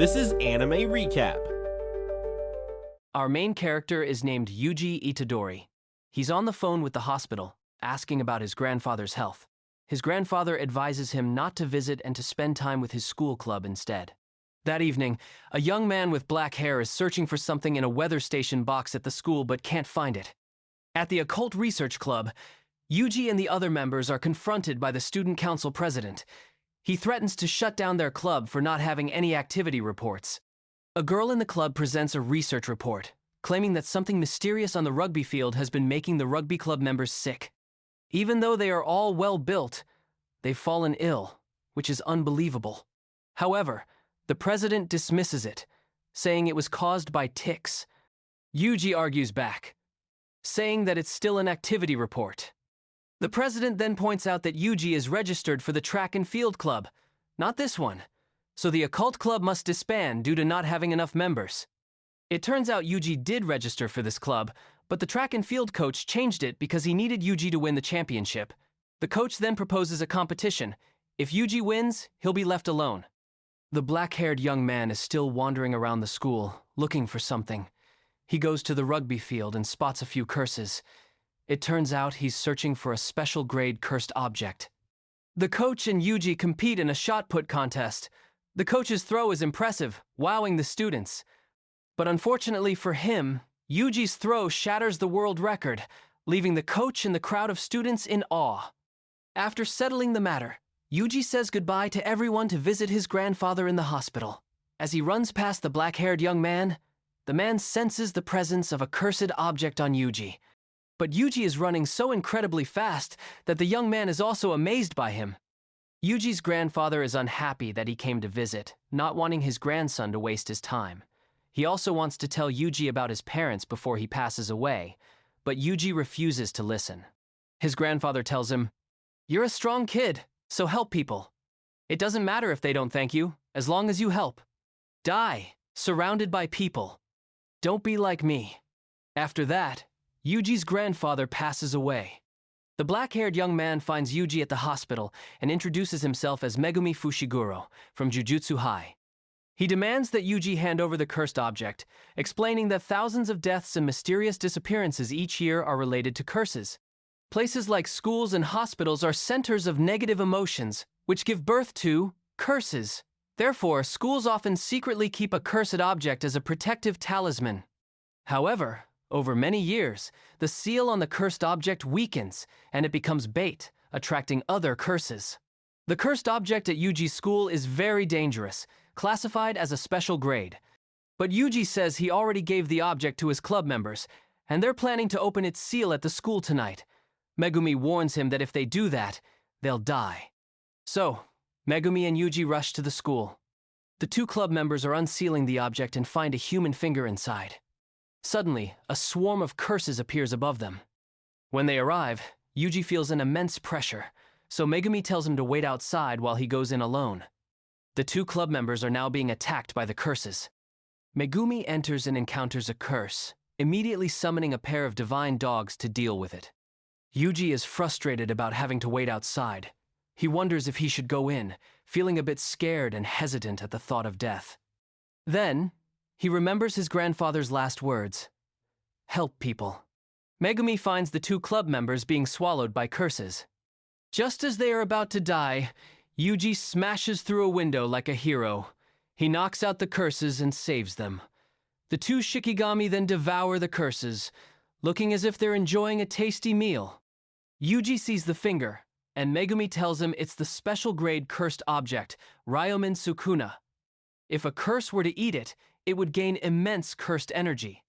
This is Anime Recap. Our main character is named Yuji Itadori. He's on the phone with the hospital, asking about his grandfather's health. His grandfather advises him not to visit and to spend time with his school club instead. That evening, a young man with black hair is searching for something in a weather station box at the school but can't find it. At the Occult Research Club, Yuji and the other members are confronted by the student council president. He threatens to shut down their club for not having any activity reports. A girl in the club presents a research report, claiming that something mysterious on the rugby field has been making the rugby club members sick. Even though they are all well-built, they've fallen ill, which is unbelievable. However, the president dismisses it, saying it was caused by ticks. Yuji argues back, saying that it's still an activity report. The president then points out that Yuji is registered for the track and field club, not this one, so the occult club must disband due to not having enough members. It turns out Yuji did register for this club, but the track and field coach changed it because he needed Yuji to win the championship. The coach then proposes a competition. If Yuji wins, he'll be left alone. The black-haired young man is still wandering around the school, looking for something. He goes to the rugby field and spots a few curses. It turns out he's searching for a special grade cursed object. The coach and Yuji compete in a shot put contest. The coach's throw is impressive, wowing the students. But unfortunately for him, Yuji's throw shatters the world record, leaving the coach and the crowd of students in awe. After settling the matter, Yuji says goodbye to everyone to visit his grandfather in the hospital. As he runs past the black-haired young man, the man senses the presence of a cursed object on Yuji. But Yuji is running so incredibly fast that the young man is also amazed by him. Yuji's grandfather is unhappy that he came to visit, not wanting his grandson to waste his time. He also wants to tell Yuji about his parents before he passes away, but Yuji refuses to listen. His grandfather tells him, "You're a strong kid, so help people. It doesn't matter if they don't thank you, as long as you help. Die, surrounded by people. Don't be like me." After that, Yuji's grandfather passes away. The black-haired young man finds Yuji at the hospital and introduces himself as Megumi Fushiguro from Jujutsu High. He demands that Yuji hand over the cursed object, explaining that thousands of deaths and mysterious disappearances each year are related to curses. Places like schools and hospitals are centers of negative emotions, which give birth to curses. Therefore, schools often secretly keep a cursed object as a protective talisman. However, over many years, the seal on the cursed object weakens, and it becomes bait, attracting other curses. The cursed object at Yuji's school is very dangerous, classified as a special grade. But Yuji says he already gave the object to his club members, and they're planning to open its seal at the school tonight. Megumi warns him that if they do that, they'll die. So, Megumi and Yuji rush to the school. The two club members are unsealing the object and find a human finger inside. Suddenly, a swarm of curses appears above them. When they arrive, Yuji feels an immense pressure, so Megumi tells him to wait outside while he goes in alone. The two club members are now being attacked by the curses. Megumi enters and encounters a curse, immediately summoning a pair of divine dogs to deal with it. Yuji is frustrated about having to wait outside. He wonders if he should go in, feeling a bit scared and hesitant at the thought of death. Then, he remembers his grandfather's last words, "Help people." Megumi finds the two club members being swallowed by curses. Just as they are about to die, Yuji smashes through a window like a hero. He knocks out the curses and saves them. The two Shikigami then devour the curses, looking as if they're enjoying a tasty meal. Yuji sees the finger, and Megumi tells him it's the special grade cursed object, Ryomen Sukuna. If a curse were to eat it, it would gain immense cursed energy.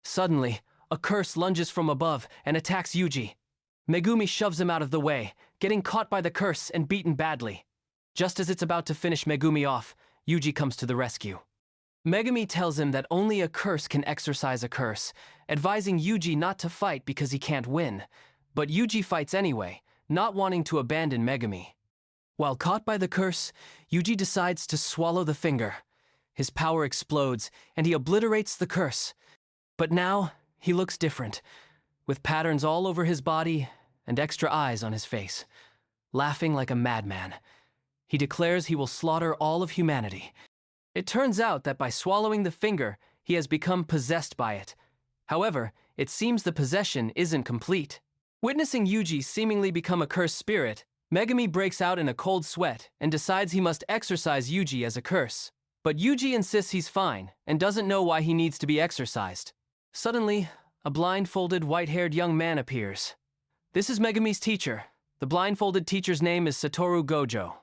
Suddenly, a curse lunges from above and attacks Yuji. Megumi shoves him out of the way, getting caught by the curse and beaten badly. Just as it's about to finish Megumi off, Yuji comes to the rescue. Megumi tells him that only a curse can exorcise a curse, advising Yuji not to fight because he can't win. But Yuji fights anyway, not wanting to abandon Megumi. While caught by the curse, Yuji decides to swallow the finger. His power explodes, and he obliterates the curse. But now, he looks different, with patterns all over his body and extra eyes on his face, laughing like a madman. He declares he will slaughter all of humanity. It turns out that by swallowing the finger, he has become possessed by it. However, it seems the possession isn't complete. Witnessing Yuji seemingly become a cursed spirit, Megumi breaks out in a cold sweat and decides he must exorcise Yuji as a curse. But Yuji insists he's fine and doesn't know why he needs to be exorcised. Suddenly, a blindfolded, white-haired young man appears. This is Megumi's teacher. The blindfolded teacher's name is Satoru Gojo.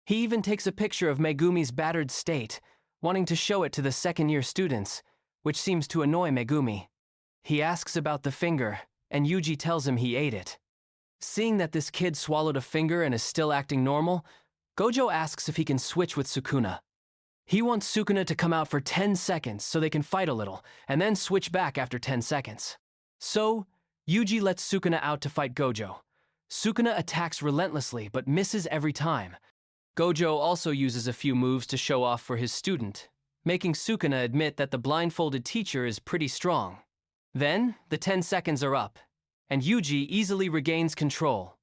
He even takes a picture of Megumi's battered state, wanting to show it to the second-year students, which seems to annoy Megumi. He asks about the finger, and Yuji tells him he ate it. Seeing that this kid swallowed a finger and is still acting normal, Gojo asks if he can switch with Sukuna. He wants Sukuna to come out for 10 seconds so they can fight a little, and then switch back after 10 seconds. So, Yuji lets Sukuna out to fight Gojo. Sukuna attacks relentlessly but misses every time. Gojo also uses a few moves to show off for his student, making Sukuna admit that the blindfolded teacher is pretty strong. Then, the 10 seconds are up, and Yuji easily regains control.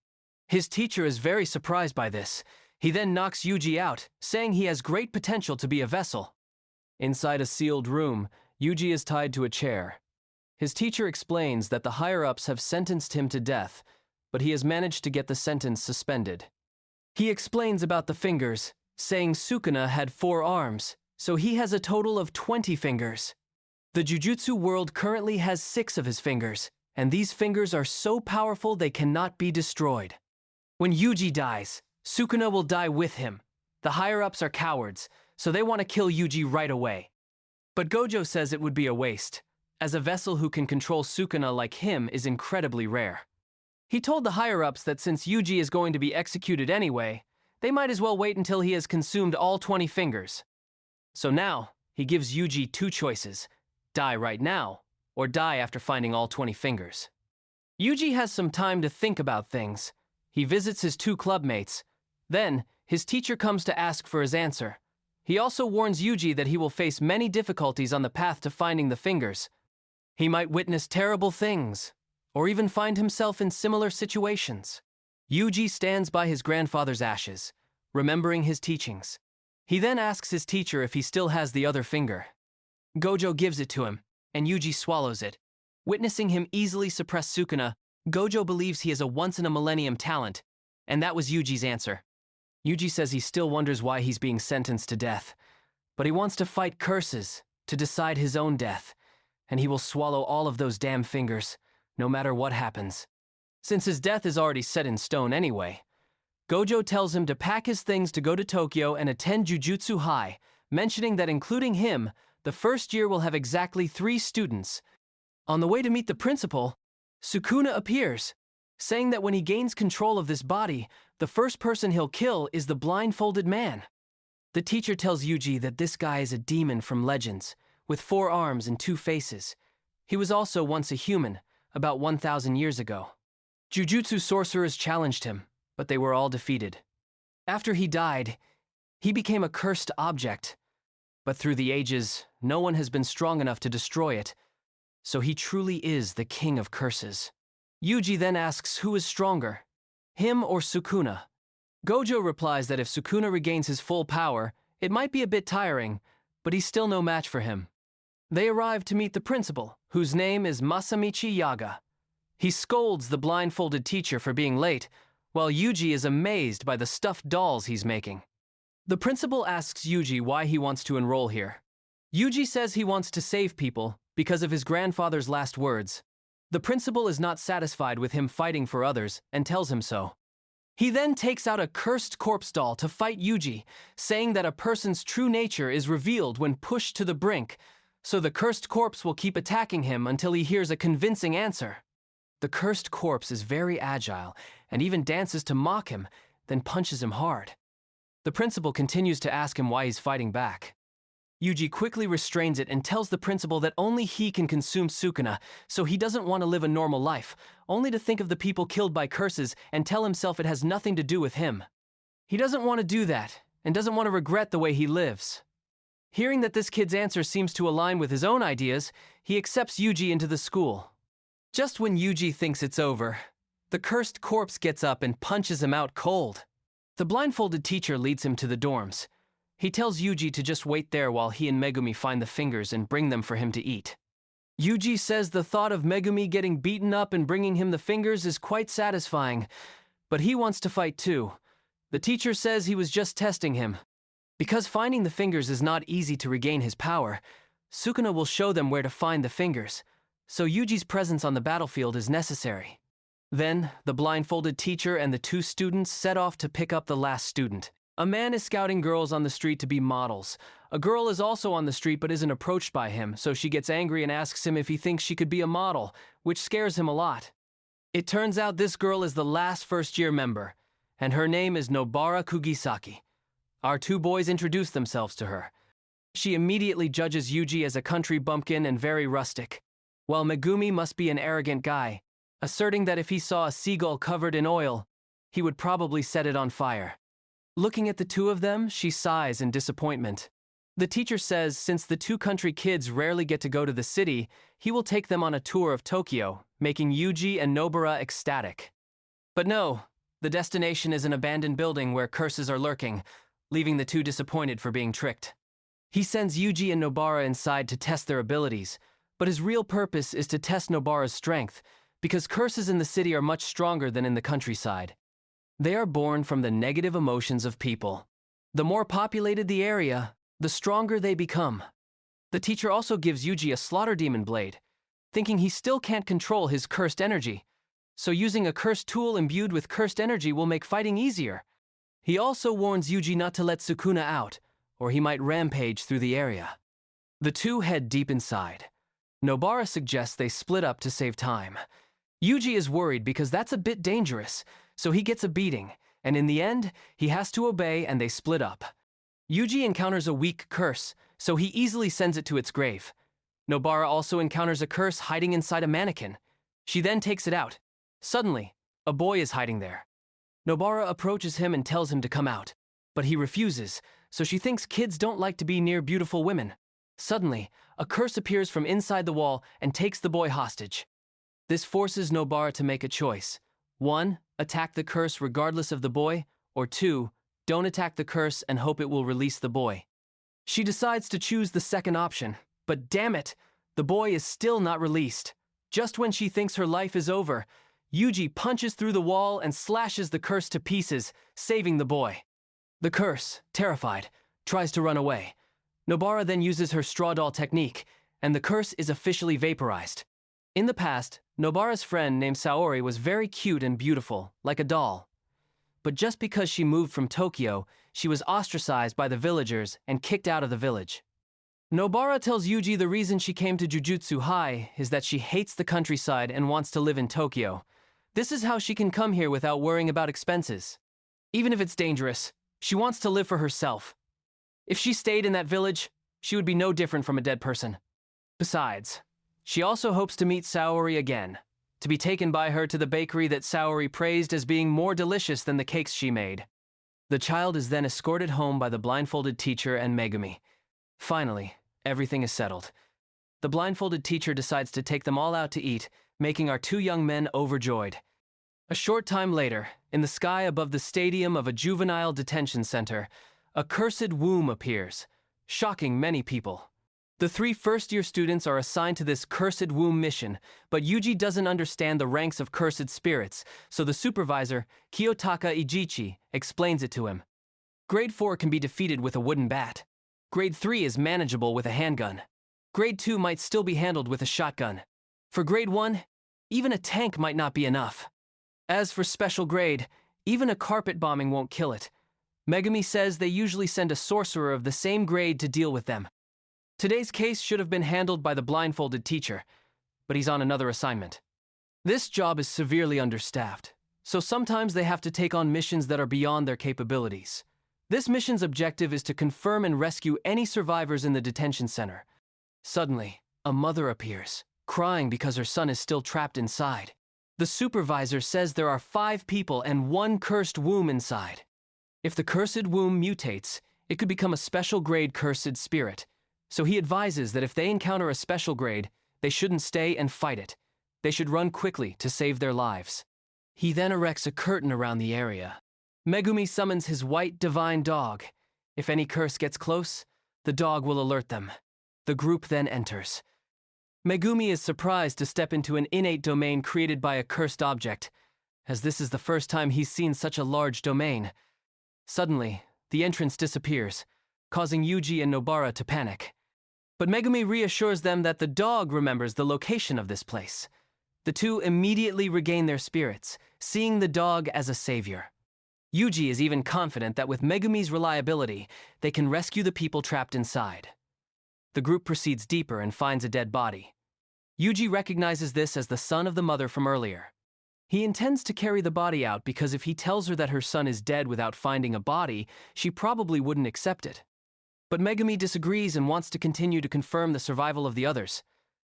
His teacher is very surprised by this. He then knocks Yuji out, saying he has great potential to be a vessel. Inside a sealed room, Yuji is tied to a chair. His teacher explains that the higher-ups have sentenced him to death, but he has managed to get the sentence suspended. He explains about the fingers, saying Sukuna had 4 arms, so he has a total of 20 fingers. The Jujutsu world currently has 6 of his fingers, and these fingers are so powerful they cannot be destroyed. When Yuji dies, Sukuna will die with him. The higher-ups are cowards, so they want to kill Yuji right away. But Gojo says it would be a waste, as a vessel who can control Sukuna like him is incredibly rare. He told the higher-ups that since Yuji is going to be executed anyway, they might as well wait until he has consumed all 20 fingers. So now, he gives Yuji 2 choices: die right now, or die after finding all 20 fingers. Yuji has some time to think about things. He visits his 2 clubmates. Then, his teacher comes to ask for his answer. He also warns Yuji that he will face many difficulties on the path to finding the fingers. He might witness terrible things, or even find himself in similar situations. Yuji stands by his grandfather's ashes, remembering his teachings. He then asks his teacher if he still has the other finger. Gojo gives it to him, and Yuji swallows it. Witnessing him easily suppress Sukuna, Gojo believes he is a once-in-a-millennium talent, and that was Yuji's answer. Yuji says he still wonders why he's being sentenced to death, but he wants to fight curses to decide his own death, and he will swallow all of those damn fingers, no matter what happens. Since his death is already set in stone anyway, Gojo tells him to pack his things to go to Tokyo and attend Jujutsu High, mentioning that including him, the first year will have exactly 3 students. On the way to meet the principal, Sukuna appears, saying that when he gains control of this body, the first person he'll kill is the blindfolded man. The teacher tells Yuji that this guy is a demon from Legends, with 4 arms and 2 faces. He was also once a human, about 1,000 years ago. Jujutsu sorcerers challenged him, but they were all defeated. After he died, he became a cursed object, but through the ages, no one has been strong enough to destroy it, so he truly is the king of curses. Yuji then asks who is stronger, him or Sukuna. Gojo replies that if Sukuna regains his full power, it might be a bit tiring, but he's still no match for him. They arrive to meet the principal, whose name is Masamichi Yaga. He scolds the blindfolded teacher for being late, while Yuji is amazed by the stuffed dolls he's making. The principal asks Yuji why he wants to enroll here. Yuji says he wants to save people because of his grandfather's last words. The principal is not satisfied with him fighting for others and tells him so. He then takes out a cursed corpse doll to fight Yuji, saying that a person's true nature is revealed when pushed to the brink, so the cursed corpse will keep attacking him until he hears a convincing answer. The cursed corpse is very agile and even dances to mock him, then punches him hard. The principal continues to ask him why he's fighting back. Yuji quickly restrains it and tells the principal that only he can consume Sukuna, so he doesn't want to live a normal life, only to think of the people killed by curses and tell himself it has nothing to do with him. He doesn't want to do that, and doesn't want to regret the way he lives. Hearing that this kid's answer seems to align with his own ideas, he accepts Yuji into the school. Just when Yuji thinks it's over, the cursed corpse gets up and punches him out cold. The blindfolded teacher leads him to the dorms. He tells Yuji to just wait there while he and Megumi find the fingers and bring them for him to eat. Yuji says the thought of Megumi getting beaten up and bringing him the fingers is quite satisfying, but he wants to fight too. The teacher says he was just testing him. Because finding the fingers is not easy to regain his power, Sukuna will show them where to find the fingers, so Yuji's presence on the battlefield is necessary. Then, the blindfolded teacher and the two students set off to pick up the last student. A man is scouting girls on the street to be models. A girl is also on the street but isn't approached by him, so she gets angry and asks him if he thinks she could be a model, which scares him a lot. It turns out this girl is the last first-year member, and her name is Nobara Kugisaki. Our two boys introduce themselves to her. She immediately judges Yuji as a country bumpkin and very rustic, while Megumi must be an arrogant guy, asserting that if he saw a seagull covered in oil, he would probably set it on fire. Looking at the two of them, she sighs in disappointment. The teacher says since the two country kids rarely get to go to the city, he will take them on a tour of Tokyo, making Yuji and Nobara ecstatic. But no, the destination is an abandoned building where curses are lurking, leaving the two disappointed for being tricked. He sends Yuji and Nobara inside to test their abilities, but his real purpose is to test Nobara's strength, because curses in the city are much stronger than in the countryside. They are born from the negative emotions of people. The more populated the area, the stronger they become. The teacher also gives Yuji a slaughter demon blade, thinking he still can't control his cursed energy, so using a cursed tool imbued with cursed energy will make fighting easier. He also warns Yuji not to let Sukuna out, or he might rampage through the area. The two head deep inside. Nobara suggests they split up to save time. Yuji is worried because that's a bit dangerous, so he gets a beating, and in the end, he has to obey and they split up. Yuji encounters a weak curse, so he easily sends it to its grave. Nobara also encounters a curse hiding inside a mannequin. She then takes it out. Suddenly, a boy is hiding there. Nobara approaches him and tells him to come out, but he refuses, so she thinks kids don't like to be near beautiful women. Suddenly, a curse appears from inside the wall and takes the boy hostage. This forces Nobara to make a choice. 1. Attack the curse regardless of the boy, or 2. Don't attack the curse and hope it will release the boy. She decides to choose the second option, but damn it, the boy is still not released. Just when she thinks her life is over, Yuji punches through the wall and slashes the curse to pieces, saving the boy. The curse, terrified, tries to run away. Nobara then uses her straw doll technique, and the curse is officially vaporized. In the past, Nobara's friend named Saori was very cute and beautiful, like a doll. But just because she moved from Tokyo, she was ostracized by the villagers and kicked out of the village. Nobara tells Yuji the reason she came to Jujutsu High is that she hates the countryside and wants to live in Tokyo. This is how she can come here without worrying about expenses. Even if it's dangerous, she wants to live for herself. If she stayed in that village, she would be no different from a dead person. Besides, she also hopes to meet Saori again, to be taken by her to the bakery that Saori praised as being more delicious than the cakes she made. The child is then escorted home by the blindfolded teacher and Megumi. Finally, everything is settled. The blindfolded teacher decides to take them all out to eat, making our two young men overjoyed. A short time later, in the sky above the stadium of a juvenile detention center, a cursed womb appears, shocking many people. The 3 first-year students are assigned to this cursed womb mission, but Yuji doesn't understand the ranks of cursed spirits, so the supervisor, Kiyotaka Ijichi, explains it to him. Grade 4 can be defeated with a wooden bat. Grade 3 is manageable with a handgun. Grade 2 might still be handled with a shotgun. For Grade 1, even a tank might not be enough. As for special grade, even a carpet bombing won't kill it. Megumi says they usually send a sorcerer of the same grade to deal with them. Today's case should have been handled by the blindfolded teacher, but he's on another assignment. This job is severely understaffed, so sometimes they have to take on missions that are beyond their capabilities. This mission's objective is to confirm and rescue any survivors in the detention center. Suddenly, a mother appears, crying because her son is still trapped inside. The supervisor says there are 5 people and 1 cursed womb inside. If the cursed womb mutates, it could become a special grade cursed spirit. So he advises that if they encounter a special grade, they shouldn't stay and fight it. They should run quickly to save their lives. He then erects a curtain around the area. Megumi summons his white divine dog. If any curse gets close, the dog will alert them. The group then enters. Megumi is surprised to step into an innate domain created by a cursed object, as this is the first time he's seen such a large domain. Suddenly, the entrance disappears, causing Yuji and Nobara to panic. But Megumi reassures them that the dog remembers the location of this place. The two immediately regain their spirits, seeing the dog as a savior. Yuji is even confident that with Megumi's reliability, they can rescue the people trapped inside. The group proceeds deeper and finds a dead body. Yuji recognizes this as the son of the mother from earlier. He intends to carry the body out because if he tells her that her son is dead without finding a body, she probably wouldn't accept it. But Megumi disagrees and wants to continue to confirm the survival of the others,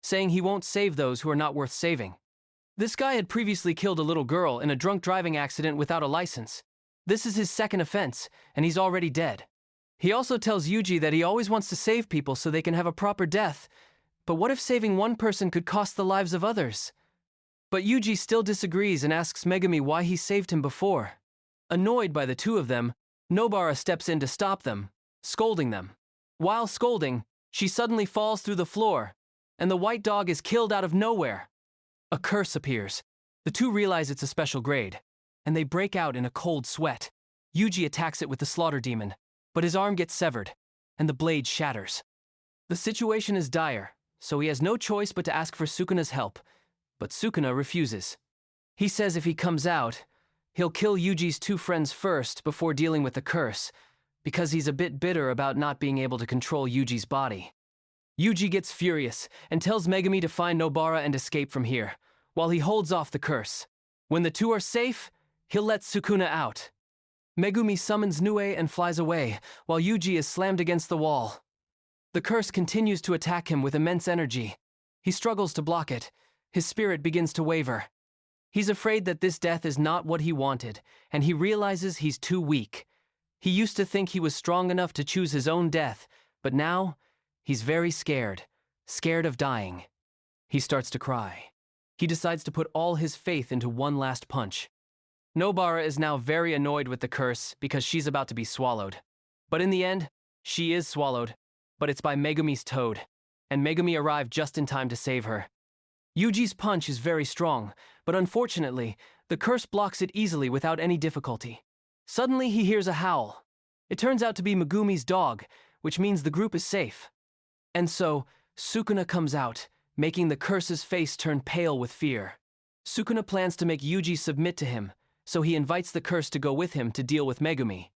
saying he won't save those who are not worth saving. This guy had previously killed a little girl in a drunk driving accident without a license. This is his second offense, and he's already dead. He also tells Yuji that he always wants to save people so they can have a proper death, but what if saving one person could cost the lives of others? But Yuji still disagrees and asks Megumi why he saved him before. Annoyed by the two of them, Nobara steps in to stop them, scolding them. While scolding, she suddenly falls through the floor, and the white dog is killed out of nowhere. A curse appears. The two realize it's a special grade, and they break out in a cold sweat. Yuji attacks it with the slaughter demon, but his arm gets severed, and the blade shatters. The situation is dire, so he has no choice but to ask for Sukuna's help, but Sukuna refuses. He says if he comes out, he'll kill Yuji's two friends first before dealing with the curse, because he's a bit bitter about not being able to control Yuji's body. Yuji gets furious and tells Megumi to find Nobara and escape from here, while he holds off the curse. When the two are safe, he'll let Sukuna out. Megumi summons Nue and flies away, while Yuji is slammed against the wall. The curse continues to attack him with immense energy. He struggles to block it. His spirit begins to waver. He's afraid that this death is not what he wanted, and he realizes he's too weak. He used to think he was strong enough to choose his own death, but now, he's very scared of dying. He starts to cry. He decides to put all his faith into one last punch. Nobara is now very annoyed with the curse because she's about to be swallowed. But in the end, she is swallowed, but it's by Megumi's toad, and Megumi arrived just in time to save her. Yuji's punch is very strong, but unfortunately, the curse blocks it easily without any difficulty. Suddenly he hears a howl. It turns out to be Megumi's dog, which means the group is safe. And so, Sukuna comes out, making the curse's face turn pale with fear. Sukuna plans to make Yuji submit to him, so he invites the curse to go with him to deal with Megumi.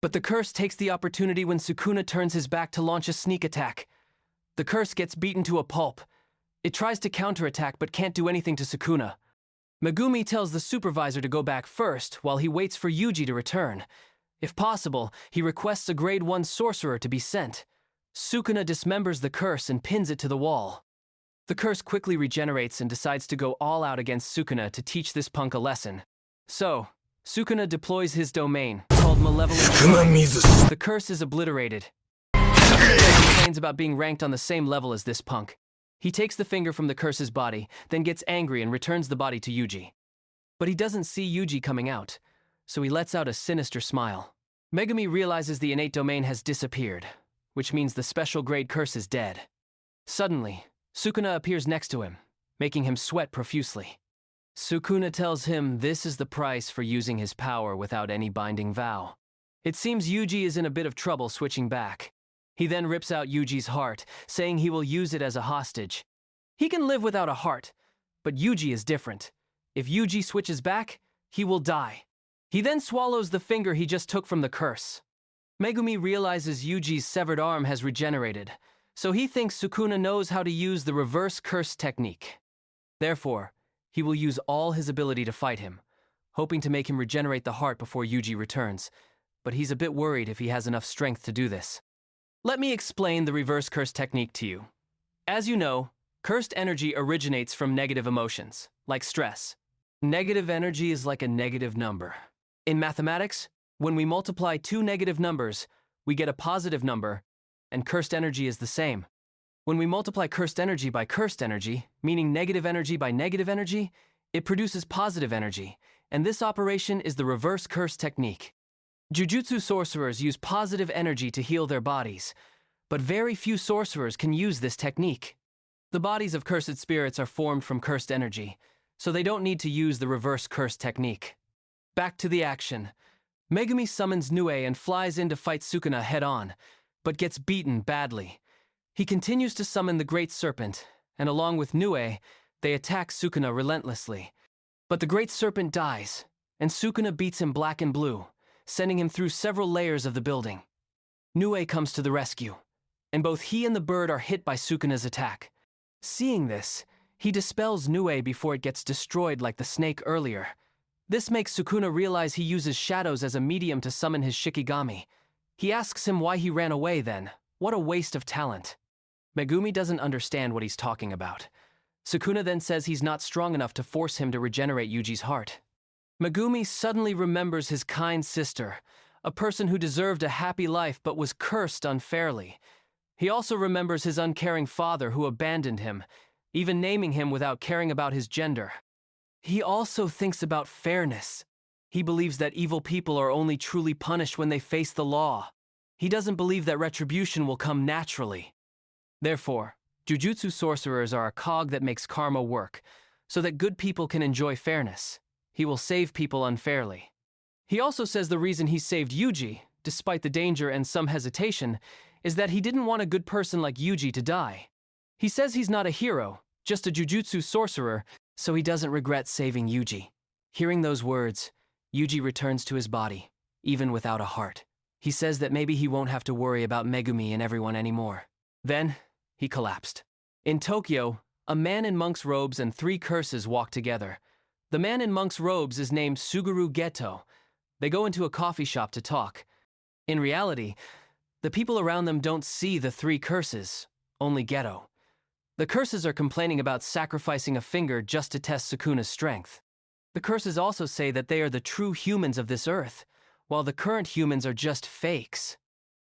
But the curse takes the opportunity when Sukuna turns his back to launch a sneak attack. The curse gets beaten to a pulp. It tries to counterattack but can't do anything to Sukuna. Megumi tells the supervisor to go back first while he waits for Yuji to return. If possible, he requests a grade 1 sorcerer to be sent. Sukuna dismembers the curse and pins it to the wall. The curse quickly regenerates and decides to go all out against Sukuna to teach this punk a lesson. So, Sukuna deploys his domain, called Malevolent Shrine. The curse is obliterated. Sukuna complains about being ranked on the same level as this punk. He takes the finger from the curse's body, then gets angry and returns the body to Yuji. But he doesn't see Yuji coming out, so he lets out a sinister smile. Megumi realizes the innate domain has disappeared, which means the special grade curse is dead. Suddenly, Sukuna appears next to him, making him sweat profusely. Sukuna tells him this is the price for using his power without any binding vow. It seems Yuji is in a bit of trouble switching back. He then rips out Yuji's heart, saying he will use it as a hostage. He can live without a heart, but Yuji is different. If Yuji switches back, he will die. He then swallows the finger he just took from the curse. Megumi realizes Yuji's severed arm has regenerated, so he thinks Sukuna knows how to use the reverse curse technique. Therefore, he will use all his ability to fight him, hoping to make him regenerate the heart before Yuji returns, but he's a bit worried if he has enough strength to do this. Let me explain the reverse curse technique to you. As you know, cursed energy originates from negative emotions, like stress. Negative energy is like a negative number. In mathematics, when we multiply two negative numbers, we get a positive number, and cursed energy is the same. When we multiply cursed energy by cursed energy, meaning negative energy by negative energy, it produces positive energy, and this operation is the reverse curse technique. Jujutsu sorcerers use positive energy to heal their bodies, but very few sorcerers can use this technique. The bodies of cursed spirits are formed from cursed energy, so they don't need to use the reverse curse technique. Back to the action. Megumi summons Nue and flies in to fight Sukuna head-on, but gets beaten badly. He continues to summon the Great Serpent, and along with Nue, they attack Sukuna relentlessly. But the Great Serpent dies, and Sukuna beats him black and blue, sending him through several layers of the building. Nue comes to the rescue, and both he and the bird are hit by Sukuna's attack. Seeing this, he dispels Nue before it gets destroyed like the snake earlier. This makes Sukuna realize he uses shadows as a medium to summon his Shikigami. He asks him why he ran away then. What a waste of talent. Megumi doesn't understand what he's talking about. Sukuna then says he's not strong enough to force him to regenerate Yuji's heart. Megumi suddenly remembers his kind sister, a person who deserved a happy life but was cursed unfairly. He also remembers his uncaring father who abandoned him, even naming him without caring about his gender. He also thinks about fairness. He believes that evil people are only truly punished when they face the law. He doesn't believe that retribution will come naturally. Therefore, Jujutsu sorcerers are a cog that makes karma work, so that good people can enjoy fairness. He will save people unfairly. He also says the reason he saved Yuji, despite the danger and some hesitation, is that he didn't want a good person like Yuji to die. He says he's not a hero, just a Jujutsu sorcerer, so he doesn't regret saving Yuji. Hearing those words, Yuji returns to his body, even without a heart. He says that maybe he won't have to worry about Megumi and everyone anymore. Then, he collapsed. In Tokyo, a man in monk's robes and 3 curses walk together. The man in monk's robes is named Suguru Geto. They go into a coffee shop to talk. In reality, the people around them don't see the 3 curses, only Geto. The curses are complaining about sacrificing a finger just to test Sukuna's strength. The curses also say that they are the true humans of this earth, while the current humans are just fakes.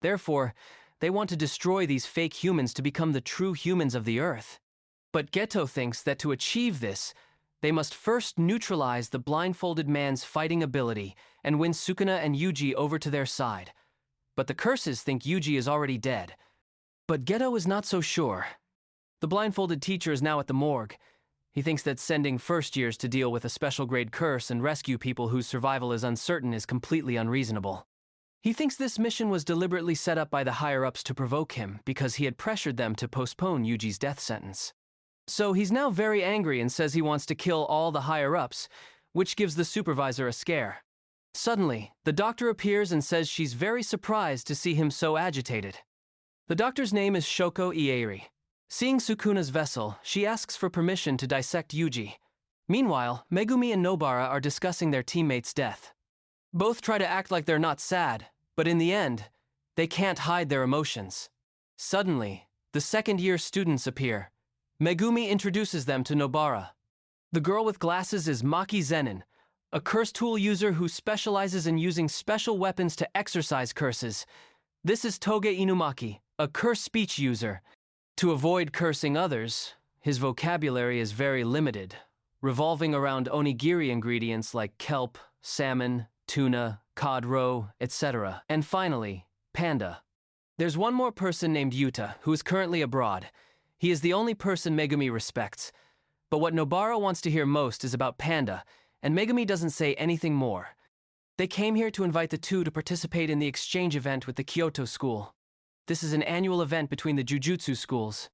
Therefore, they want to destroy these fake humans to become the true humans of the earth. But Geto thinks that to achieve this, they must first neutralize the blindfolded man's fighting ability and win Sukuna and Yuji over to their side. But the curses think Yuji is already dead. But Geto is not so sure. The blindfolded teacher is now at the morgue. He thinks that sending first years to deal with a special grade curse and rescue people whose survival is uncertain is completely unreasonable. He thinks this mission was deliberately set up by the higher-ups to provoke him because he had pressured them to postpone Yuji's death sentence. So he's now very angry and says he wants to kill all the higher-ups, which gives the supervisor a scare. Suddenly, the doctor appears and says she's very surprised to see him so agitated. The doctor's name is Shoko Ieri. Seeing Sukuna's vessel, she asks for permission to dissect Yuji. Meanwhile, Megumi and Nobara are discussing their teammate's death. Both try to act like they're not sad, but in the end, they can't hide their emotions. Suddenly, the second-year students appear. Megumi introduces them to Nobara. The girl with glasses is Maki Zenin, a curse tool user who specializes in using special weapons to exorcise curses. This is Toge Inumaki, a curse speech user. To avoid cursing others, his vocabulary is very limited, revolving around onigiri ingredients like kelp, salmon, tuna, cod roe, etc. And finally, Panda. There's one more person named Yuta, who is currently abroad. He is the only person Megumi respects. But what Nobara wants to hear most is about Panda, and Megumi doesn't say anything more. They came here to invite the two to participate in the exchange event with the Kyoto school. This is an annual event between the Jujutsu schools.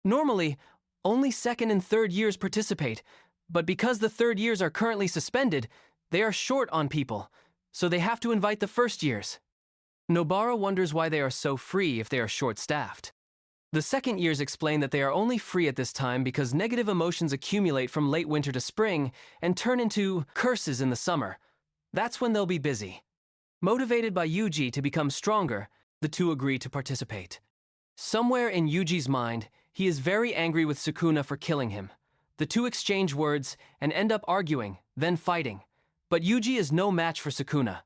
Normally, only second and third years participate, but because the third years are currently suspended, they are short on people, so they have to invite the first years. Nobara wonders why they are so free if they are short-staffed. The second years explain that they are only free at this time because negative emotions accumulate from late winter to spring and turn into curses in the summer. That's when they'll be busy. Motivated by Yuji to become stronger, the two agree to participate. Somewhere in Yuji's mind, he is very angry with Sukuna for killing him. The two exchange words and end up arguing, then fighting. But Yuji is no match for Sukuna.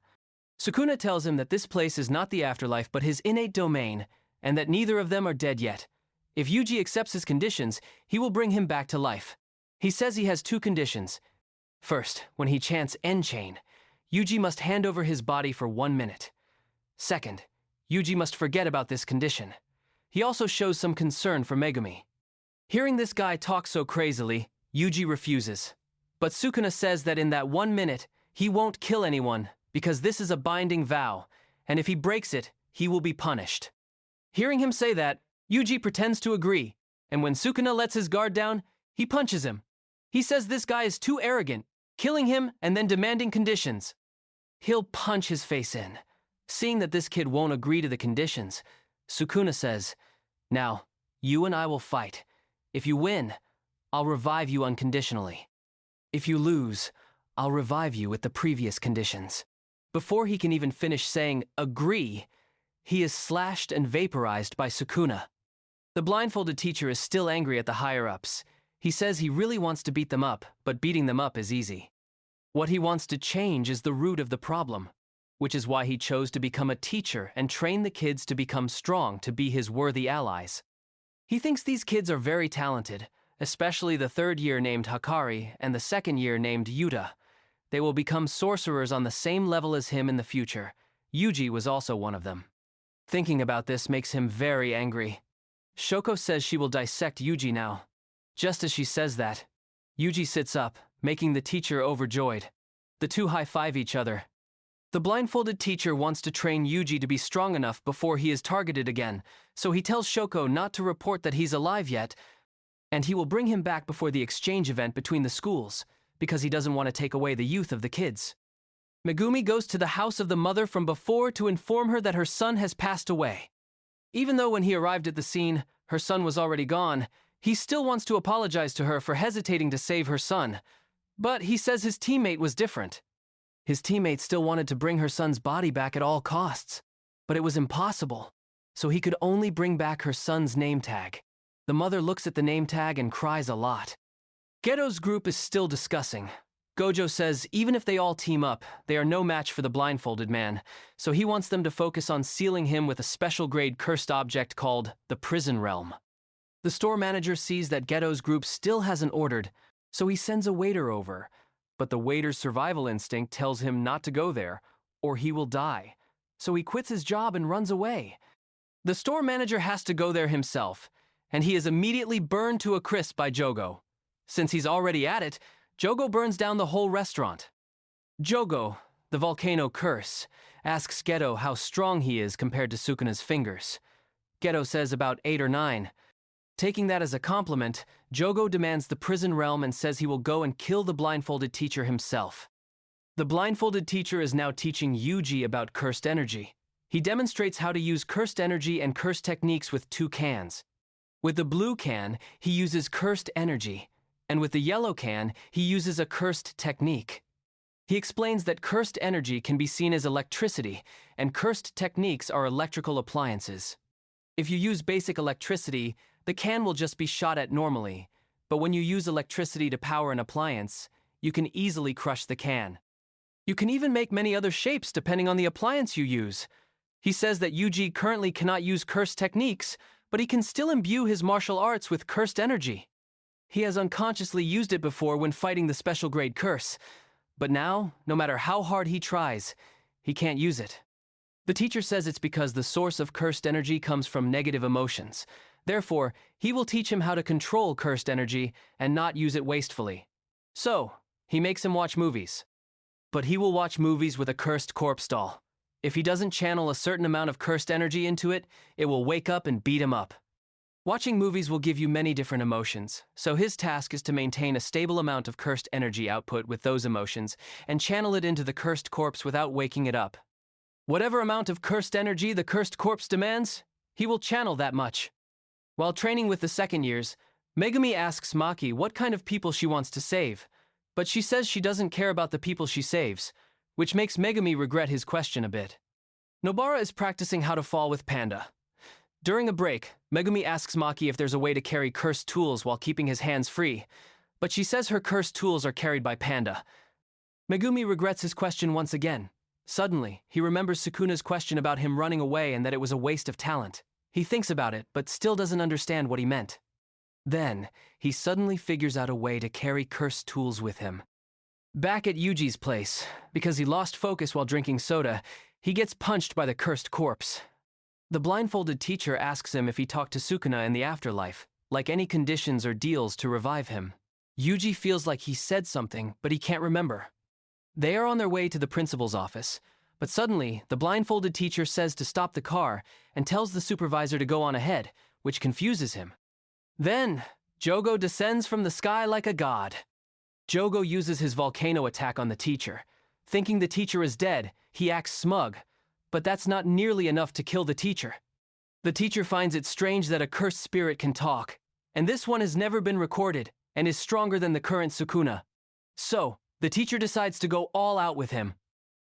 Sukuna tells him that this place is not the afterlife but his innate domain, and that neither of them are dead yet. If Yuji accepts his conditions, he will bring him back to life. He says he has 2 conditions. First, when he chants N-Chain, Yuji must hand over his body for 1 minute. Second, Yuji must forget about this condition. He also shows some concern for Megumi. Hearing this guy talk so crazily, Yuji refuses. But Sukuna says that in that 1 minute, he won't kill anyone because this is a binding vow, and if he breaks it, he will be punished. Hearing him say that, Yuji pretends to agree, and when Sukuna lets his guard down, he punches him. He says this guy is too arrogant, killing him and then demanding conditions. He'll punch his face in. Seeing that this kid won't agree to the conditions, Sukuna says, "Now, you and I will fight. If you win, I'll revive you unconditionally. If you lose, I'll revive you with the previous conditions." Before he can even finish saying, "agree," he is slashed and vaporized by Sukuna. The blindfolded teacher is still angry at the higher-ups. He says he really wants to beat them up, but beating them up is easy. What he wants to change is the root of the problem, which is why he chose to become a teacher and train the kids to become strong to be his worthy allies. He thinks these kids are very talented, especially the third year named Hakari and the second year named Yuta. They will become sorcerers on the same level as him in the future. Yuji was also one of them. Thinking about this makes him very angry. Shoko says she will dissect Yuji now. Just as she says that, Yuji sits up, making the teacher overjoyed. The two high-five each other. The blindfolded teacher wants to train Yuji to be strong enough before he is targeted again, so he tells Shoko not to report that he's alive yet, and he will bring him back before the exchange event between the schools, because he doesn't want to take away the youth of the kids. Megumi goes to the house of the mother from before to inform her that her son has passed away. Even though when he arrived at the scene, her son was already gone, he still wants to apologize to her for hesitating to save her son. But he says his teammate was different. His teammate still wanted to bring her son's body back at all costs, but it was impossible, so he could only bring back her son's name tag. The mother looks at the name tag and cries a lot. Geto's group is still discussing. Gojo says even if they all team up, they are no match for the blindfolded man, so he wants them to focus on sealing him with a special grade cursed object called the Prison Realm. The store manager sees that Geto's group still hasn't ordered, so he sends a waiter over, but the waiter's survival instinct tells him not to go there, or he will die, so he quits his job and runs away. The store manager has to go there himself, and he is immediately burned to a crisp by Jogo. Since he's already at it, Jogo burns down the whole restaurant. Jogo, the volcano curse, asks Geto how strong he is compared to Sukuna's fingers. Geto says about 8 or 9. Taking that as a compliment, Jogo demands the prison realm and says he will go and kill the blindfolded teacher himself. The blindfolded teacher is now teaching Yuji about cursed energy. He demonstrates how to use cursed energy and cursed techniques with 2 cans. With the blue can, he uses cursed energy, and with the yellow can, he uses a cursed technique. He explains that cursed energy can be seen as electricity, and cursed techniques are electrical appliances. If you use basic electricity, the can will just be shot at normally, but when you use electricity to power an appliance, you can easily crush the can. You can even make many other shapes depending on the appliance you use. He says that Yuji currently cannot use cursed techniques, but he can still imbue his martial arts with cursed energy. He has unconsciously used it before when fighting the special grade curse, but now, no matter how hard he tries, he can't use it. The teacher says it's because the source of cursed energy comes from negative emotions. Therefore, he will teach him how to control cursed energy and not use it wastefully. So, he makes him watch movies. But he will watch movies with a cursed corpse doll. If he doesn't channel a certain amount of cursed energy into it, it will wake up and beat him up. Watching movies will give you many different emotions, so his task is to maintain a stable amount of cursed energy output with those emotions and channel it into the cursed corpse without waking it up. Whatever amount of cursed energy the cursed corpse demands, he will channel that much. While training with the second years, Megumi asks Maki what kind of people she wants to save, but she says she doesn't care about the people she saves, which makes Megumi regret his question a bit. Nobara is practicing how to fall with Panda. During a break, Megumi asks Maki if there's a way to carry cursed tools while keeping his hands free, but she says her cursed tools are carried by Panda. Megumi regrets his question once again. Suddenly, he remembers Sukuna's question about him running away and that it was a waste of talent. He thinks about it, but still doesn't understand what he meant. Then, he suddenly figures out a way to carry cursed tools with him. Back at Yuji's place, because he lost focus while drinking soda, he gets punched by the cursed corpse. The blindfolded teacher asks him if he talked to Sukuna in the afterlife, like any conditions or deals to revive him. Yuji feels like he said something, but he can't remember. They are on their way to the principal's office, but suddenly, the blindfolded teacher says to stop the car and tells the supervisor to go on ahead, which confuses him. Then, Jogo descends from the sky like a god. Jogo uses his volcano attack on the teacher. Thinking the teacher is dead, he acts smug, but that's not nearly enough to kill the teacher. The teacher finds it strange that a cursed spirit can talk, and this one has never been recorded and is stronger than the current Sukuna. So, the teacher decides to go all out with him.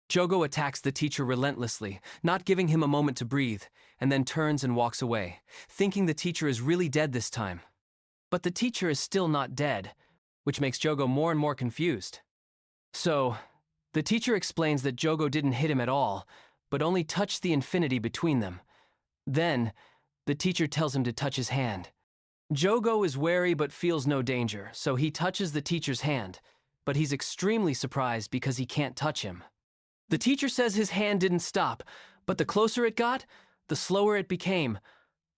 Jogo attacks the teacher relentlessly, not giving him a moment to breathe, and then turns and walks away, thinking the teacher is really dead this time. But the teacher is still not dead, which makes Jogo more and more confused. So, the teacher explains that Jogo didn't hit him at all, but only touched the infinity between them. Then, the teacher tells him to touch his hand. Jogo is wary but feels no danger, so he touches the teacher's hand, but he's extremely surprised because he can't touch him. The teacher says his hand didn't stop, but the closer it got, the slower it became.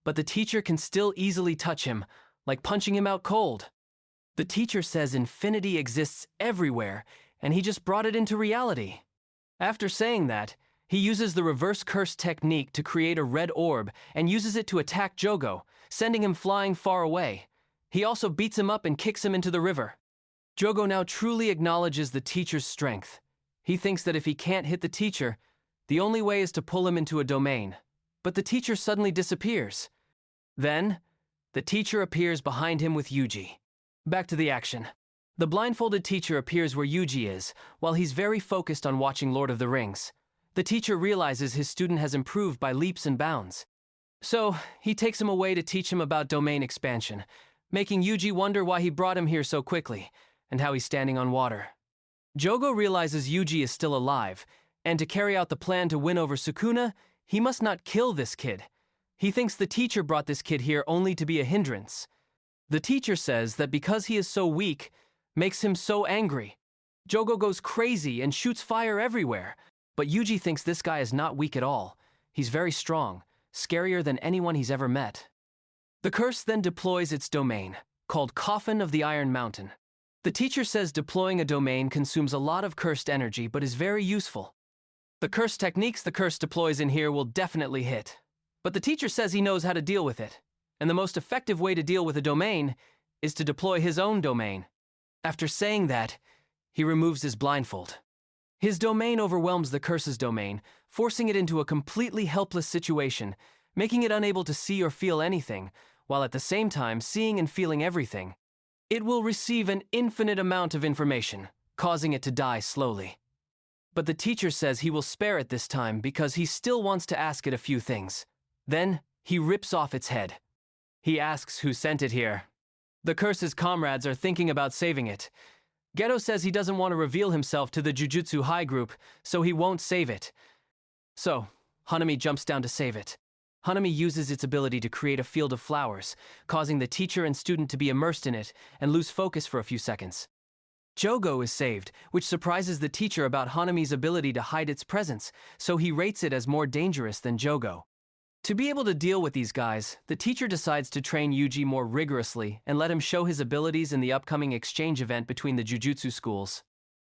But the teacher can still easily touch him, like punching him out cold. The teacher says infinity exists everywhere, and he just brought it into reality. After saying that, he uses the reverse curse technique to create a red orb and uses it to attack Jogo, sending him flying far away. He also beats him up and kicks him into the river. Jogo now truly acknowledges the teacher's strength. He thinks that if he can't hit the teacher, the only way is to pull him into a domain. But the teacher suddenly disappears. Then, the teacher appears behind him with Yuji. Back to the action. The blindfolded teacher appears where Yuji is, while he's very focused on watching Lord of the Rings. The teacher realizes his student has improved by leaps and bounds. So, he takes him away to teach him about domain expansion, making Yuji wonder why he brought him here so quickly, and how he's standing on water. Jogo realizes Yuji is still alive, and to carry out the plan to win over Sukuna, he must not kill this kid. He thinks the teacher brought this kid here only to be a hindrance. The teacher says that because he is so weak, makes him so angry. Jogo goes crazy and shoots fire everywhere, but Yuji thinks this guy is not weak at all. He's very strong, scarier than anyone he's ever met. The curse then deploys its domain, called Coffin of the Iron Mountain. The teacher says deploying a domain consumes a lot of cursed energy but is very useful. The curse techniques the curse deploys in here will definitely hit. But the teacher says he knows how to deal with it, and the most effective way to deal with a domain is to deploy his own domain. After saying that, he removes his blindfold. His domain overwhelms the curse's domain, forcing it into a completely helpless situation, making it unable to see or feel anything, while at the same time seeing and feeling everything. It will receive an infinite amount of information, causing it to die slowly. But the teacher says he will spare it this time because he still wants to ask it a few things. Then, he rips off its head. He asks who sent it here. The curse's comrades are thinking about saving it. Geto says he doesn't want to reveal himself to the Jujutsu High group, so he won't save it. So, Hanami jumps down to save it. Hanami uses its ability to create a field of flowers, causing the teacher and student to be immersed in it and lose focus for a few seconds. Jogo is saved, which surprises the teacher about Hanami's ability to hide its presence, so he rates it as more dangerous than Jogo. To be able to deal with these guys, the teacher decides to train Yuji more rigorously and let him show his abilities in the upcoming exchange event between the Jujutsu schools.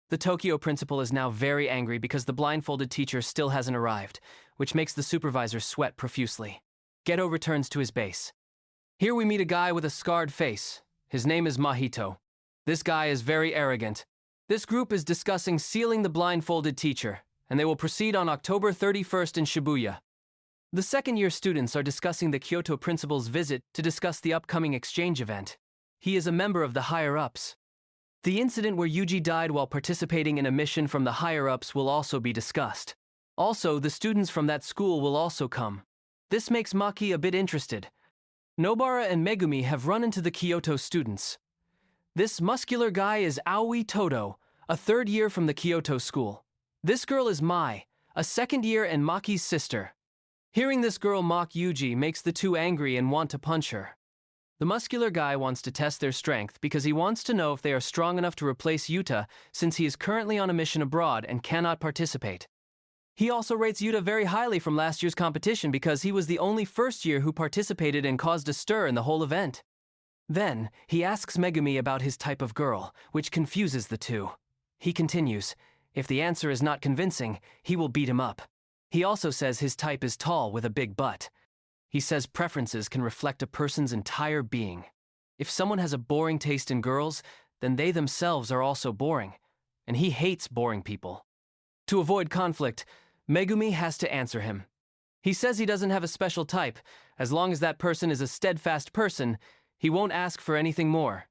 The Tokyo principal is now very angry because the blindfolded teacher still hasn't arrived, which makes the supervisor sweat profusely. Geto returns to his base. Here we meet a guy with a scarred face. His name is Mahito. This guy is very arrogant. This group is discussing sealing the blindfolded teacher, and they will proceed on October 31st in Shibuya. The second-year students are discussing the Kyoto principal's visit to discuss the upcoming exchange event. He is a member of the higher-ups. The incident where Yuji died while participating in a mission from the higher-ups will also be discussed. Also, the students from that school will also come. This makes Maki a bit interested. Nobara and Megumi have run into the Kyoto students. This muscular guy is Aoi Todo, a third year from the Kyoto school. This girl is Mai, a second year and Maki's sister. Hearing this girl mock Yuji makes the two angry and want to punch her. The muscular guy wants to test their strength because he wants to know if they are strong enough to replace Yuta since he is currently on a mission abroad and cannot participate. He also rates Yuta very highly from last year's competition because he was the only first year who participated and caused a stir in the whole event. Then, he asks Megumi about his type of girl, which confuses the two. He continues, if the answer is not convincing, he will beat him up. He also says his type is tall with a big butt. He says preferences can reflect a person's entire being. If someone has a boring taste in girls, then they themselves are also boring, and he hates boring people. To avoid conflict, Megumi has to answer him. He says he doesn't have a special type. As long as that person is a steadfast person, he won't ask for anything more.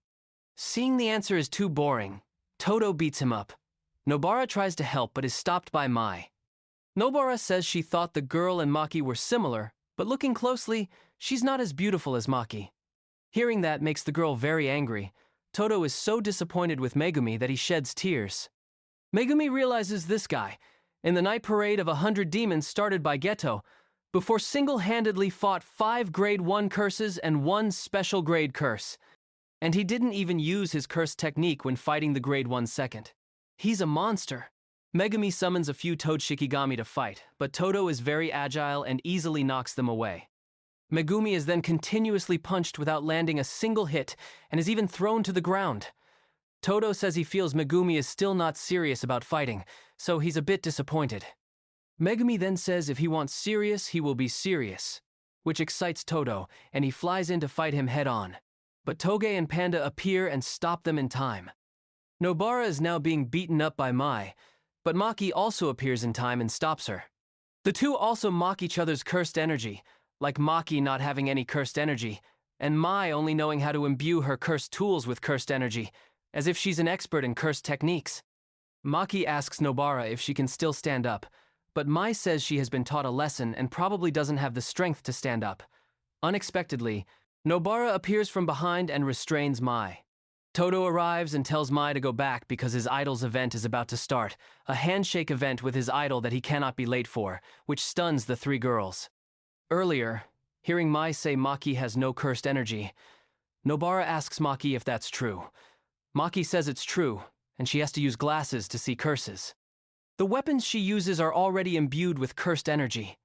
Seeing the answer is too boring, Todo beats him up. Nobara tries to help but is stopped by Mai. Nobara says she thought the girl and Maki were similar, but looking closely, she's not as beautiful as Maki. Hearing that makes the girl very angry. Todo is so disappointed with Megumi that he sheds tears. Megumi realizes this guy, in the night parade of 100 demons started by Geto, before single-handedly fought 5 grade 1 curses and 1 special grade curse. And he didn't even use his curse technique when fighting the grade 1 second. He's a monster. Megumi summons a few Toad Shikigami to fight, but Todo is very agile and easily knocks them away. Megumi is then continuously punched without landing a single hit and is even thrown to the ground. Todo says he feels Megumi is still not serious about fighting, so he's a bit disappointed. Megumi then says if he wants serious, he will be serious, which excites Todo, and he flies in to fight him head-on. But Toge and Panda appear and stop them in time. Nobara is now being beaten up by Mai, but Maki also appears in time and stops her. The two also mock each other's cursed energy, like Maki not having any cursed energy, and Mai only knowing how to imbue her cursed tools with cursed energy, as if she's an expert in cursed techniques. Maki asks Nobara if she can still stand up, but Mai says she has been taught a lesson and probably doesn't have the strength to stand up. Unexpectedly, Nobara appears from behind and restrains Mai. Todo arrives and tells Mai to go back because his idol's event is about to start, a handshake event with his idol that he cannot be late for, which stuns the 3 girls. Earlier, hearing Mai say Maki has no cursed energy, Nobara asks Maki if that's true. Maki says it's true, and she has to use glasses to see curses. The weapons she uses are already imbued with cursed energy.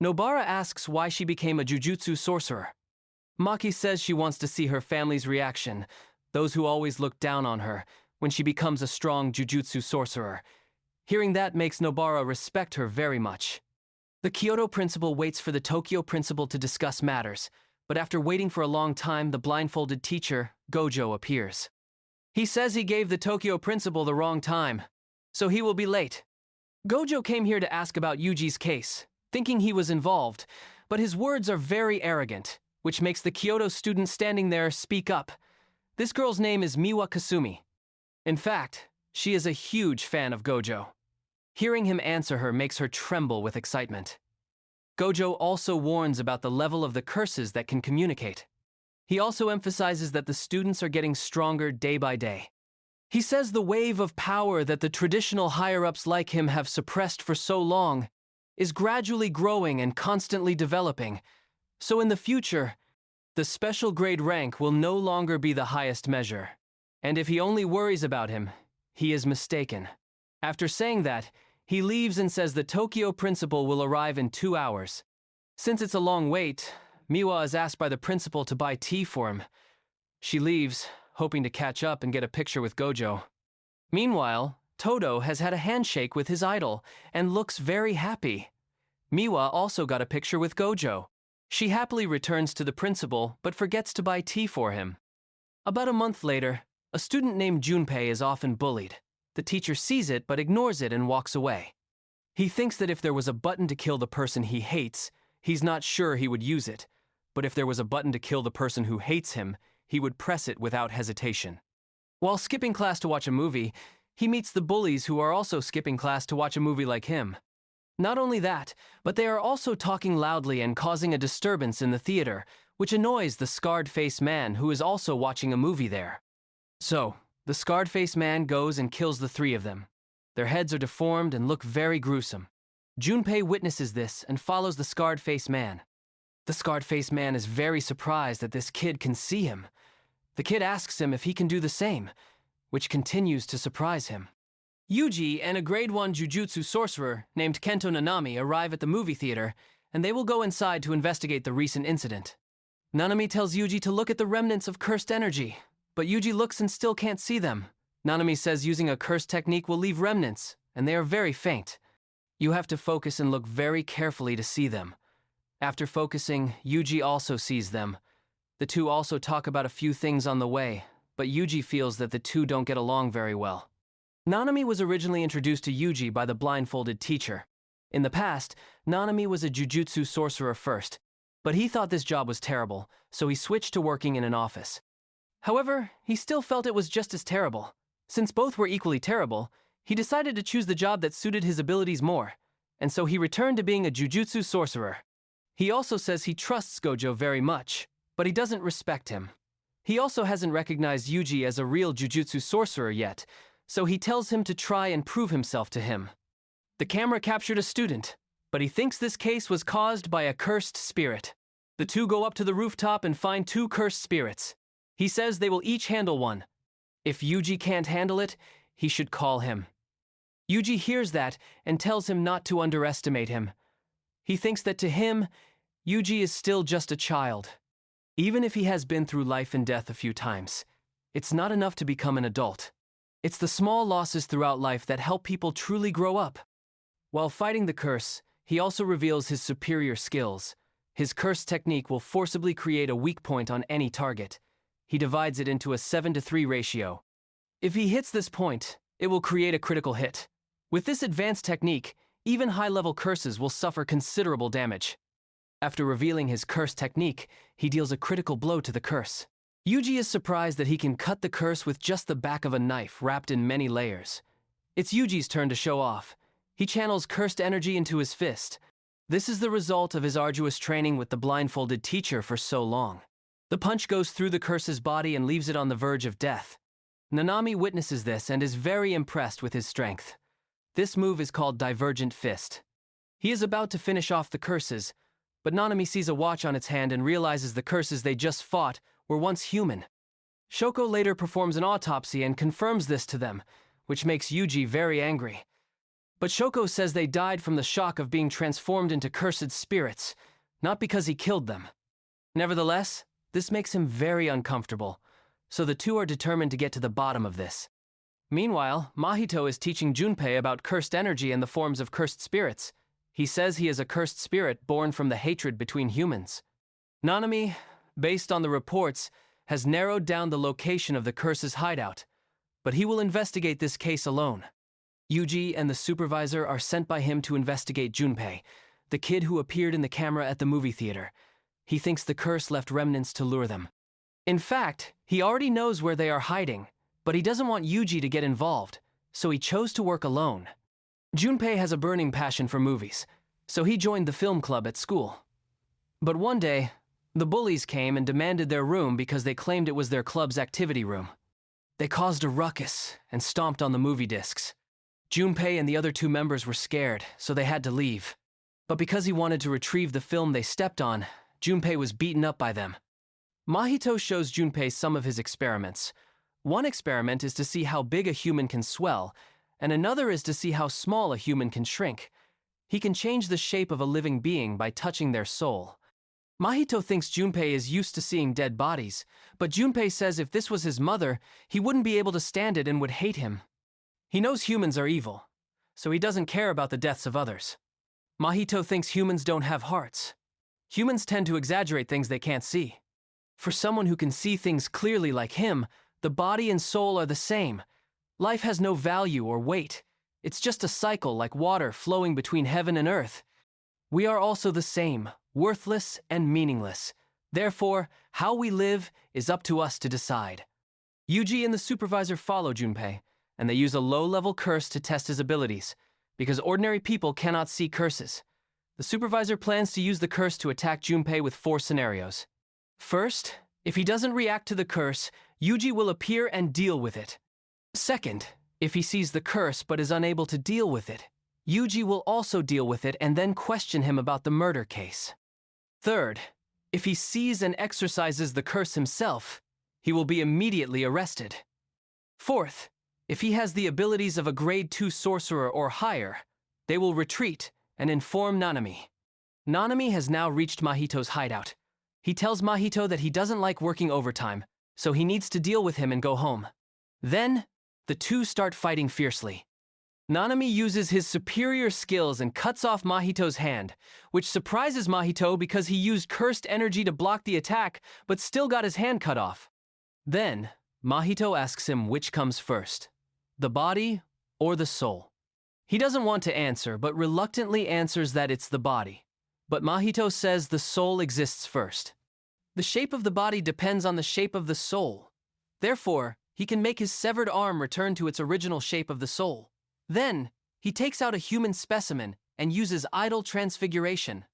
Nobara asks why she became a Jujutsu sorcerer. Maki says she wants to see her family's reaction, those who always look down on her, when she becomes a strong Jujutsu sorcerer. Hearing that makes Nobara respect her very much. The Kyoto principal waits for the Tokyo principal to discuss matters, but after waiting for a long time, the blindfolded teacher, Gojo, appears. He says he gave the Tokyo principal the wrong time, so he will be late. Gojo came here to ask about Yuji's case, thinking he was involved, but his words are very arrogant, which makes the Kyoto student standing there speak up. This girl's name is Miwa Kasumi. In fact, she is a huge fan of Gojo. Hearing him answer her makes her tremble with excitement. Gojo also warns about the level of the curses that can communicate. He also emphasizes that the students are getting stronger day by day. He says the wave of power that the traditional higher-ups like him have suppressed for so long is gradually growing and constantly developing, so in the future, the special grade rank will no longer be the highest measure. And if he only worries about him, he is mistaken. After saying that, he leaves and says the Tokyo principal will arrive in 2 hours. Since it's a long wait, Miwa is asked by the principal to buy tea for him. She leaves, hoping to catch up and get a picture with Gojo. Meanwhile, Todo has had a handshake with his idol and looks very happy. Miwa also got a picture with Gojo. She happily returns to the principal, but forgets to buy tea for him. About a month later, a student named Junpei is often bullied. The teacher sees it but ignores it and walks away. He thinks that if there was a button to kill the person he hates, he's not sure he would use it. But if there was a button to kill the person who hates him, he would press it without hesitation. While skipping class to watch a movie, he meets the bullies who are also skipping class to watch a movie like him. Not only that, but they are also talking loudly and causing a disturbance in the theater, which annoys the scarred-faced man who is also watching a movie there. So, the scarred-faced man goes and kills the 3 of them. Their heads are deformed and look very gruesome. Junpei witnesses this and follows the scarred-faced man. The scarred-faced man is very surprised that this kid can see him. The kid asks him if he can do the same, which continues to surprise him. Yuji and a grade 1 Jujutsu sorcerer named Kento Nanami arrive at the movie theater, and they will go inside to investigate the recent incident. Nanami tells Yuji to look at the remnants of cursed energy, but Yuji looks and still can't see them. Nanami says using a curse technique will leave remnants, and they are very faint. You have to focus and look very carefully to see them. After focusing, Yuji also sees them. The two also talk about a few things on the way, but Yuji feels that the two don't get along very well. Nanami was originally introduced to Yuji by the blindfolded teacher. In the past, Nanami was a Jujutsu sorcerer first, but he thought this job was terrible, so he switched to working in an office. However, he still felt it was just as terrible. Since both were equally terrible, he decided to choose the job that suited his abilities more, and so he returned to being a Jujutsu sorcerer. He also says he trusts Gojo very much, but he doesn't respect him. He also hasn't recognized Yuji as a real Jujutsu sorcerer yet, so he tells him to try and prove himself to him. The camera captured a student, but he thinks this case was caused by a cursed spirit. The two go up to the rooftop and find 2 cursed spirits. He says they will each handle one. If Yuji can't handle it, he should call him. Yuji hears that and tells him not to underestimate him. He thinks that to him, Yuji is still just a child. Even if he has been through life and death a few times, it's not enough to become an adult. It's the small losses throughout life that help people truly grow up. While fighting the curse, he also reveals his superior skills. His curse technique will forcibly create a weak point on any target. He divides it into a 7-to-3 ratio. If he hits this point, it will create a critical hit. With this advanced technique, even high-level curses will suffer considerable damage. After revealing his curse technique, he deals a critical blow to the curse. Yuji is surprised that he can cut the curse with just the back of a knife wrapped in many layers. It's Yuji's turn to show off. He channels cursed energy into his fist. This is the result of his arduous training with the blindfolded teacher for so long. The punch goes through the curse's body and leaves it on the verge of death. Nanami witnesses this and is very impressed with his strength. This move is called Divergent Fist. He is about to finish off the curses, but Nanami sees a watch on its hand and realizes the curses they just fought were once human. Shoko later performs an autopsy and confirms this to them, which makes Yuji very angry. But Shoko says they died from the shock of being transformed into cursed spirits, not because he killed them. Nevertheless, this makes him very uncomfortable, so the two are determined to get to the bottom of this. Meanwhile, Mahito is teaching Junpei about cursed energy and the forms of cursed spirits. He says he is a cursed spirit born from the hatred between humans. Nanami, based on the reports, has narrowed down the location of the curse's hideout, but he will investigate this case alone. Yuji and the supervisor are sent by him to investigate Junpei, the kid who appeared in the camera at the movie theater. He thinks the curse left remnants to lure them. In fact, he already knows where they are hiding, but he doesn't want Yuji to get involved, so he chose to work alone. Junpei has a burning passion for movies, so he joined the film club at school. But one day, the bullies came and demanded their room because they claimed it was their club's activity room. They caused a ruckus and stomped on the movie discs. Junpei and the other 2 members were scared, so they had to leave. But because he wanted to retrieve the film they stepped on, Junpei was beaten up by them. Mahito shows Junpei some of his experiments. One experiment is to see how big a human can swell, and another is to see how small a human can shrink. He can change the shape of a living being by touching their soul. Mahito thinks Junpei is used to seeing dead bodies, but Junpei says if this was his mother, he wouldn't be able to stand it and would hate him. He knows humans are evil, so he doesn't care about the deaths of others. Mahito thinks humans don't have hearts. Humans tend to exaggerate things they can't see. For someone who can see things clearly like him, the body and soul are the same. Life has no value or weight. It's just a cycle like water flowing between heaven and earth. We are also the same, worthless and meaningless. Therefore, how we live is up to us to decide. Yuji and the supervisor follow Junpei, and they use a low-level curse to test his abilities, because ordinary people cannot see curses. The supervisor plans to use the curse to attack Junpei with 4 scenarios. First, if he doesn't react to the curse, Yuji will appear and deal with it. Second, if he sees the curse but is unable to deal with it, Yuji will also deal with it and then question him about the murder case. Third, If he sees and exercises the curse himself, he will be immediately arrested. Fourth, if he has the abilities of a grade 2 sorcerer or higher, they will retreat and inform Nanami. Nanami has now reached Mahito's hideout. He tells Mahito that he doesn't like working overtime, so he needs to deal with him and go home. Then, the two start fighting fiercely. Nanami uses his superior skills and cuts off Mahito's hand, which surprises Mahito because he used cursed energy to block the attack, but still got his hand cut off. Then, Mahito asks him which comes first, the body or the soul. He doesn't want to answer, but reluctantly answers that it's the body. But Mahito says the soul exists first. The shape of the body depends on the shape of the soul. Therefore, he can make his severed arm return to its original shape of the soul. Then, he takes out a human specimen and uses idle transfiguration.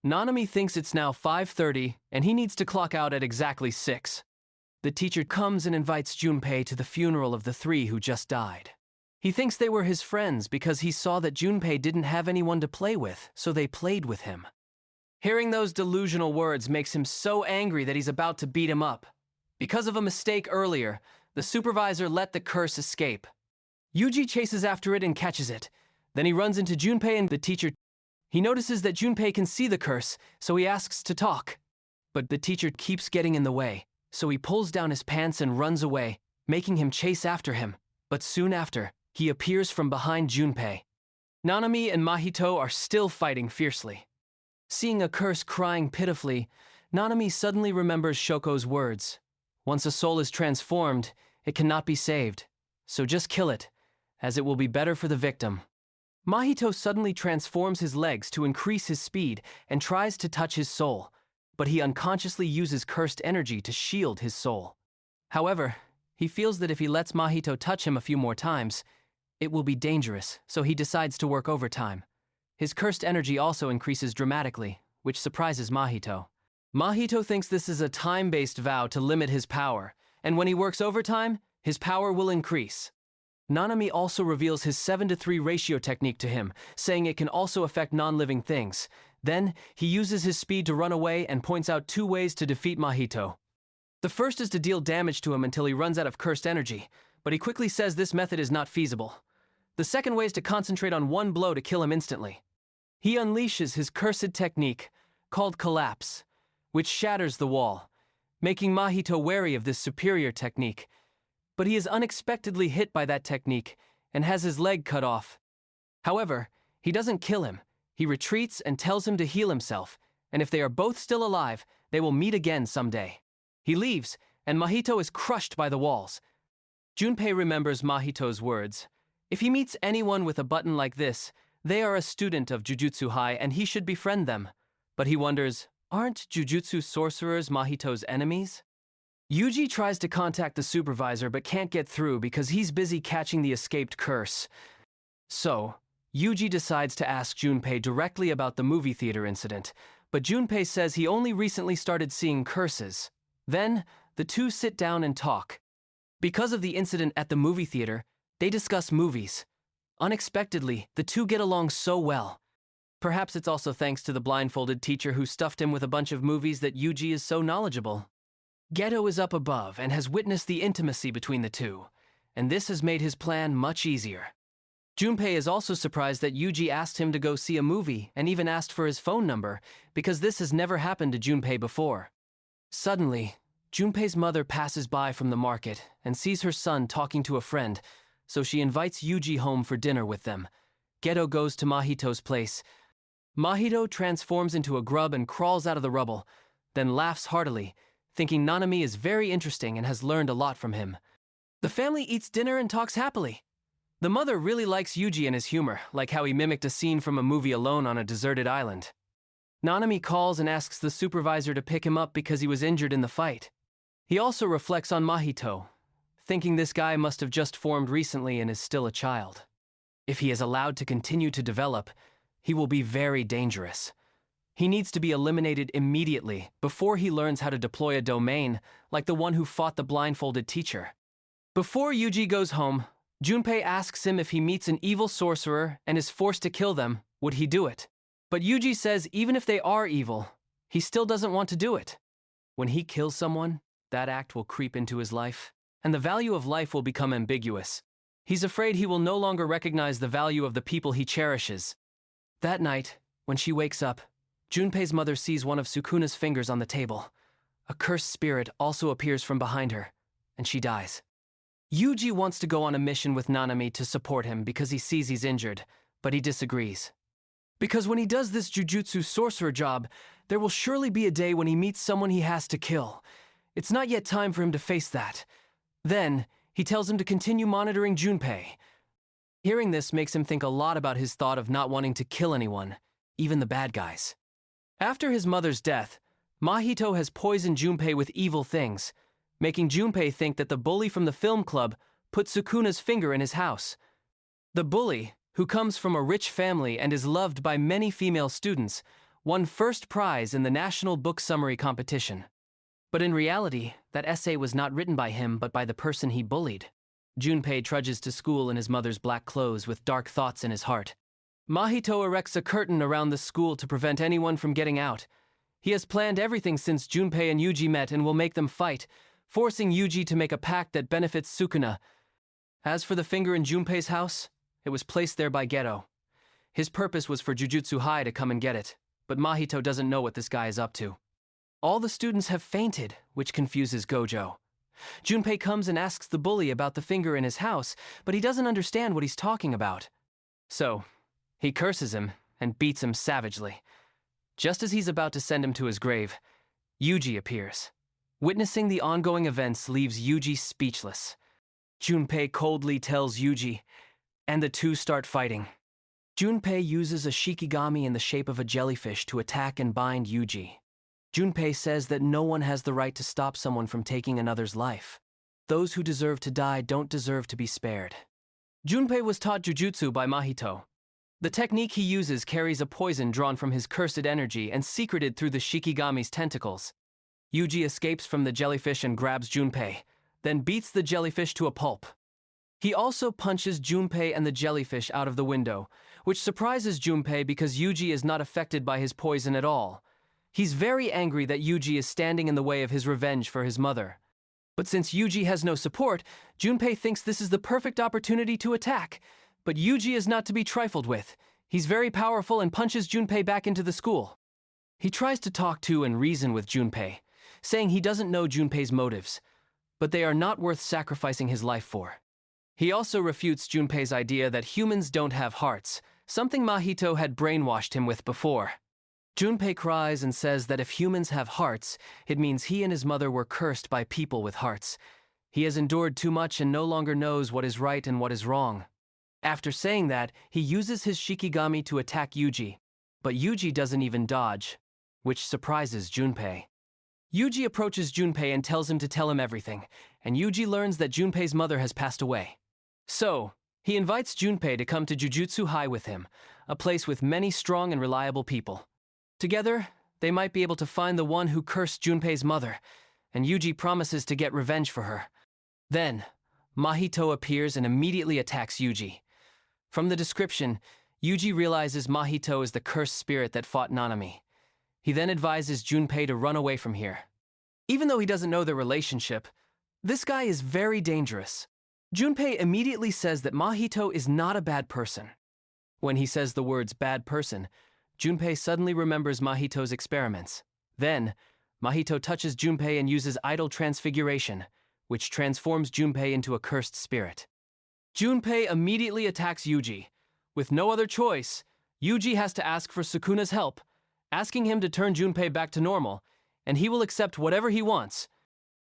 Nanami thinks it's now 5:30 and he needs to clock out at exactly 6. The teacher comes and invites Junpei to the funeral of the 3 who just died. He thinks they were his friends because he saw that Junpei didn't have anyone to play with, so they played with him. Hearing those delusional words makes him so angry that he's about to beat him up. Because of a mistake earlier, the supervisor let the curse escape. Yuji chases after it and catches it. Then he runs into Junpei and the teacher. He notices that Junpei can see the curse, so he asks to talk. But the teacher keeps getting in the way, so he pulls down his pants and runs away, making him chase after him. But soon after, he appears from behind Junpei. Nanami and Mahito are still fighting fiercely. Seeing a curse crying pitifully, Nanami suddenly remembers Shoko's words. Once a soul is transformed, it cannot be saved. So just kill it, as it will be better for the victim. Mahito suddenly transforms his legs to increase his speed and tries to touch his soul, but he unconsciously uses cursed energy to shield his soul. However, he feels that if he lets Mahito touch him a few more times, it will be dangerous, so he decides to work overtime. His cursed energy also increases dramatically, which surprises Mahito. Mahito thinks this is a time-based vow to limit his power, and when he works overtime, his power will increase. Nanami also reveals his 7:3 ratio technique to him, saying it can also affect non-living things. Then, he uses his speed to run away and points out 2 ways to defeat Mahito. The first is to deal damage to him until he runs out of cursed energy, but he quickly says this method is not feasible. The second way is to concentrate on 1 blow to kill him instantly. He unleashes his cursed technique, called Collapse, which shatters the wall, making Mahito wary of this superior technique. But he is unexpectedly hit by that technique and has his leg cut off. However, he doesn't kill him. He retreats and tells him to heal himself, and if they are both still alive, they will meet again someday. He leaves, and Mahito is crushed by the walls. Junpei remembers Mahito's words. If he meets anyone with a button like this, they are a student of Jujutsu High and he should befriend them. But he wonders, aren't Jujutsu sorcerers Mahito's enemies? Yuji tries to contact the supervisor but can't get through because he's busy catching the escaped curse. So, Yuji decides to ask Junpei directly about the movie theater incident, but Junpei says he only recently started seeing curses. Then, the two sit down and talk. Because of the incident at the movie theater, they discuss movies. Unexpectedly, the two get along so well. Perhaps it's also thanks to the blindfolded teacher who stuffed him with a bunch of movies that Yuji is so knowledgeable. Geto is up above and has witnessed the intimacy between the two, and this has made his plan much easier. Junpei is also surprised that Yuji asked him to go see a movie and even asked for his phone number, because this has never happened to Junpei before. Suddenly, Junpei's mother passes by from the market and sees her son talking to a friend, so she invites Yuji home for dinner with them. Geto goes to Mahito's place. Mahito transforms into a grub and crawls out of the rubble, then laughs heartily, thinking Nanami is very interesting and has learned a lot from him. The family eats dinner and talks happily. The mother really likes Yuji and his humor, like how he mimicked a scene from a movie alone on a deserted island. Nanami calls and asks the supervisor to pick him up because he was injured in the fight. He also reflects on Mahito, thinking this guy must have just formed recently and is still a child. If he is allowed to continue to develop, he will be very dangerous. He needs to be eliminated immediately before he learns how to deploy a domain like the one who fought the blindfolded teacher. Before Yuji goes home, Junpei asks him if he meets an evil sorcerer and is forced to kill them, would he do it? But Yuji says even if they are evil, he still doesn't want to do it. When he kills someone, that act will creep into his life, and the value of life will become ambiguous. He's afraid he will no longer recognize the value of the people he cherishes. That night, when she wakes up, Junpei's mother sees one of Sukuna's fingers on the table. A cursed spirit also appears from behind her, and she dies. Yuji wants to go on a mission with Nanami to support him because he sees he's injured, but he disagrees. Because when he does this Jujutsu sorcerer job, there will surely be a day when he meets someone he has to kill. It's not yet time for him to face that. Then, he tells him to continue monitoring Junpei. Hearing this makes him think a lot about his thought of not wanting to kill anyone, even the bad guys. After his mother's death, Mahito has poisoned Junpei with evil things, making Junpei think that the bully from the film club put Sukuna's finger in his house. The bully, who comes from a rich family and is loved by many female students, won first prize in the National Book Summary competition. But in reality, that essay was not written by him but by the person he bullied. Junpei trudges to school in his mother's black clothes with dark thoughts in his heart. Mahito erects a curtain around the school to prevent anyone from getting out. He has planned everything since Junpei and Yuji met and will make them fight, forcing Yuji to make a pact that benefits Sukuna. As for the finger in Junpei's house, it was placed there by Geto. His purpose was for Jujutsu High to come and get it, but Mahito doesn't know what this guy is up to. All the students have fainted, which confuses Gojo. Junpei comes and asks the bully about the finger in his house, but he doesn't understand what he's talking about. So, he curses him and beats him savagely. Just as he's about to send him to his grave, Yuji appears. Witnessing the ongoing events leaves Yuji speechless. Junpei coldly tells Yuji, and the two start fighting. Junpei uses a shikigami in the shape of a jellyfish to attack and bind Yuji. Junpei says that no one has the right to stop someone from taking another's life. Those who deserve to die don't deserve to be spared. Junpei was taught jujutsu by Mahito. The technique he uses carries a poison drawn from his cursed energy and secreted through the shikigami's tentacles. Yuji escapes from the jellyfish and grabs Junpei, then beats the jellyfish to a pulp. He also punches Junpei and the jellyfish out of the window, which surprises Junpei because Yuji is not affected by his poison at all. He's very angry that Yuji is standing in the way of his revenge for his mother. But since Yuji has no support, Junpei thinks this is the perfect opportunity to attack. But Yuji is not to be trifled with. He's very powerful and punches Junpei back into the school. He tries to talk to and reason with Junpei, saying he doesn't know Junpei's motives, but they are not worth sacrificing his life for. He also refutes Junpei's idea that humans don't have hearts, something Mahito had brainwashed him with before. Junpei cries and says that if humans have hearts, it means he and his mother were cursed by people with hearts. He has endured too much and no longer knows what is right and what is wrong. After saying that, he uses his shikigami to attack Yuji, but Yuji doesn't even dodge, which surprises Junpei. Yuji approaches Junpei and tells him to tell him everything, and Yuji learns that Junpei's mother has passed away. So, he invites Junpei to come to Jujutsu High with him, a place with many strong and reliable people. Together, they might be able to find the one who cursed Junpei's mother, and Yuji promises to get revenge for her. Then, Mahito appears and immediately attacks Yuji. From the description, Yuji realizes Mahito is the cursed spirit that fought Nanami. He then advises Junpei to run away from here. Even though he doesn't know their relationship, this guy is very dangerous. Junpei immediately says that Mahito is not a bad person. When he says the words bad person, Junpei suddenly remembers Mahito's experiments. Then, Mahito touches Junpei and uses idol transfiguration, which transforms Junpei into a cursed spirit. Junpei immediately attacks Yuji. With no other choice, Yuji has to ask for Sukuna's help, asking him to turn Junpei back to normal, and he will accept whatever he wants.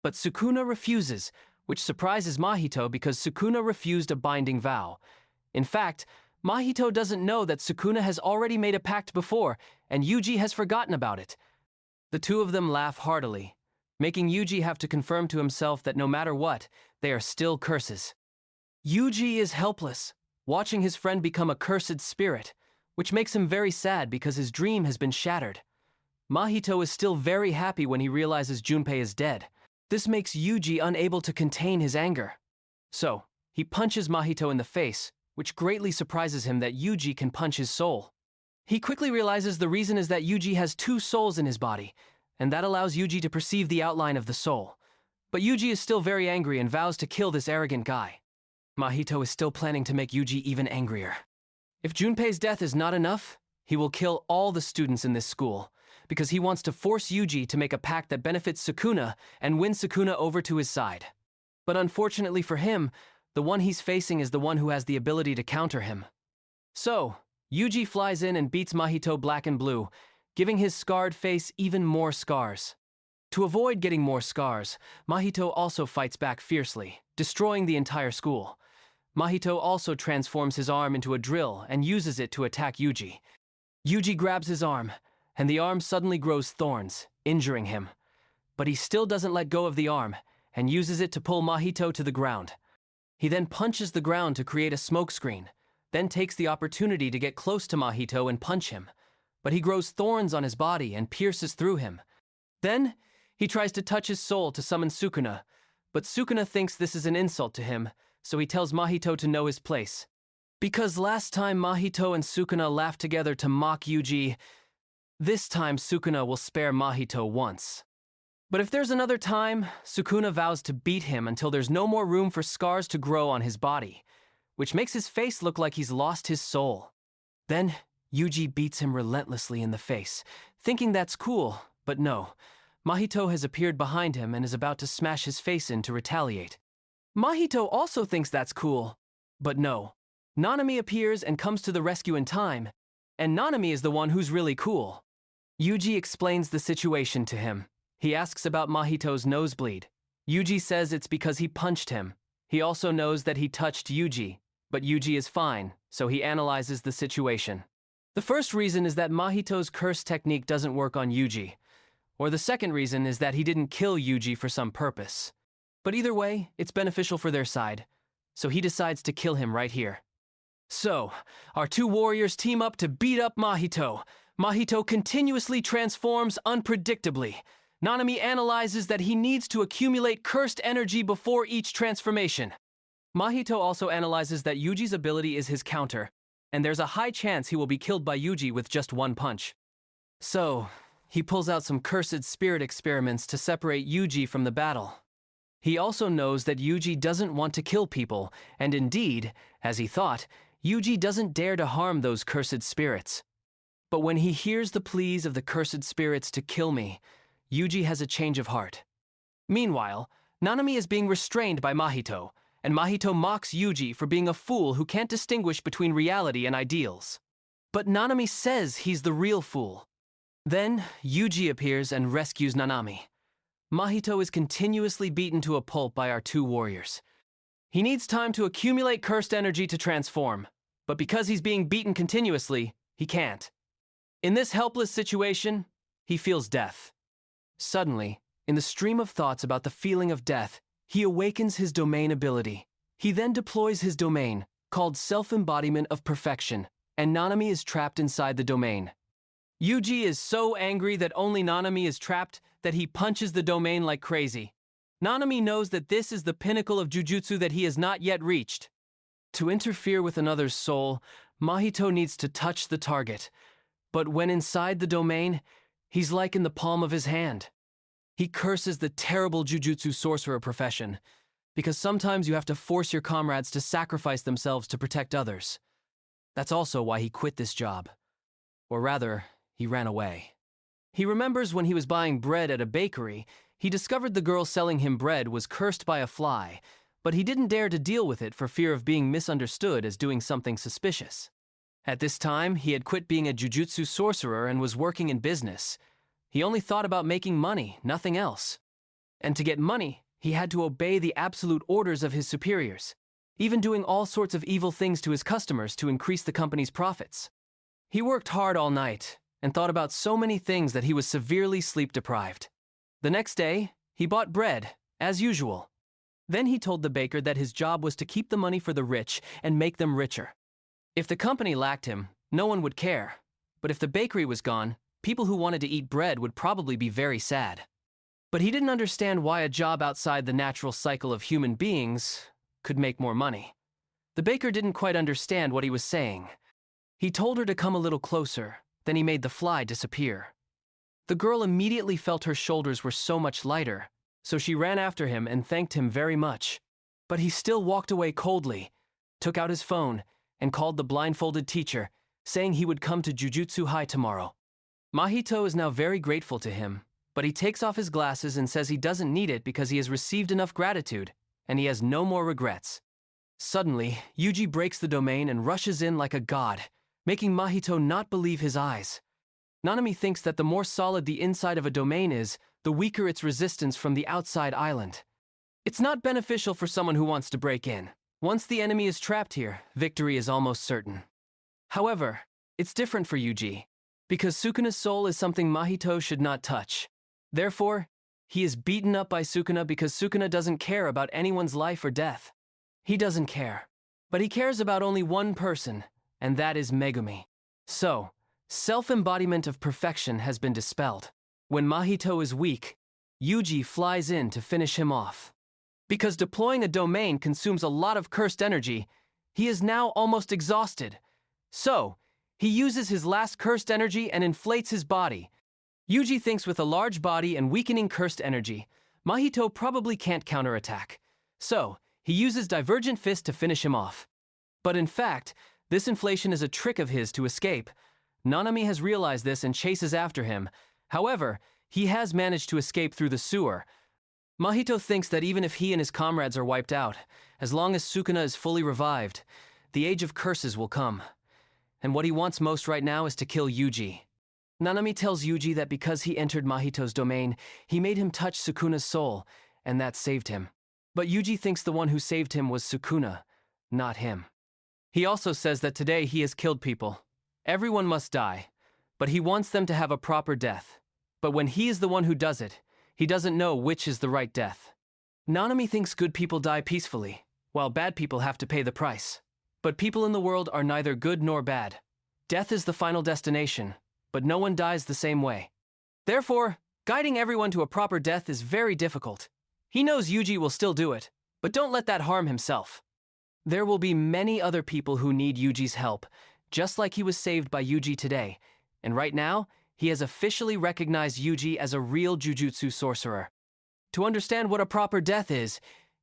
But Sukuna refuses, which surprises Mahito because Sukuna refused a binding vow. In fact, Mahito doesn't know that Sukuna has already made a pact before, and Yuji has forgotten about it. The two of them laugh heartily, making Yuji have to confirm to himself that no matter what, they are still curses. Yuji is helpless, watching his friend become a cursed spirit, which makes him very sad because his dream has been shattered. Mahito is still very happy when he realizes Junpei is dead. This makes Yuji unable to contain his anger. So, he punches Mahito in the face, which greatly surprises him that Yuji can punch his soul. He quickly realizes the reason is that Yuji has two souls in his body, and that allows Yuji to perceive the outline of the soul. But Yuji is still very angry and vows to kill this arrogant guy. Mahito is still planning to make Yuji even angrier. If Junpei's death is not enough, he will kill all the students in this school, because he wants to force Yuji to make a pact that benefits Sukuna and win Sukuna over to his side. But unfortunately for him, the one he's facing is the one who has the ability to counter him. So, Yuji flies in and beats Mahito black and blue, giving his scarred face even more scars. To avoid getting more scars, Mahito also fights back fiercely, destroying the entire school. Mahito also transforms his arm into a drill and uses it to attack Yuji. Yuji grabs his arm, and the arm suddenly grows thorns, injuring him. But he still doesn't let go of the arm, and uses it to pull Mahito to the ground. He then punches the ground to create a smokescreen, then takes the opportunity to get close to Mahito and punch him. But he grows thorns on his body and pierces through him. Then, he tries to touch his soul to summon Sukuna, but Sukuna thinks this is an insult to him, so he tells Mahito to know his place. Because last time Mahito and Sukuna laughed together to mock Yuji, this time Sukuna will spare Mahito once. But if there's another time, Sukuna vows to beat him until there's no more room for scars to grow on his body, which makes his face look like he's lost his soul. Then, Yuji beats him relentlessly in the face, thinking that's cool, but no. Mahito has appeared behind him and is about to smash his face in to retaliate. Mahito also thinks that's cool, but no. Nanami appears and comes to the rescue in time, and Nanami is the one who's really cool. Yuji explains the situation to him. He asks about Mahito's nosebleed. Yuji says it's because he punched him. He also knows that he touched Yuji, but Yuji is fine, so he analyzes the situation. The first reason is that Mahito's curse technique doesn't work on Yuji, or the second reason is that he didn't kill Yuji for some purpose. But either way, it's beneficial for their side, so he decides to kill him right here. So, our two warriors team up to beat up Mahito. Mahito continuously transforms unpredictably. Nanami analyzes that he needs to accumulate cursed energy before each transformation. Mahito also analyzes that Yuji's ability is his counter, and there's a high chance he will be killed by Yuji with just one punch. So, he pulls out some cursed spirit experiments to separate Yuji from the battle. He also knows that Yuji doesn't want to kill people, and indeed, as he thought, Yuji doesn't dare to harm those cursed spirits. But when he hears the pleas of the cursed spirits to kill me, Yuji has a change of heart. Meanwhile, Nanami is being restrained by Mahito, and Mahito mocks Yuji for being a fool who can't distinguish between reality and ideals. But Nanami says he's the real fool. Then, Yuji appears and rescues Nanami. Mahito is continuously beaten to a pulp by our two warriors. He needs time to accumulate cursed energy to transform, but because he's being beaten continuously, he can't. In this helpless situation, he feels death. Suddenly, in the stream of thoughts about the feeling of death, he awakens his domain ability. He then deploys his domain, called Self-Embodiment of Perfection, and Nanami is trapped inside the domain. Yuji is so angry that only Nanami is trapped that he punches the domain like crazy. Nanami knows that this is the pinnacle of Jujutsu that he has not yet reached. To interfere with another's soul, Mahito needs to touch the target. But when inside the domain, he's like in the palm of his hand. He curses the terrible Jujutsu sorcerer profession, because sometimes you have to force your comrades to sacrifice themselves to protect others. That's also why he quit this job. Or rather, he ran away. He remembers when he was buying bread at a bakery, he discovered the girl selling him bread was cursed by a fly, but he didn't dare to deal with it for fear of being misunderstood as doing something suspicious. At this time, he had quit being a Jujutsu sorcerer and was working in business. He only thought about making money, nothing else. And to get money, he had to obey the absolute orders of his superiors, even doing all sorts of evil things to his customers to increase the company's profits. He worked hard all night and thought about so many things that he was severely sleep-deprived. The next day, he bought bread, as usual. Then he told the baker that his job was to keep the money for the rich and make them richer. If the company lacked him, no one would care. But if the bakery was gone, people who wanted to eat bread would probably be very sad. But he didn't understand why a job outside the natural cycle of human beings could make more money. The baker didn't quite understand what he was saying. He told her to come a little closer, then he made the fly disappear. The girl immediately felt her shoulders were so much lighter, so she ran after him and thanked him very much. But he still walked away coldly, took out his phone, and called the blindfolded teacher, saying he would come to Jujutsu High tomorrow. Mahito is now very grateful to him, but he takes off his glasses and says he doesn't need it because he has received enough gratitude, and he has no more regrets. Suddenly, Yuji breaks the domain and rushes in like a god, making Mahito not believe his eyes. Nanami thinks that the more solid the inside of a domain is, the weaker its resistance from the outside island. It's not beneficial for someone who wants to break in. Once the enemy is trapped here, victory is almost certain. However, it's different for Yuji, because Sukuna's soul is something Mahito should not touch. Therefore, he is beaten up by Sukuna because Sukuna doesn't care about anyone's life or death. He doesn't care. But he cares about only one person, and that is Megumi. So, self-embodiment of perfection has been dispelled. When Mahito is weak, Yuji flies in to finish him off. Because deploying a domain consumes a lot of cursed energy, he is now almost exhausted. So, he uses his last cursed energy and inflates his body. Yuji thinks with a large body and weakening cursed energy, Mahito probably can't counterattack. So, he uses Divergent Fist to finish him off. But in fact, this inflation is a trick of his to escape. Nanami has realized this and chases after him. However, he has managed to escape through the sewer. Mahito thinks that even if he and his comrades are wiped out, as long as Sukuna is fully revived, the Age of Curses will come. And what he wants most right now is to kill Yuji. Nanami tells Yuji that because he entered Mahito's domain, he made him touch Sukuna's soul, and that saved him. But Yuji thinks the one who saved him was Sukuna, not him. He also says that today he has killed people. Everyone must die, but he wants them to have a proper death. But when he is the one who does it, he doesn't know which is the right death. Nanami thinks good people die peacefully, while bad people have to pay the price. But people in the world are neither good nor bad. Death is the final destination, but no one dies the same way. Therefore, guiding everyone to a proper death is very difficult. He knows Yuji will still do it, but don't let that harm himself. There will be many other people who need Yuji's help, just like he was saved by Yuji today, and right now, he has officially recognized Yuji as a real Jujutsu sorcerer. To understand what a proper death is,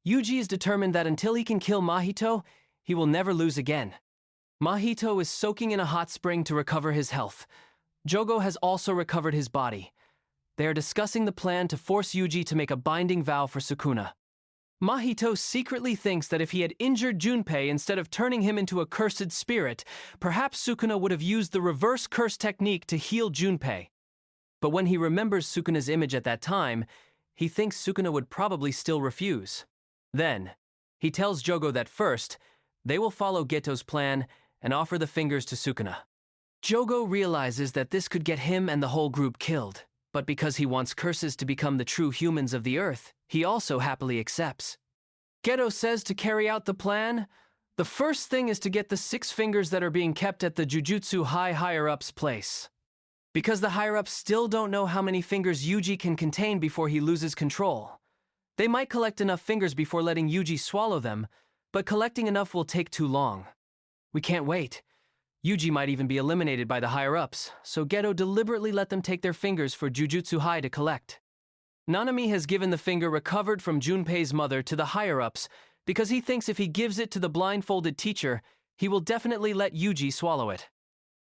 Yuji is determined that until he can kill Mahito, he will never lose again. Mahito is soaking in a hot spring to recover his health. Jogo has also recovered his body. They are discussing the plan to force Yuji to make a binding vow for Sukuna. Mahito secretly thinks that if he had injured Junpei instead of turning him into a cursed spirit, perhaps Sukuna would have used the reverse curse technique to heal Junpei. But when he remembers Sukuna's image at that time, he thinks Sukuna would probably still refuse. Then, he tells Jogo that first, they will follow Geto's plan and offer the fingers to Sukuna. Jogo realizes that this could get him and the whole group killed, but because he wants curses to become the true humans of the earth, he also happily accepts. Geto says to carry out the plan, the first thing is to get the 6 fingers that are being kept at the Jujutsu High higher-ups' place. Because the higher-ups still don't know how many fingers Yuji can contain before he loses control. They might collect enough fingers before letting Yuji swallow them, but collecting enough will take too long. We can't wait. Yuji might even be eliminated by the higher-ups, so Geto deliberately let them take their fingers for Jujutsu High to collect. Nanami has given the finger recovered from Junpei's mother to the higher-ups because he thinks if he gives it to the blindfolded teacher, he will definitely let Yuji swallow it.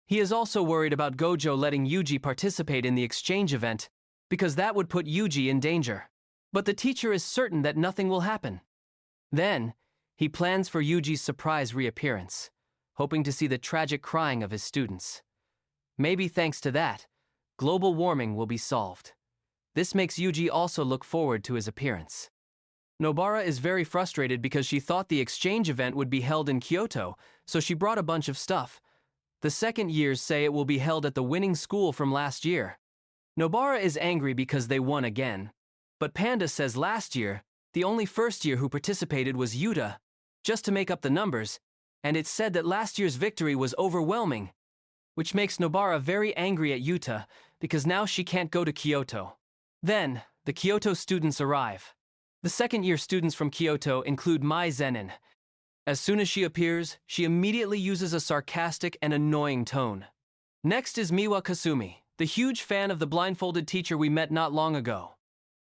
He is also worried about Gojo letting Yuji participate in the exchange event because that would put Yuji in danger. But the teacher is certain that nothing will happen. Then, he plans for Yuji's surprise reappearance, hoping to see the tragic crying of his students. Maybe thanks to that, global warming will be solved. This makes Yuji also look forward to his appearance. Nobara is very frustrated because she thought the exchange event would be held in Kyoto, so she brought a bunch of stuff. The second years say it will be held at the winning school from last year. Nobara is angry because they won again. But Panda says last year, the only first year who participated was Yuta, just to make up the numbers, and it's said that last year's victory was overwhelming, which makes Nobara very angry at Yuta because now she can't go to Kyoto. Then, the Kyoto students arrive. The second-year students from Kyoto include Mai Zenin, As soon as she appears, she immediately uses a sarcastic and annoying tone. Next is Miwa Kasumi, the huge fan of the blindfolded teacher we met not long ago.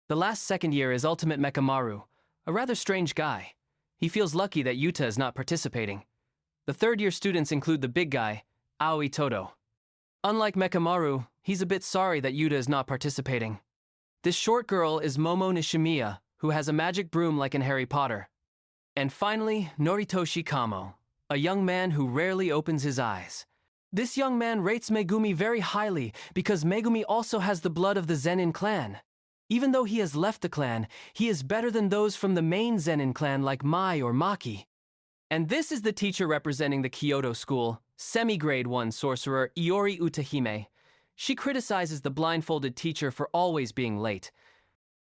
The last second year is Ultimate Mekamaru, a rather strange guy. He feels lucky that Yuta is not participating. The third-year students include the big guy, Aoi Todo. Unlike Mekamaru, he's a bit sorry that Yuta is not participating. This short girl is Momo Nishimiya, who has a magic broom like in Harry Potter. And finally, Noritoshi Kamo, a young man who rarely opens his eyes. This young man rates Megumi very highly because Megumi also has the blood of the Zenin clan. Even though he has left the clan, he is better than those from the main Zenin clan like Mai or Maki. And this is the teacher representing the Kyoto school, semi-grade 1 sorcerer Iori Utahime. She criticizes the blindfolded teacher for always being late.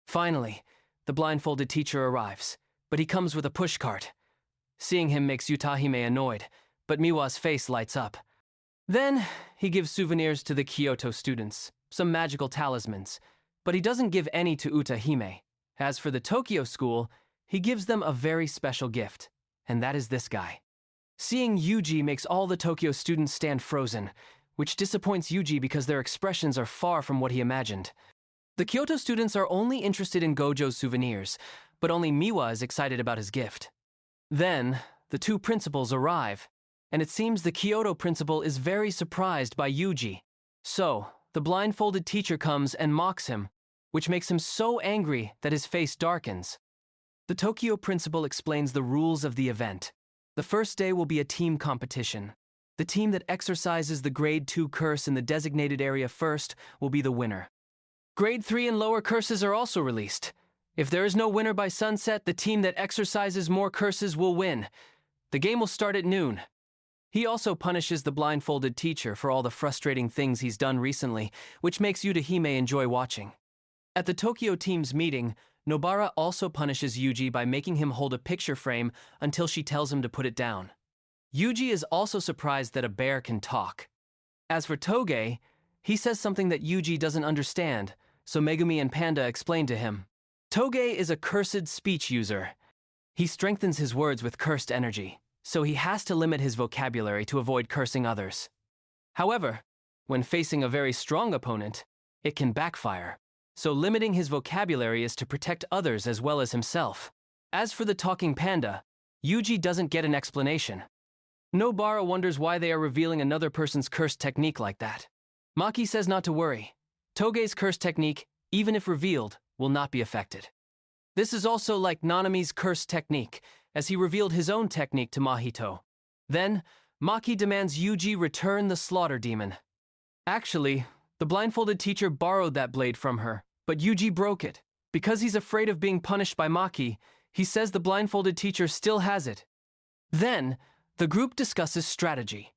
Finally, the blindfolded teacher arrives, but he comes with a pushcart. Seeing him makes Utahime annoyed, but Miwa's face lights up. Then, he gives souvenirs to the Kyoto students, some magical talismans, but he doesn't give any to Utahime. As for the Tokyo school, he gives them a very special gift, and that is this guy. Seeing Yuji makes all the Tokyo students stand frozen, which disappoints Yuji because their expressions are far from what he imagined. The Kyoto students are only interested in Gojo's souvenirs, but only Miwa is excited about his gift. Then, the two principals arrive, and it seems the Kyoto principal is very surprised by Yuji. So, the blindfolded teacher comes and mocks him, which makes him so angry that his face darkens. The Tokyo principal explains the rules of the event. The first day will be a team competition. The team that exercises the Grade 2 curse in the designated area first will be the winner. Grade 3 and lower curses are also released. If there is no winner by sunset, the team that exercises more curses will win. The game will start at noon. He also punishes the blindfolded teacher for all the frustrating things he's done recently, which makes Utahime enjoy watching. At the Tokyo team's meeting, Nobara also punishes Yuji by making him hold a picture frame until she tells him to put it down. Yuji is also surprised that a bear can talk. As for Toge, he says something that Yuji doesn't understand, so Megumi and Panda explain to him. Toge is a cursed speech user. He strengthens his words with cursed energy, so he has to limit his vocabulary to avoid cursing others. However, when facing a very strong opponent, it can backfire, so limiting his vocabulary is to protect others as well as himself. As for the talking panda, Yuji doesn't get an explanation. Nobara wonders why they are revealing another person's curse technique like that. Maki says not to worry. Toge's curse technique, even if revealed, will not be affected. This is also like Nanami's curse technique, as he revealed his own technique to Mahito. Then, Maki demands Yuji return the slaughter demon. Actually, the blindfolded teacher borrowed that blade from her, but Yuji broke it. Because he's afraid of being punished by Maki, he says the blindfolded teacher still has it. Then, the group discusses strategy.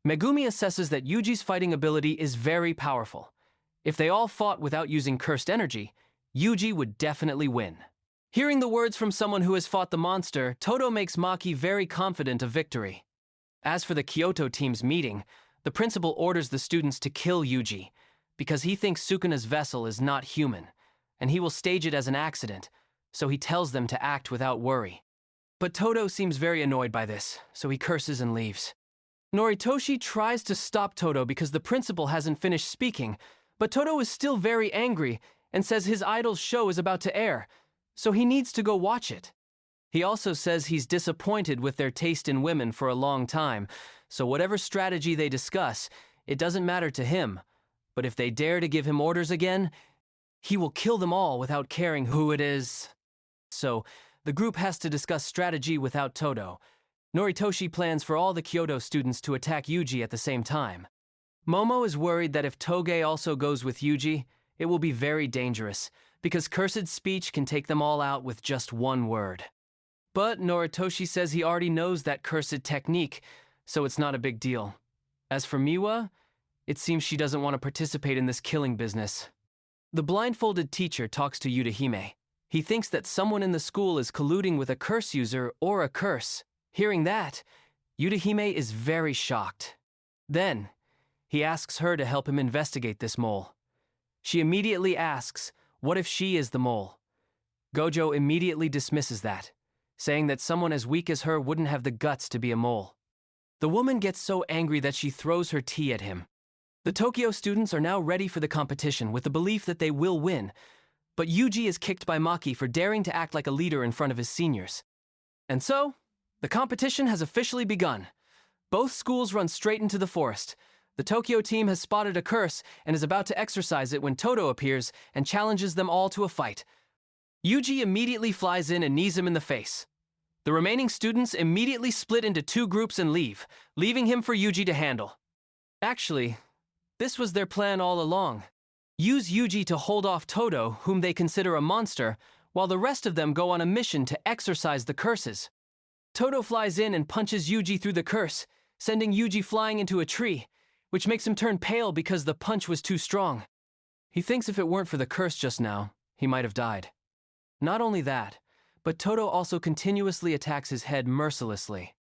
Megumi assesses that Yuji's fighting ability is very powerful. If they all fought without using cursed energy, Yuji would definitely win. Hearing the words from someone who has fought the monster, Todo makes Maki very confident of victory. As for the Kyoto team's meeting, the principal orders the students to kill Yuji, because he thinks Sukuna's vessel is not human, and he will stage it as an accident, so he tells them to act without worry. But Todo seems very annoyed by this, so he curses and leaves. Noritoshi tries to stop Todo because the principal hasn't finished speaking, but Todo is still very angry and says his idol's show is about to air, so he needs to go watch it. He also says he's disappointed with their taste in women for a long time, so whatever strategy they discuss, it doesn't matter to him. But if they dare to give him orders again, he will kill them all without caring who it is. So, the group has to discuss strategy without Todo. Noritoshi plans for all the Kyoto students to attack Yuji at the same time. Momo is worried that if Toge also goes with Yuji, it will be very dangerous, because cursed speech can take them all out with just one word. But Noritoshi says he already knows that cursed technique, so it's not a big deal. As for Miwa, it seems she doesn't want to participate in this killing business. The blindfolded teacher talks to Utahime. He thinks that someone in the school is colluding with a curse user or a curse. Hearing that, Utahime is very shocked. Then, he asks her to help him investigate this mole. She immediately asks, what if she is the mole? Gojo immediately dismisses that. saying that someone as weak as her wouldn't have the guts to be a mole. The woman gets so angry that she throws her tea at him. The Tokyo students are now ready for the competition with the belief that they will win, but Yuji is kicked by Maki for daring to act like a leader in front of his seniors. And so, the competition has officially begun. Both schools run straight into the forest. The Tokyo team has spotted a curse and is about to exorcise it when Todo appears and challenges them all to a fight. Yuji immediately flies in and knees him in the face. The remaining students immediately split into two groups and leave, leaving him for Yuji to handle. Actually, this was their plan all along. Use Yuji to hold off Todo, whom they consider a monster, while the rest of them go on a mission to exorcise the curses. Todo flies in and punches Yuji through the curse, sending Yuji flying into a tree, which makes him turn pale because the punch was too strong. He thinks if it weren't for the curse just now, he might have died. Not only that, but Todo also continuously attacks his head mercilessly.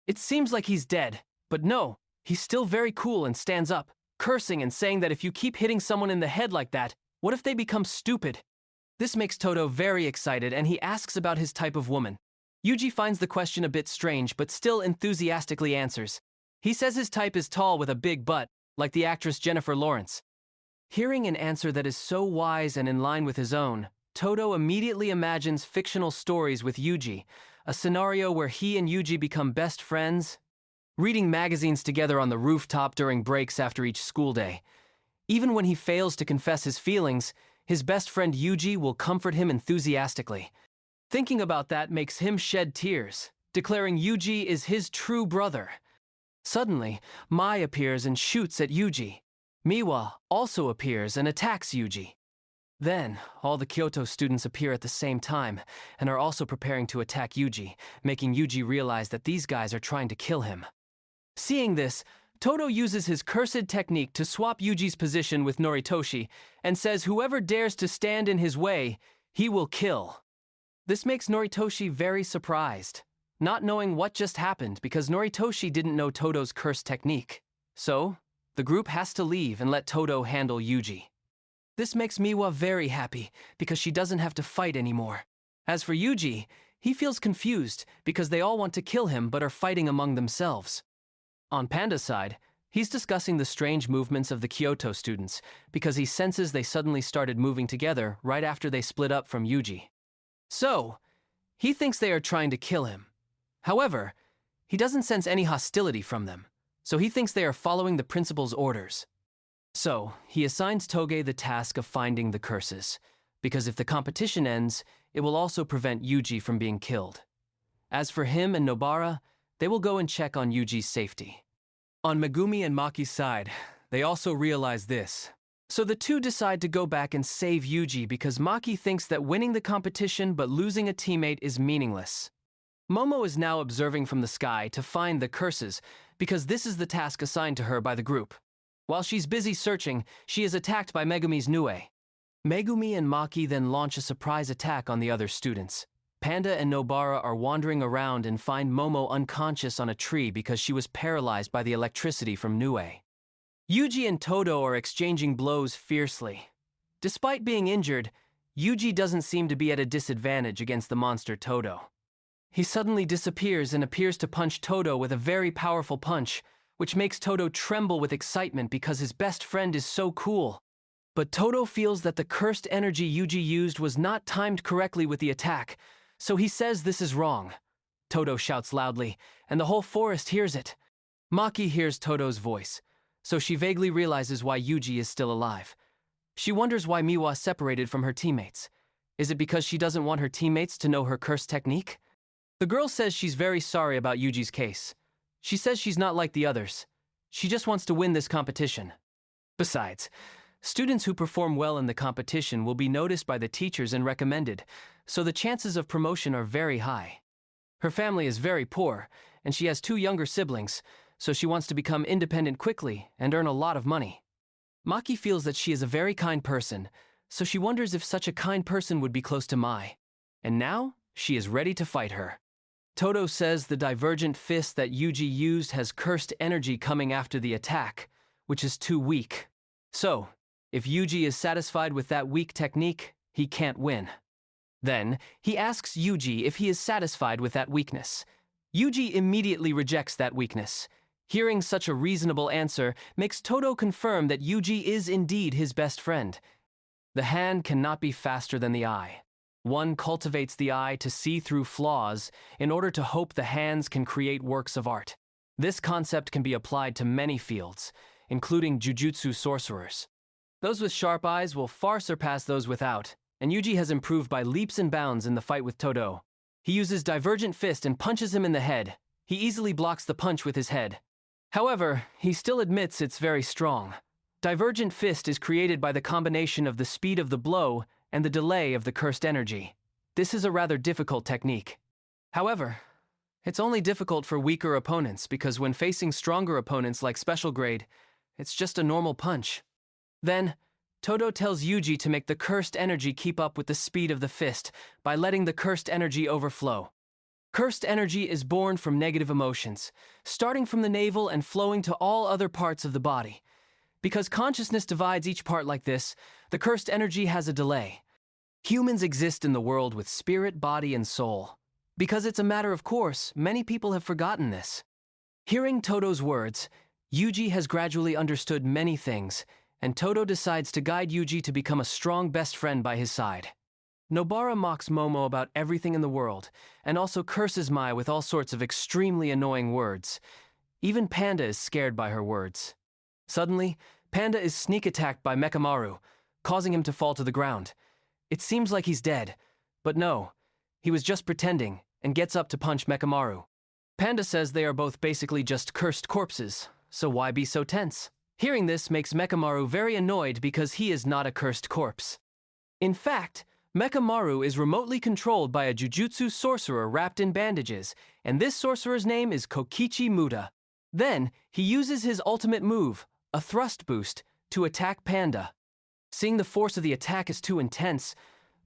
It seems like he's dead, but no, he's still very cool and stands up, cursing and saying that if you keep hitting someone in the head like that, what if they become stupid? This makes Todo very excited and he asks about his type of woman. Yuji finds the question a bit strange but still enthusiastically answers. He says his type is tall with a big butt, like the actress Jennifer Lawrence. Hearing an answer that is so wise and in line with his own, Todo immediately imagines fictional stories with Yuji, a scenario where he and Yuji become best friends, reading magazines together on the rooftop during breaks after each school day. Even when he fails to confess his feelings, his best friend Yuji will comfort him enthusiastically. Thinking about that makes him shed tears, declaring Yuji is his true brother. Suddenly, Mai appears and shoots at Yuji. Miwa also appears and attacks Yuji. Then, all the Kyoto students appear at the same time and are also preparing to attack Yuji, making Yuji realize that these guys are trying to kill him. Seeing this, Todo uses his cursed technique to swap Yuji's position with Noritoshi and says whoever dares to stand in his way, he will kill. This makes Noritoshi very surprised, not knowing what just happened because Noritoshi didn't know Todo's curse technique. So, the group has to leave and let Todo handle Yuji. This makes Miwa very happy because she doesn't have to fight anymore. As for Yuji, he feels confused because they all want to kill him but are fighting among themselves. On Panda's side, he's discussing the strange movements of the Kyoto students because he senses they suddenly started moving together right after they split up from Yuji. So, he thinks they are trying to kill him. However, he doesn't sense any hostility from them, so he thinks they are following the principal's orders. So, he assigns Toge the task of finding the curses, because if the competition ends, it will also prevent Yuji from being killed. As for him and Nobara, they will go and check on Yuji's safety. On Megumi and Maki's side, they also realize this. So the two decide to go back and save Yuji because Maki thinks that winning the competition but losing a teammate is meaningless. Momo is now observing from the sky to find the curses because this is the task assigned to her by the group. While she's busy searching, she is attacked by Megumi's Nue. Megumi and Maki then launch a surprise attack on the other students. Panda and Nobara are wandering around and find Momo unconscious on a tree because she was paralyzed by the electricity from Nue. Yuji and Todo are exchanging blows fiercely. Despite being injured, Yuji doesn't seem to be at a disadvantage against the monster Todo. He suddenly disappears and appears to punch Todo with a very powerful punch, which makes Todo tremble with excitement because his best friend is so cool. But Todo feels that the cursed energy Yuji used was not timed correctly with the attack, so he says this is wrong. Todo shouts loudly, and the whole forest hears it. Maki hears Todo's voice, so she vaguely realizes why Yuji is still alive. She wonders why Miwa separated from her teammates. Is it because she doesn't want her teammates to know her curse technique? The girl says she's very sorry about Yuji's case. She says she's not like the others. She just wants to win this competition. Besides, students who perform well in the competition will be noticed by the teachers and recommended, so the chances of promotion are very high. Her family is very poor, and she has 2 younger siblings, so she wants to become independent quickly and earn a lot of money. Maki feels that she is a very kind person, so she wonders if such a kind person would be close to Mai. And now, she is ready to fight her. Todo says the divergent fist that Yuji used has cursed energy coming after the attack, which is too weak. So, if Yuji is satisfied with that weak technique, he can't win. Then, he asks Yuji if he is satisfied with that weakness. Yuji immediately rejects that weakness. Hearing such a reasonable answer makes Todo confirm that Yuji is indeed his best friend. The hand cannot be faster than the eye. One cultivates the eye to see through flaws in order to hope the hands can create works of art. This concept can be applied to many fields, including Jujutsu Sorcerers. Those with sharp eyes will far surpass those without, and Yuji has improved by leaps and bounds in the fight with Todo. He uses Divergent Fist and punches him in the head. He easily blocks the punch with his head. However, he still admits it's very strong. Divergent Fist is created by the combination of the speed of the blow and the delay of the cursed energy. This is a rather difficult technique. However, it's only difficult for weaker opponents because when facing stronger opponents like Special Grade, it's just a normal punch. Then, Todo tells Yuji to make the cursed energy keep up with the speed of the fist by letting the cursed energy overflow. Cursed energy is born from negative emotions, starting from the navel and flowing to all other parts of the body. Because consciousness divides each part like this, the cursed energy has a delay. Humans exist in the world with spirit, body, and soul. Because it's a matter of course, many people have forgotten this. Hearing Todo's words, Yuji has gradually understood many things, and Todo decides to guide Yuji to become a strong best friend by his side. Nobara mocks Momo about everything in the world, and also curses Mai with all sorts of extremely annoying words. Even Panda is scared by her words. Suddenly, Panda is sneak attacked by Mekamaru, causing him to fall to the ground. It seems like he's dead, but no, he was just pretending, and gets up to punch Mekamaru. Panda says they are both basically just cursed corpses, so why be so tense? Hearing this makes Mekamaru very annoyed because he is not a cursed corpse. In fact, Mekamaru is remotely controlled by a Jujutsu sorcerer wrapped in bandages, and this sorcerer's name is Kokichi Muda. Then, he uses his ultimate move, a thrust boost, to attack Panda. Seeing the force of the attack is too intense,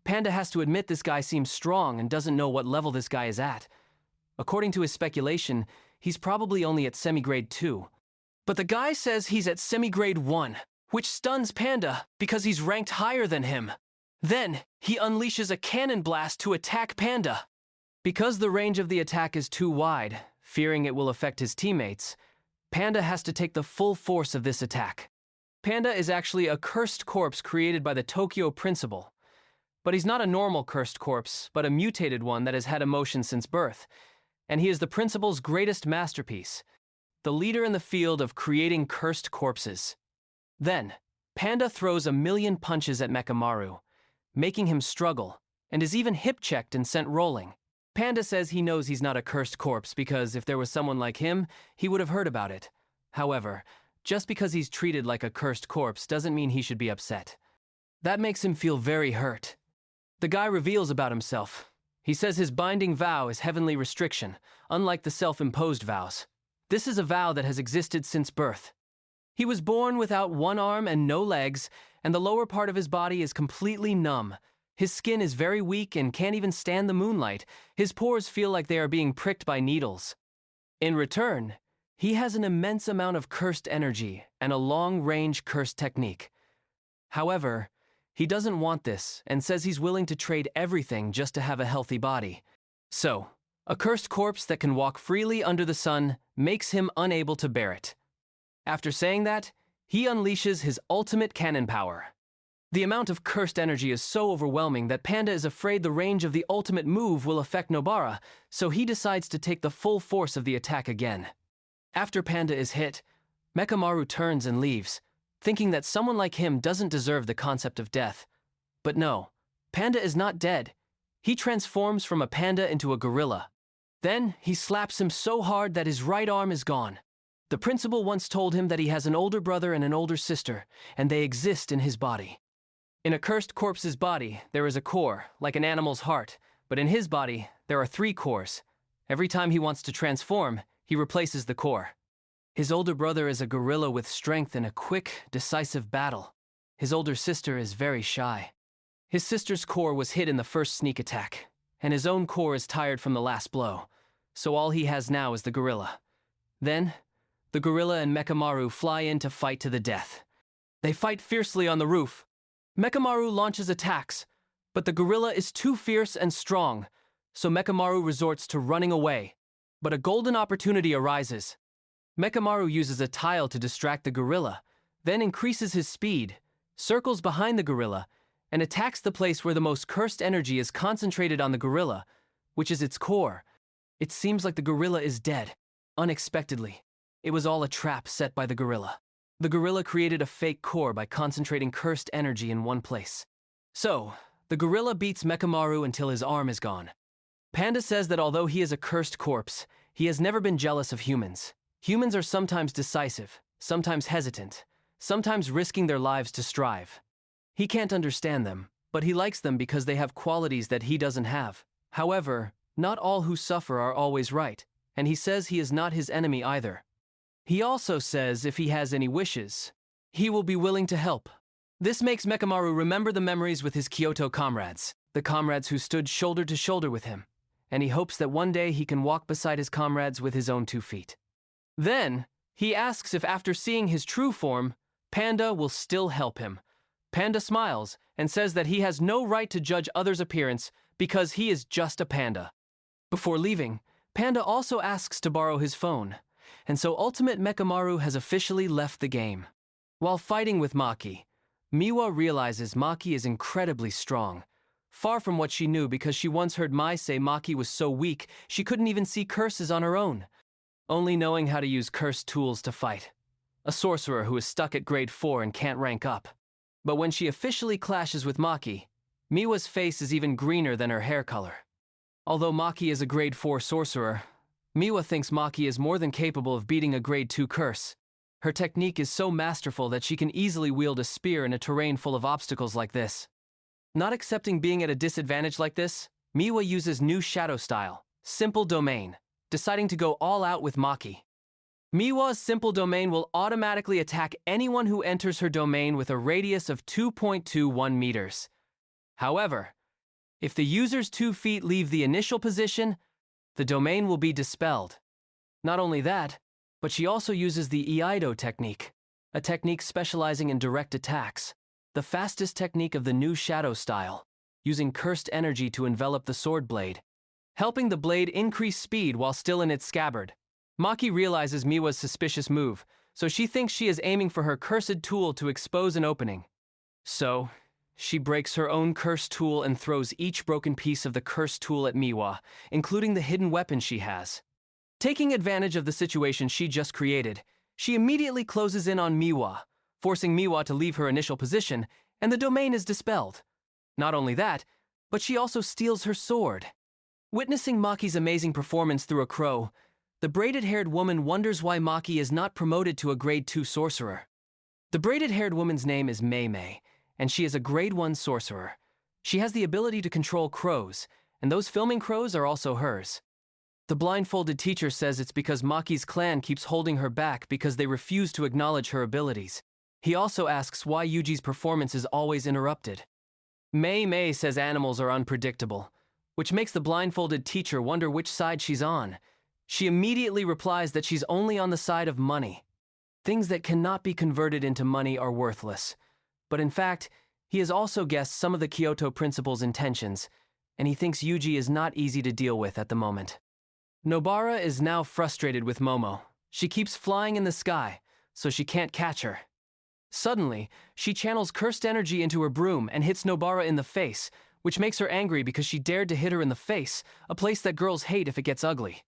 Panda has to admit this guy seems strong and doesn't know what level this guy is at. According to his speculation, he's probably only at semi-grade 2. But the guy says he's at semi-grade 1, which stuns Panda because he's ranked higher than him. Then, he unleashes a cannon blast to attack Panda. Because the range of the attack is too wide, fearing it will affect his teammates, Panda has to take the full force of this attack. Panda is actually a cursed corpse created by the Tokyo Principal. But he's not a normal cursed corpse, but a mutated one that has had emotion since birth. And he is the Principal's greatest masterpiece, the leader in the field of creating cursed corpses. Then, Panda throws 1,000,000 punches at Mekamaru, making him struggle, and is even hip-checked and sent rolling. Panda says he knows he's not a cursed corpse because if there was someone like him, he would have heard about it. However, just because he's treated like a cursed corpse doesn't mean he should be upset. That makes him feel very hurt. The guy reveals about himself. He says his binding vow is heavenly restriction, unlike the self-imposed vows. This is a vow that has existed since birth. He was born without one arm and no legs, and the lower part of his body is completely numb. His skin is very weak and can't even stand the moonlight. His pores feel like they are being pricked by needles. In return, he has an immense amount of cursed energy and a long-range cursed technique. However, he doesn't want this and says he's willing to trade everything just to have a healthy body. So, a cursed corpse that can walk freely under the sun makes him unable to bear it. After saying that, he unleashes his ultimate cannon power. The amount of cursed energy is so overwhelming that Panda is afraid the range of the ultimate move will affect Nobara, so he decides to take the full force of the attack again. After Panda is hit, Mekamaru turns and leaves, thinking that someone like him doesn't deserve the concept of death. But no, Panda is not dead. He transforms from a panda into a gorilla. Then, he slaps him so hard that his right arm is gone. The principal once told him that he has an older brother and an older sister, and they exist in his body. In a cursed corpse's body, there is a core, like an animal's heart, but in his body, there are 3 cores. Every time he wants to transform, he replaces the core. His older brother is a gorilla with strength in a quick, decisive battle. His older sister is very shy. His sister's core was hit in the first sneak attack, and his own core is tired from the last blow, so all he has now is the gorilla. Then, the gorilla and Mekamaru fly in to fight to the death. They fight fiercely on the roof. Mekamaru launches attacks, But the gorilla is too fierce and strong, so Mekamaru resorts to running away. But a golden opportunity arises. Mekamaru uses a tile to distract the gorilla, then increases his speed, circles behind the gorilla, and attacks the place where the most cursed energy is concentrated on the gorilla, which is its core. It seems like the gorilla is dead. Unexpectedly, it was all a trap set by the gorilla. The gorilla created a fake core by concentrating cursed energy in one place. So, the gorilla beats Mekamaru until his arm is gone. Panda says that although he is a cursed corpse, he has never been jealous of humans. Humans are sometimes decisive, sometimes hesitant, sometimes risking their lives to strive. He can't understand them, but he likes them because they have qualities that he doesn't have. However, not all who suffer are always right, and he says he is not his enemy either. He also says if he has any wishes, he will be willing to help. This makes Mekamaru remember the memories with his Kyoto comrades, the comrades who stood shoulder to shoulder with him, and he hopes that one day he can walk beside his comrades with his own 2 feet. Then, he asks if after seeing his true form, Panda will still help him. Panda smiles and says that he has no right to judge others' appearance because he is just a panda. Before leaving, Panda also asks to borrow his phone, and so Ultimate Mekamaru has officially left the game. While fighting with Maki, Miwa realizes Maki is incredibly strong, far from what she knew because she once heard Mai say Maki was so weak she couldn't even see curses on her own, only knowing how to use cursed tools to fight. A sorcerer who is stuck at grade 4 and can't rank up. But when she officially clashes with Maki, Miwa's face is even greener than her hair color. Although Maki is a grade 4 sorcerer, Miwa thinks Maki is more than capable of beating a grade 2 curse. Her technique is so masterful that she can easily wield a spear in a terrain full of obstacles like this. Not accepting being at a disadvantage like this, Miwa uses new shadow style, Simple Domain, deciding to go all out with Maki. Miwa's Simple Domain will automatically attack anyone who enters her domain with a radius of 2.21 meters. However, if the user's 2 feet leave the initial position, the domain will be dispelled. Not only that, but she also uses the Iaido technique, a technique specializing in direct attacks, the fastest technique of the new shadow style, using cursed energy to envelop the sword blade, helping the blade increase speed while still in its scabbard. Maki realizes Miwa's suspicious move, so she thinks she is aiming for her cursed tool to expose an opening. So, she breaks her own cursed tool and throws each broken piece of the cursed tool at Miwa, including the hidden weapon she has. Taking advantage of the situation she just created, she immediately closes in on Miwa, forcing Miwa to leave her initial position, and the domain is dispelled. Not only that, but she also steals her sword. Witnessing Maki's amazing performance through a crow, the braided-haired woman wonders why Maki is not promoted to a grade 2 sorcerer. The braided-haired woman's name is Mei, and she is a grade 1 sorcerer. She has the ability to control crows, and those filming crows are also hers. The blindfolded teacher says it's because Maki's clan keeps holding her back because they refuse to acknowledge her abilities. He also asks why Yuji's performance is always interrupted. Mei says animals are unpredictable, which makes the blindfolded teacher wonder which side she's on. She immediately replies that she's only on the side of money. Things that cannot be converted into money are worthless. But in fact, he has also guessed some of the Kyoto principal's intentions, and he thinks Yuji is not easy to deal with at the moment. Nobara is now frustrated with Momo. She keeps flying in the sky, so she can't catch her. Suddenly, she channels cursed energy into her broom and hits Nobara in the face, which makes her angry because she dared to hit her in the face, a place that girls hate if it gets ugly.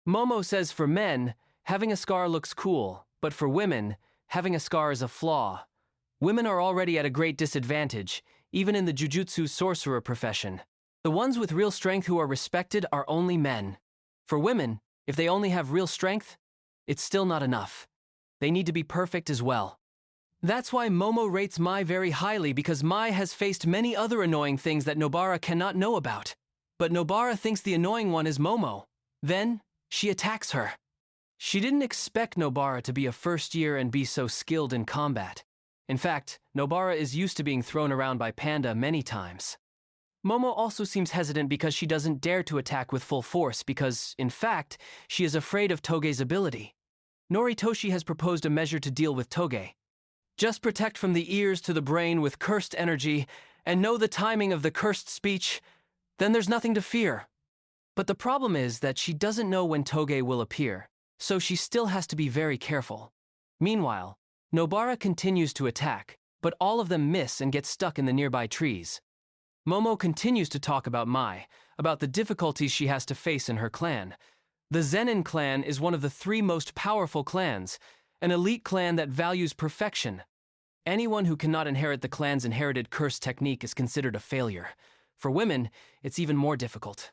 Momo says for men, having a scar looks cool, but for women, having a scar is a flaw. Women are already at a great disadvantage, even in the Jujutsu sorcerer profession. The ones with real strength who are respected are only men. For women, if they only have real strength, it's still not enough. They need to be perfect as well. That's why Momo rates Mai very highly, because Mai has faced many other annoying things that Nobara cannot know about. But Nobara thinks the annoying one is Momo. Then, she attacks her. She didn't expect Nobara to be a first year and be so skilled in combat. In fact, Nobara is used to being thrown around by Panda many times. Momo also seems hesitant because she doesn't dare to attack with full force because, in fact, she is afraid of Toge's ability. Noritoshi has proposed a measure to deal with Toge. Just protect from the ears to the brain with cursed energy, and know the timing of the cursed speech, then there's nothing to fear. But the problem is that she doesn't know when Toge will appear, so she still has to be very careful. Meanwhile, Nobara continues to attack, but all of them miss and get stuck in the nearby trees. Momo continues to talk about Mai, about the difficulties she has to face in her clan. The Zenin clan is one of the 3 most powerful clans, an elite clan that values perfection. Anyone who cannot inherit the clan's inherited curse technique is considered a failure. For women, it's even more difficult.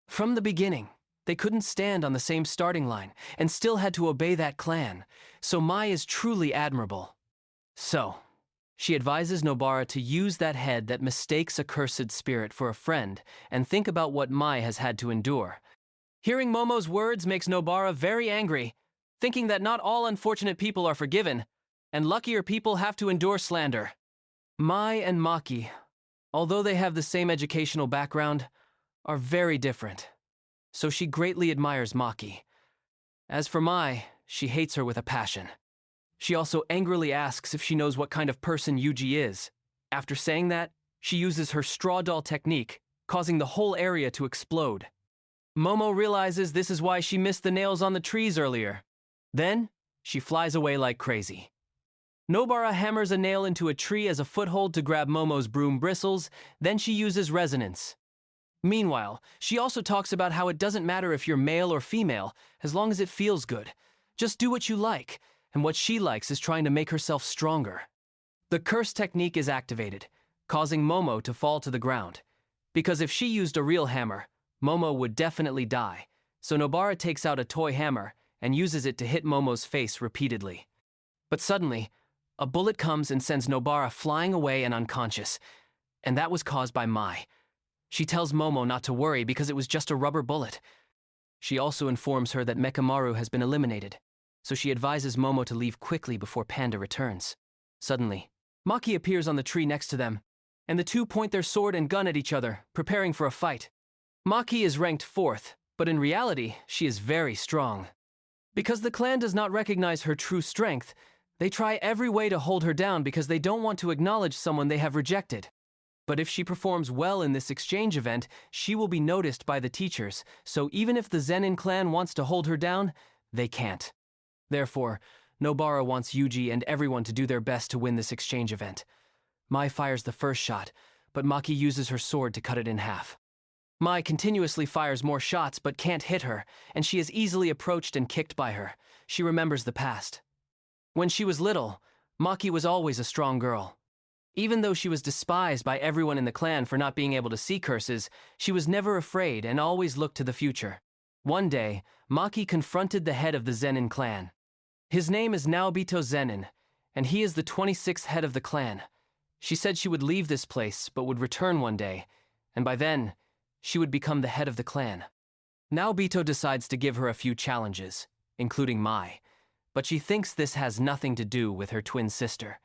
From the beginning, they couldn't stand on the same starting line and still had to obey that clan, so Mai is truly admirable. So, she advises Nobara to use that head that mistakes a cursed spirit for a friend and think about what Mai has had to endure. Hearing Momo's words makes Nobara very angry, thinking that not all unfortunate people are forgiven, and luckier people have to endure slander. Mai and Maki, although they have the same educational background, are very different, so she greatly admires Maki. As for Mai, she hates her with a passion. She also angrily asks if she knows what kind of person Yuji is. After saying that, she uses her straw doll technique, causing the whole area to explode. Momo realizes this is why she missed the nails on the trees earlier. Then, she flies away like crazy. Nobara hammers a nail into a tree as a foothold to grab Momo's broom bristles, then she uses resonance. Meanwhile, she also talks about how it doesn't matter if you're male or female, as long as it feels good. Just do what you like, and what she likes is trying to make herself stronger. The curse technique is activated, causing Momo to fall to the ground. Because if she used a real hammer, Momo would definitely die, so Nobara takes out a toy hammer and uses it to hit Momo's face repeatedly. But suddenly, a bullet comes and sends Nobara flying away and unconscious, and that was caused by Mai. She tells Momo not to worry because it was just a rubber bullet. She also informs her that Mekamaru has been eliminated, so she advises Momo to leave quickly before Panda returns. Suddenly, Maki appears on the tree next to them, and the two point their sword and gun at each other, preparing for a fight. Maki is ranked 4th, but in reality, she is very strong. Because the clan does not recognize her true strength, they try every way to hold her down because they don't want to acknowledge someone they have rejected. But if she performs well in this exchange event, she will be noticed by the teachers, so even if the Zenin clan wants to hold her down, they can't. Therefore, Nobara wants Yuji and everyone to do their best to win this exchange event. Mai fires the first shot, but Maki uses her sword to cut it in half. Mai continuously fires more shots but can't hit her, and she is easily approached and kicked by her. She remembers the past. When she was little, Maki was always a strong girl. Even though she was despised by everyone in the clan for not being able to see curses, she was never afraid and always looked to the future. One day, Maki confronted the head of the Zenin clan. His name is Naobito Zenin, and he is the 26th head of the clan. She said she would leave this place but would return one day, and by then, she would become the head of the clan. Naobito decides to give her a few challenges, including Mai, but she thinks this has nothing to do with her twin sister.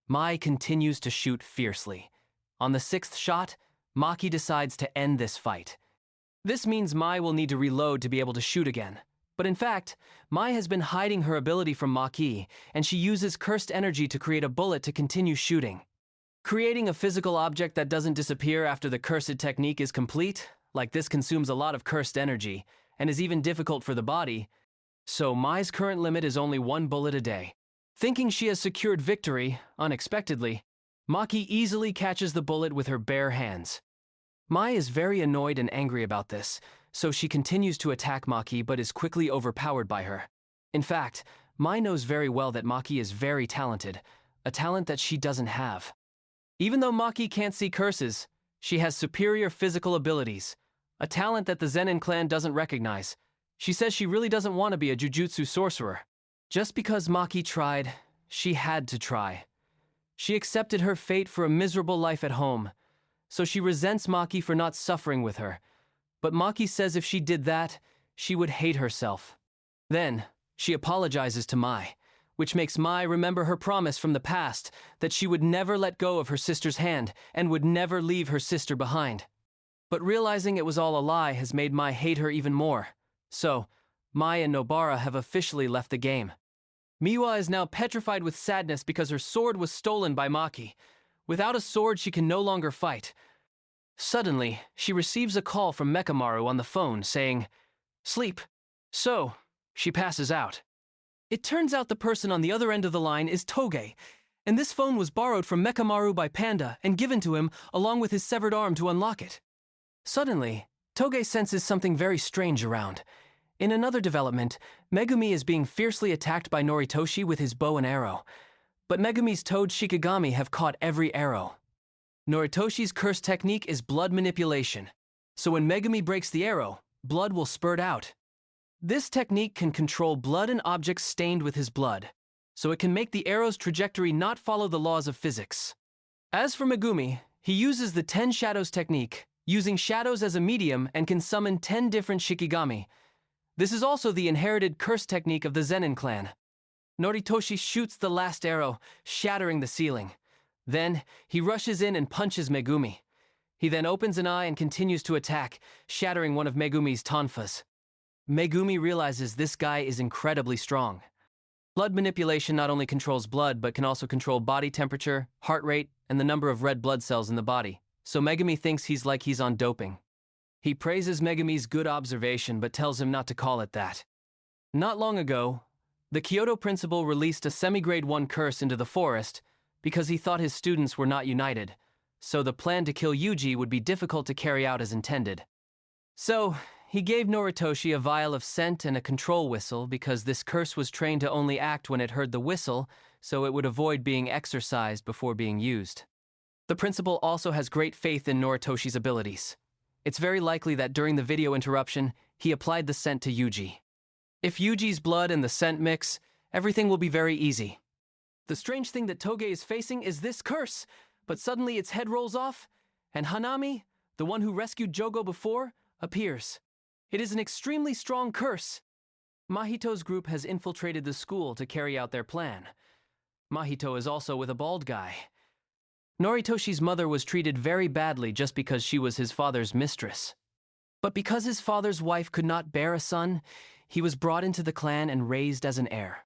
Mai continues to shoot fiercely. On the 6th shot, Maki decides to end this fight. This means Mai will need to reload to be able to shoot again. But in fact, Mai has been hiding her ability from Maki, and she uses cursed energy to create a bullet to continue shooting. Creating a physical object that doesn't disappear after the cursed technique is complete, like this, consumes a lot of cursed energy, and is even difficult for the body, so Mai's current limit is only 1 bullet a day. Thinking she has secured victory, unexpectedly, Maki easily catches the bullet with her bare hands. Mai is very annoyed and angry about this, so she continues to attack Maki but is quickly overpowered by her. In fact, Mai knows very well that Maki is very talented, a talent that she doesn't have. Even though Maki can't see curses, she has superior physical abilities, a talent that the Zenin clan doesn't recognize. She says she really doesn't want to be a Jujutsu sorcerer. Just because Maki tried, she had to try. She accepted her fate for a miserable life at home, so she resents Maki for not suffering with her. But Maki says if she did that, she would hate herself. Then, she apologizes to Mai, which makes Mai remember her promise from the past that she would never let go of her sister's hand and would never leave her sister behind. But realizing it was all a lie has made Mai hate her even more. So, Mai and Nobara have officially left the game. Miwa is now petrified with sadness because her sword was stolen by Maki. Without a sword, she can no longer fight. Suddenly, she receives a call from Mekamaru on the phone saying, "Sleep." So, she passes out. It turns out the person on the other end of the line is Toge, and this phone was borrowed from Mekamaru by Panda and given to him along with his severed arm to unlock it. Suddenly, Toge senses something very strange around. In another development, Megumi is being fiercely attacked by Noritoshi with his bow and arrow, but Megumi's Toad Shikigami have caught every arrow. Noritoshi's curse technique is blood manipulation, so when Megumi breaks the arrow, blood will spurt out. This technique can control blood and objects stained with his blood, so it can make the arrow's trajectory not follow the laws of physics. As for Megumi, he uses the 10 Shadows technique, using shadows as a medium and can summon 10 different Shikigami. This is also the inherited curse technique of the Zenin clan. Noritoshi shoots the last arrow, shattering the ceiling. Then, he rushes in and punches Megumi. He then opens an eye and continues to attack, shattering one of Megumi's tonfas. Megumi realizes this guy is incredibly strong. Blood manipulation not only controls blood, but can also control body temperature, heart rate, and the number of red blood cells in the body, so Megumi thinks he's on doping. He praises Megumi's good observation, but tells him not to call it that. Not long ago, the Kyoto principal released a semi-grade 1 curse into the forest because he thought his students were not united, so the plan to kill Yuji would be difficult to carry out as intended. So, he gave Noritoshi a vial of scent and a control whistle because this curse was trained to only act when it heard the whistle, so it would avoid being exorcised before being used. The principal also has great faith in Noritoshi's abilities. It's very likely that during the video interruption, he applied the scent to Yuji. If Yuji's blood and the scent mix, everything will be very easy. The strange thing that Toge is facing is this curse, but suddenly its head rolls off, and Hanami, the one who rescued Jogo before, appears. It is an extremely strong curse. Mahito's group has infiltrated the school to carry out their plan. Mahito is also with a bald guy. Noritoshi's mother was treated very badly just because she was his father's mistress. But because his father's wife could not bear a son, he was brought into the clan and raised as an heir.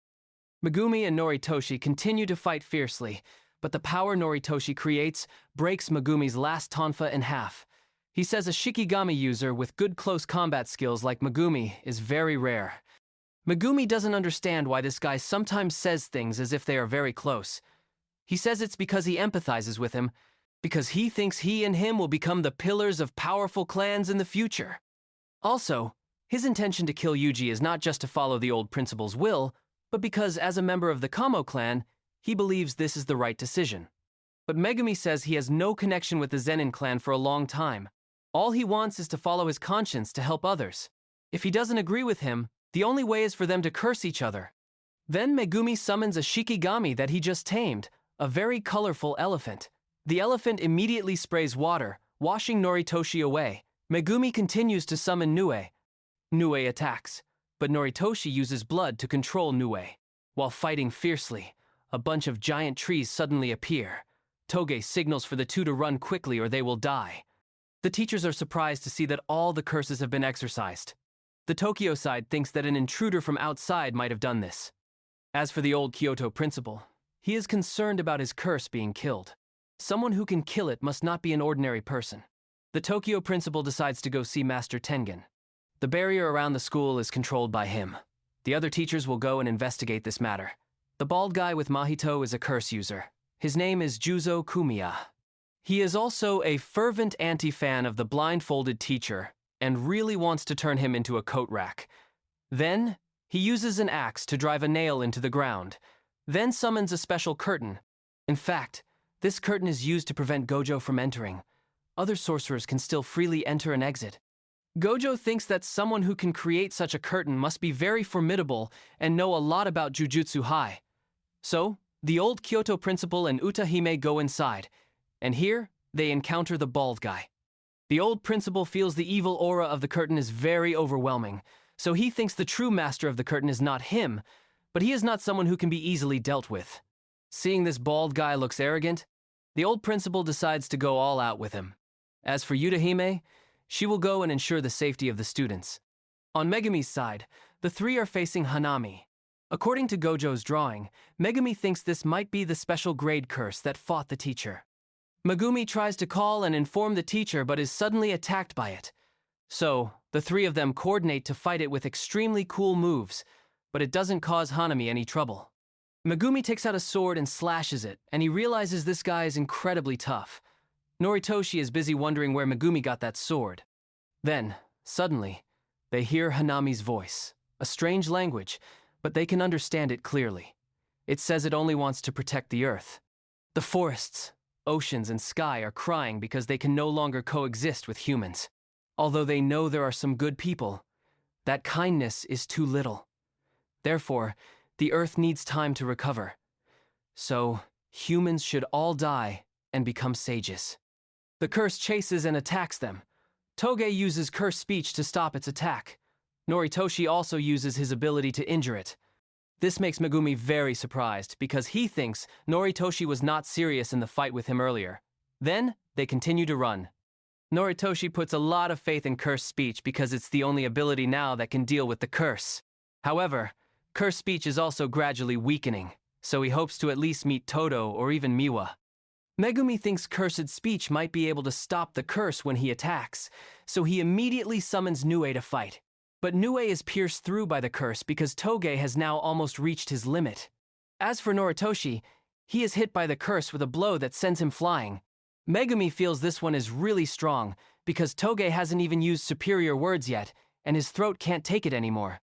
Megumi and Noritoshi continue to fight fiercely, but the power Noritoshi creates breaks Megumi's last tonfa in half. He says a Shikigami user with good close combat skills like Megumi is very rare. Megumi doesn't understand why this guy sometimes says things as if they are very close. He says it's because he empathizes with him, because he thinks he and him will become the pillars of powerful clans in the future. Also, his intention to kill Yuji is not just to follow the old principal's will, but because as a member of the Kamo clan, he believes this is the right decision. But Megumi says he has no connection with the Zenin clan for a long time. All he wants is to follow his conscience to help others. If he doesn't agree with him, the only way is for them to curse each other. Then Megumi summons a Shikigami that he just tamed, a very colorful elephant. The elephant immediately sprays water, washing Noritoshi away. Megumi continues to summon Nue. Nue attacks, but Noritoshi uses blood to control Nue. While fighting fiercely, a bunch of giant trees suddenly appear. Toge signals for the two to run quickly or they will die. The teachers are surprised to see that all the curses have been exorcised. The Tokyo side thinks that an intruder from outside might have done this. As for the old Kyoto principal, he is concerned about his curse being killed. Someone who can kill it must not be an ordinary person. The Tokyo principal decides to go see Master Tengen. The barrier around the school is controlled by him. The other teachers will go and investigate this matter. The bald guy with Mahito is a curse user. His name is Juzo Kumiya. He is also a fervent anti-fan of the blindfolded teacher and really wants to turn him into a coat rack. Then, he uses an axe to drive a nail into the ground, then summons a special curtain. In fact, this curtain is used to prevent Gojo from entering. Other sorcerers can still freely enter and exit. Gojo thinks that someone who can create such a curtain must be very formidable and know a lot about Jujutsu High. So, the old Kyoto principal and Utahime go inside, and here, they encounter the bald guy. The old principal feels the evil aura of the curtain is very overwhelming, so he thinks the true master of the curtain is not him, but he is not someone who can be easily dealt with. Seeing this bald guy looks arrogant, the old principal decides to go all out with him. As for Utahime, she will go and ensure the safety of the students. On Megumi's side, the three are facing Hanami. According to Gojo's drawing, Megumi thinks this might be the special grade curse that fought the teacher. Megumi tries to call and inform the teacher but is suddenly attacked by it. So, the three of them coordinate to fight it with extremely cool moves, but it doesn't cause Hanami any trouble. Megumi takes out a sword and slashes it, and he realizes this guy is incredibly tough. Noritoshi is busy wondering where Megumi got that sword. Then, suddenly, they hear Hanami's voice, a strange language, but they can understand it clearly. It says it only wants to protect the earth. The forests, oceans, and sky are crying because they can no longer coexist with humans. Although they know there are some good people, that kindness is too little. Therefore, the earth needs time to recover. So, humans should all die and become sages. The curse chases and attacks them. Toge uses curse speech to stop its attack. Noritoshi also uses his ability to injure it. This makes Megumi very surprised because he thinks Noritoshi was not serious in the fight with him earlier. Then, they continue to run. Noritoshi puts a lot of faith in curse speech because it's the only ability now that can deal with the curse. However, curse speech is also gradually weakening, so he hopes to at least meet Todo or even Miwa. Megumi thinks cursed speech might be able to stop the curse when he attacks, so he immediately summons Nue to fight. But Nue is pierced through by the curse because Toge has now almost reached his limit. As for Noritoshi, he is hit by the curse with a blow that sends him flying. Megumi feels this one is really strong because Toge hasn't even used superior words yet, and his throat can't take it anymore.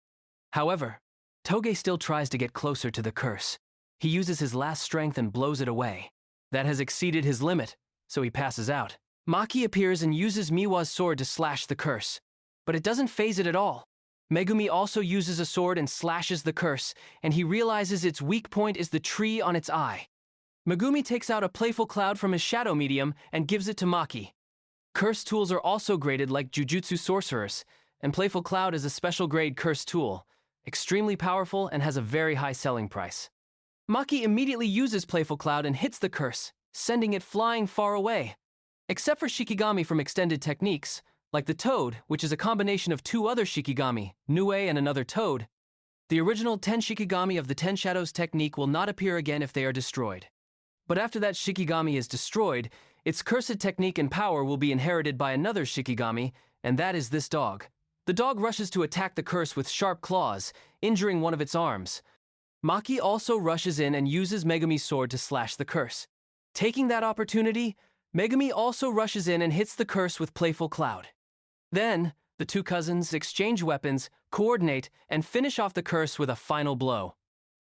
However, Toge still tries to get closer to the curse. He uses his last strength and blows it away. That has exceeded his limit, so he passes out. Maki appears and uses Miwa's sword to slash the curse, but it doesn't faze it at all. Megumi also uses a sword and slashes the curse, and he realizes its weak point is the tree on its eye. Megumi takes out a playful cloud from his shadow medium and gives it to Maki. Curse tools are also graded like Jujutsu Sorcerers, and Playful Cloud is a special grade curse tool, extremely powerful and has a very high selling price. Maki immediately uses Playful Cloud and hits the curse, sending it flying far away. Except for Shikigami from extended techniques, like the Toad, which is a combination of two other Shikigami, Nue and another Toad, the original 10 Shikigami of the 10 Shadows technique will not appear again if they are destroyed. But after that Shikigami is destroyed, its cursed technique and power will be inherited by another Shikigami, and that is this dog. The dog rushes to attack the curse with sharp claws, injuring one of its arms. Maki also rushes in and uses Megumi's sword to slash the curse. Taking that opportunity, Megumi also rushes in and hits the curse with Playful Cloud. Then, the two cousins exchange weapons, coordinate, and finish off the curse with a final blow.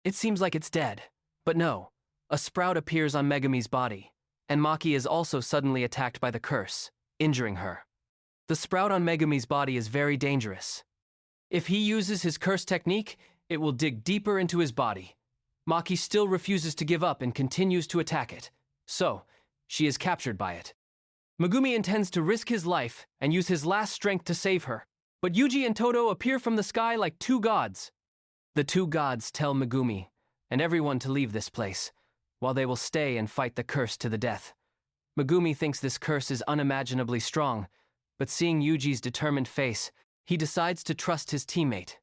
It seems like it's dead, but no. A sprout appears on Megumi's body, and Maki is also suddenly attacked by the curse, injuring her. The sprout on Megumi's body is very dangerous. If he uses his curse technique, it will dig deeper into his body. Maki still refuses to give up and continues to attack it, so she is captured by it. Megumi intends to risk his life and use his last strength to save her, but Yuji and Todo appear from the sky like two gods. The two gods tell Megumi and everyone to leave this place, while they will stay and fight the curse to the death. Megumi thinks this curse is unimaginably strong, but seeing Yuji's determined face, he decides to trust his teammate.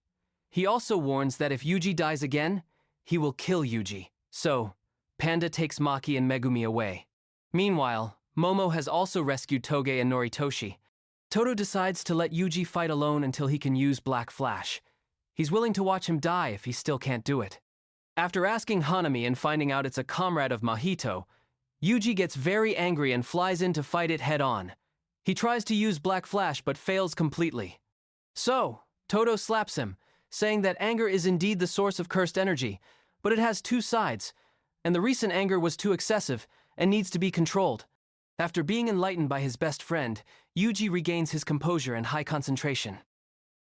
He also warns that if Yuji dies again, he will kill Yuji. So, Panda takes Maki and Megumi away. Meanwhile, Momo has also rescued Toge and Noritoshi. Todo decides to let Yuji fight alone until he can use Black Flash. He's willing to watch him die if he still can't do it. After asking Hanami and finding out it's a comrade of Mahito, Yuji gets very angry and flies in to fight it head-on. He tries to use Black Flash but fails completely. So, Todo slaps him, saying that anger is indeed the source of cursed energy, but it has two sides, and the recent anger was too excessive and needs to be controlled. After being enlightened by his best friend, Yuji regains his composure and high concentration.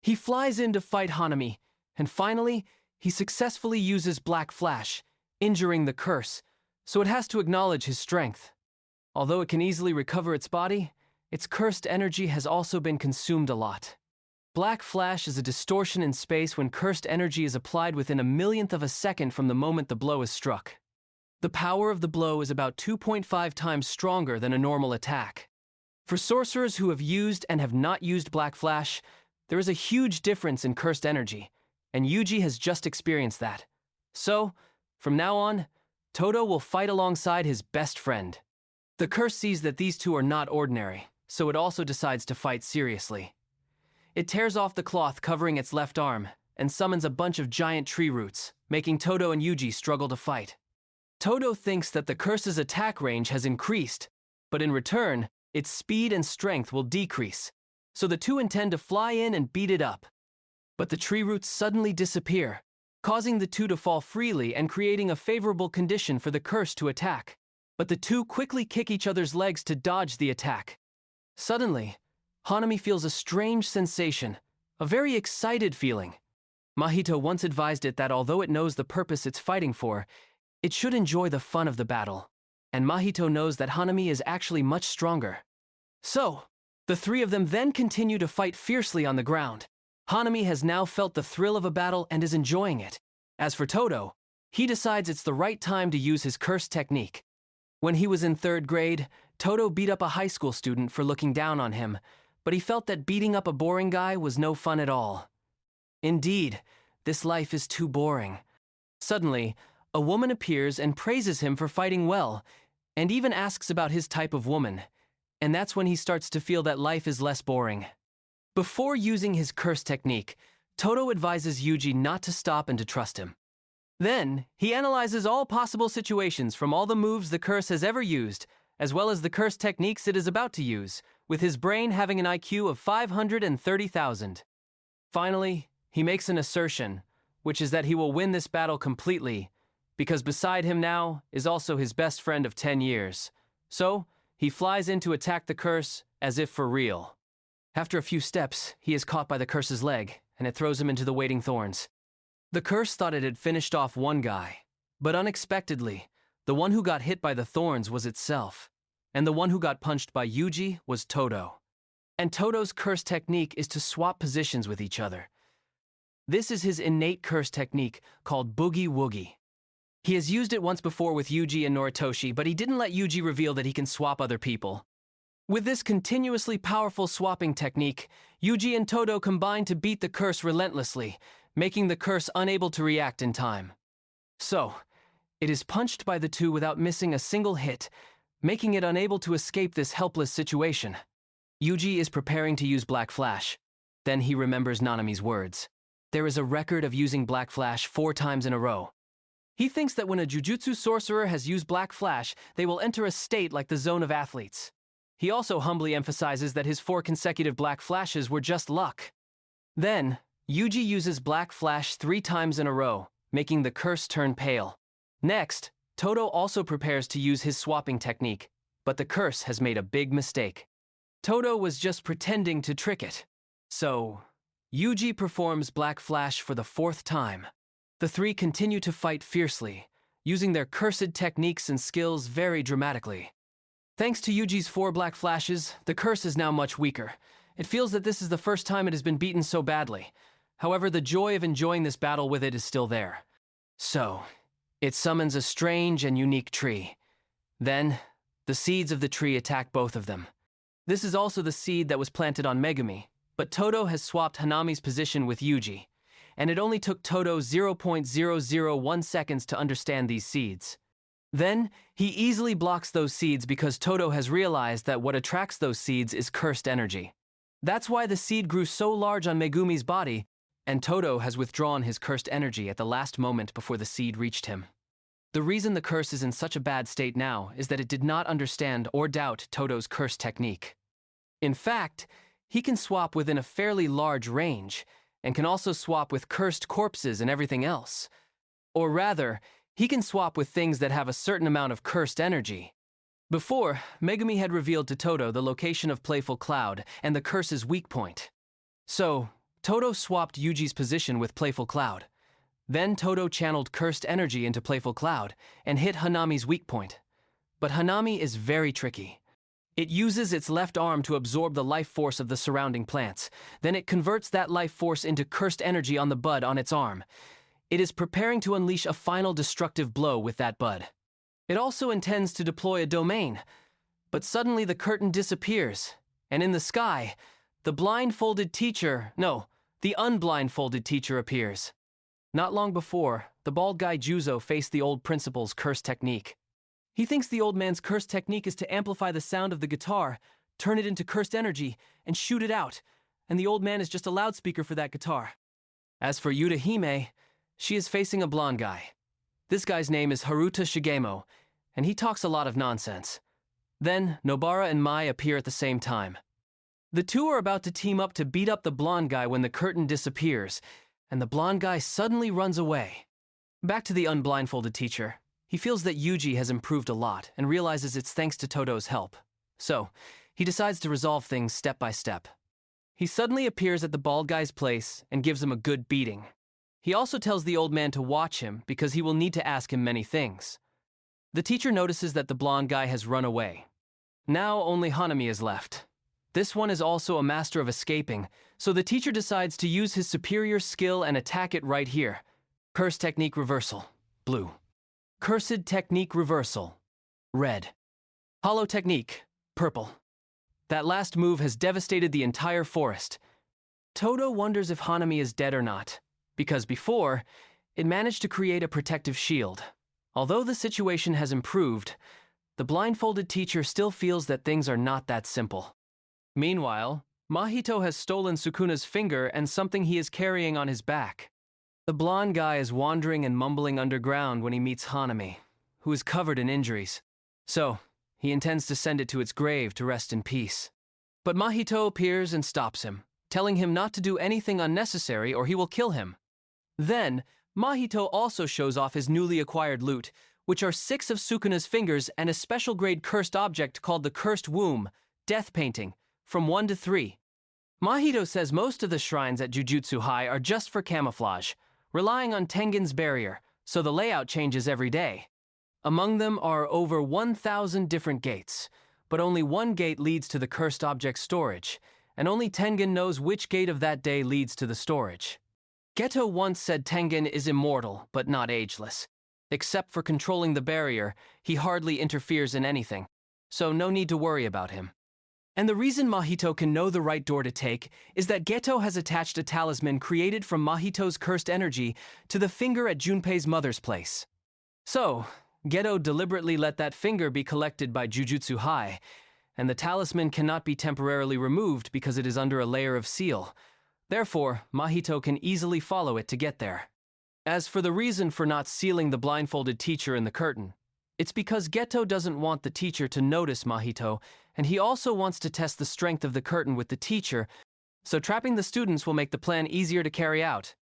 He flies in to fight Hanami, and finally, he successfully uses Black Flash, injuring the curse, so it has to acknowledge his strength. Although it can easily recover its body, its cursed energy has also been consumed a lot. Black Flash is a distortion in space when cursed energy is applied within a millionth of a second from the moment the blow is struck. The power of the blow is about 2.5 times stronger than a normal attack. For sorcerers who have used and have not used Black Flash, there is a huge difference in cursed energy, and Yuji has just experienced that. So, from now on, Todo will fight alongside his best friend. The curse sees that these two are not ordinary, so it also decides to fight seriously. It tears off the cloth covering its left arm and summons a bunch of giant tree roots, making Todo and Yuji struggle to fight. Todo thinks that the curse's attack range has increased, but in return, its speed and strength will decrease, so the two intend to fly in and beat it up. But the tree roots suddenly disappear, causing the two to fall freely and creating a favorable condition for the curse to attack. But the two quickly kick each other's legs to dodge the attack. Suddenly, Hanami feels a strange sensation, a very excited feeling. Mahito once advised it that although it knows the purpose it's fighting for, it should enjoy the fun of the battle. And Mahito knows that Hanami is actually much stronger. So, the three of them then continue to fight fiercely on the ground. Hanami has now felt the thrill of a battle and is enjoying it. As for Todo, he decides it's the right time to use his curse technique. When he was in 3rd grade, Todo beat up a high school student for looking down on him, but he felt that beating up a boring guy was no fun at all. Indeed, this life is too boring. Suddenly, a woman appears and praises him for fighting well, and even asks about his type of woman, and that's when he starts to feel that life is less boring. Before using his curse technique, Todo advises Yuji not to stop and to trust him. Then, he analyzes all possible situations from all the moves the curse has ever used, as well as the curse techniques it is about to use, with his brain having an IQ of 530,000. Finally, he makes an assertion, which is that he will win this battle completely, because beside him now is also his best friend of 10 years. So, he flies in to attack the curse as if for real. After a few steps, he is caught by the curse's leg, and it throws him into the waiting thorns. The curse thought it had finished off one guy, but unexpectedly, the one who got hit by the thorns was itself, and the one who got punched by Yuji was Todo. And Todo's curse technique is to swap positions with each other. This is his innate curse technique called Boogie Woogie. He has used it once before with Yuji and Noritoshi, but he didn't let Yuji reveal that he can swap other people. With this continuously powerful swapping technique, Yuji and Todo combine to beat the curse relentlessly, making the curse unable to react in time. So, it is punched by the two without missing a single hit, making it unable to escape this helpless situation. Yuji is preparing to use Black Flash. Then he remembers Nanami's words. There is a record of using Black Flash 4 times in a row. He thinks that when a Jujutsu sorcerer has used Black Flash, they will enter a state like the zone of athletes. He also humbly emphasizes that his 4 consecutive Black Flashes were just luck. Then, Yuji uses Black Flash 3 times in a row, making the curse turn pale. Next, Todo also prepares to use his swapping technique, but the curse has made a big mistake. Todo was just pretending to trick it. So, Yuji performs Black Flash for the 4th time. The three continue to fight fiercely, using their cursed techniques and skills very dramatically. Thanks to Yuji's 4 Black Flashes, the curse is now much weaker. It feels that this is the first time it has been beaten so badly. However, the joy of enjoying this battle with it is still there. So, it summons a strange and unique tree. Then, the seeds of the tree attack both of them. This is also the seed that was planted on Megumi, but Todo has swapped Hanami's position with Yuji, and it only took Todo 0.001 seconds to understand these seeds. Then, he easily blocks those seeds because Todo has realized that what attracts those seeds is cursed energy. That's why the seed grew so large on Megumi's body, and Todo has withdrawn his cursed energy at the last moment before the seed reached him. The reason the curse is in such a bad state now is that it did not understand or doubt Todo's curse technique. In fact, he can swap within a fairly large range, and can also swap with cursed corpses and everything else. Or rather, he can swap with things that have a certain amount of cursed energy. Before, Megumi had revealed to Todo the location of Playful Cloud and the curse's weak point. So, Todo swapped Yuji's position with Playful Cloud. Then Todo channeled cursed energy into Playful Cloud and hit Hanami's weak point. But Hanami is very tricky. It uses its left arm to absorb the life force of the surrounding plants. Then it converts that life force into cursed energy on the bud on its arm. It is preparing to unleash a final destructive blow with that bud. It also intends to deploy a domain. But suddenly the curtain disappears, and in the sky, the unblindfolded teacher appears. Not long before, the bald guy Juzo faced the old principal's curse technique. He thinks the old man's cursed technique is to amplify the sound of the guitar, turn it into cursed energy, and shoot it out, and the old man is just a loudspeaker for that guitar. As for Yudahime, she is facing a blonde guy. This guy's name is Haruta Shigemo, and he talks a lot of nonsense. Then, Nobara and Mai appear at the same time. The two are about to team up to beat up the blonde guy when the curtain disappears, and the blonde guy suddenly runs away. Back to the unblindfolded teacher. He feels that Yuji has improved a lot and realizes it's thanks to Todo's help. So, he decides to resolve things step by step. He suddenly appears at the bald guy's place and gives him a good beating. He also tells the old man to watch him because he will need to ask him many things. The teacher notices that the blonde guy has run away. Now only Hanami is left. This one is also a master of escaping, so the teacher decides to use his superior skill and attack it right here. Curse technique reversal, blue. Cursed technique reversal, red. Hollow technique, purple. That last move has devastated the entire forest. Todo wonders if Hanami is dead or not, because before, it managed to create a protective shield. Although the situation has improved, the blindfolded teacher still feels that things are not that simple. Meanwhile, Mahito has stolen Sukuna's finger and something he is carrying on his back. The blonde guy is wandering and mumbling underground when he meets Hanami, who is covered in injuries. So, he intends to send it to its grave to rest in peace. But Mahito appears and stops him, telling him not to do anything unnecessary or he will kill him. Then, Mahito also shows off his newly acquired loot, which are 6 of Sukuna's fingers and a special grade cursed object called the Cursed Womb, Death Painting, from 1 to 3. Mahito says most of the shrines at Jujutsu High are just for camouflage, relying on Tengen's barrier, so the layout changes every day. Among them are over 1,000 different gates, but only one gate leads to the cursed object storage, and only Tengen knows which gate of that day leads to the storage. Geto once said Tengen is immortal, but not ageless. Except for controlling the barrier, he hardly interferes in anything, so no need to worry about him. And the reason Mahito can know the right door to take is that Geto has attached a talisman created from Mahito's cursed energy to the finger at Junpei's mother's place. So, Geto deliberately let that finger be collected by Jujutsu High, and the talisman cannot be temporarily removed because it is under a layer of seal. Therefore, Mahito can easily follow it to get there. As for the reason for not sealing the blindfolded teacher in the curtain, it's because Geto doesn't want the teacher to notice Mahito, and he also wants to test the strength of the curtain with the teacher, so trapping the students will make the plan easier to carry out.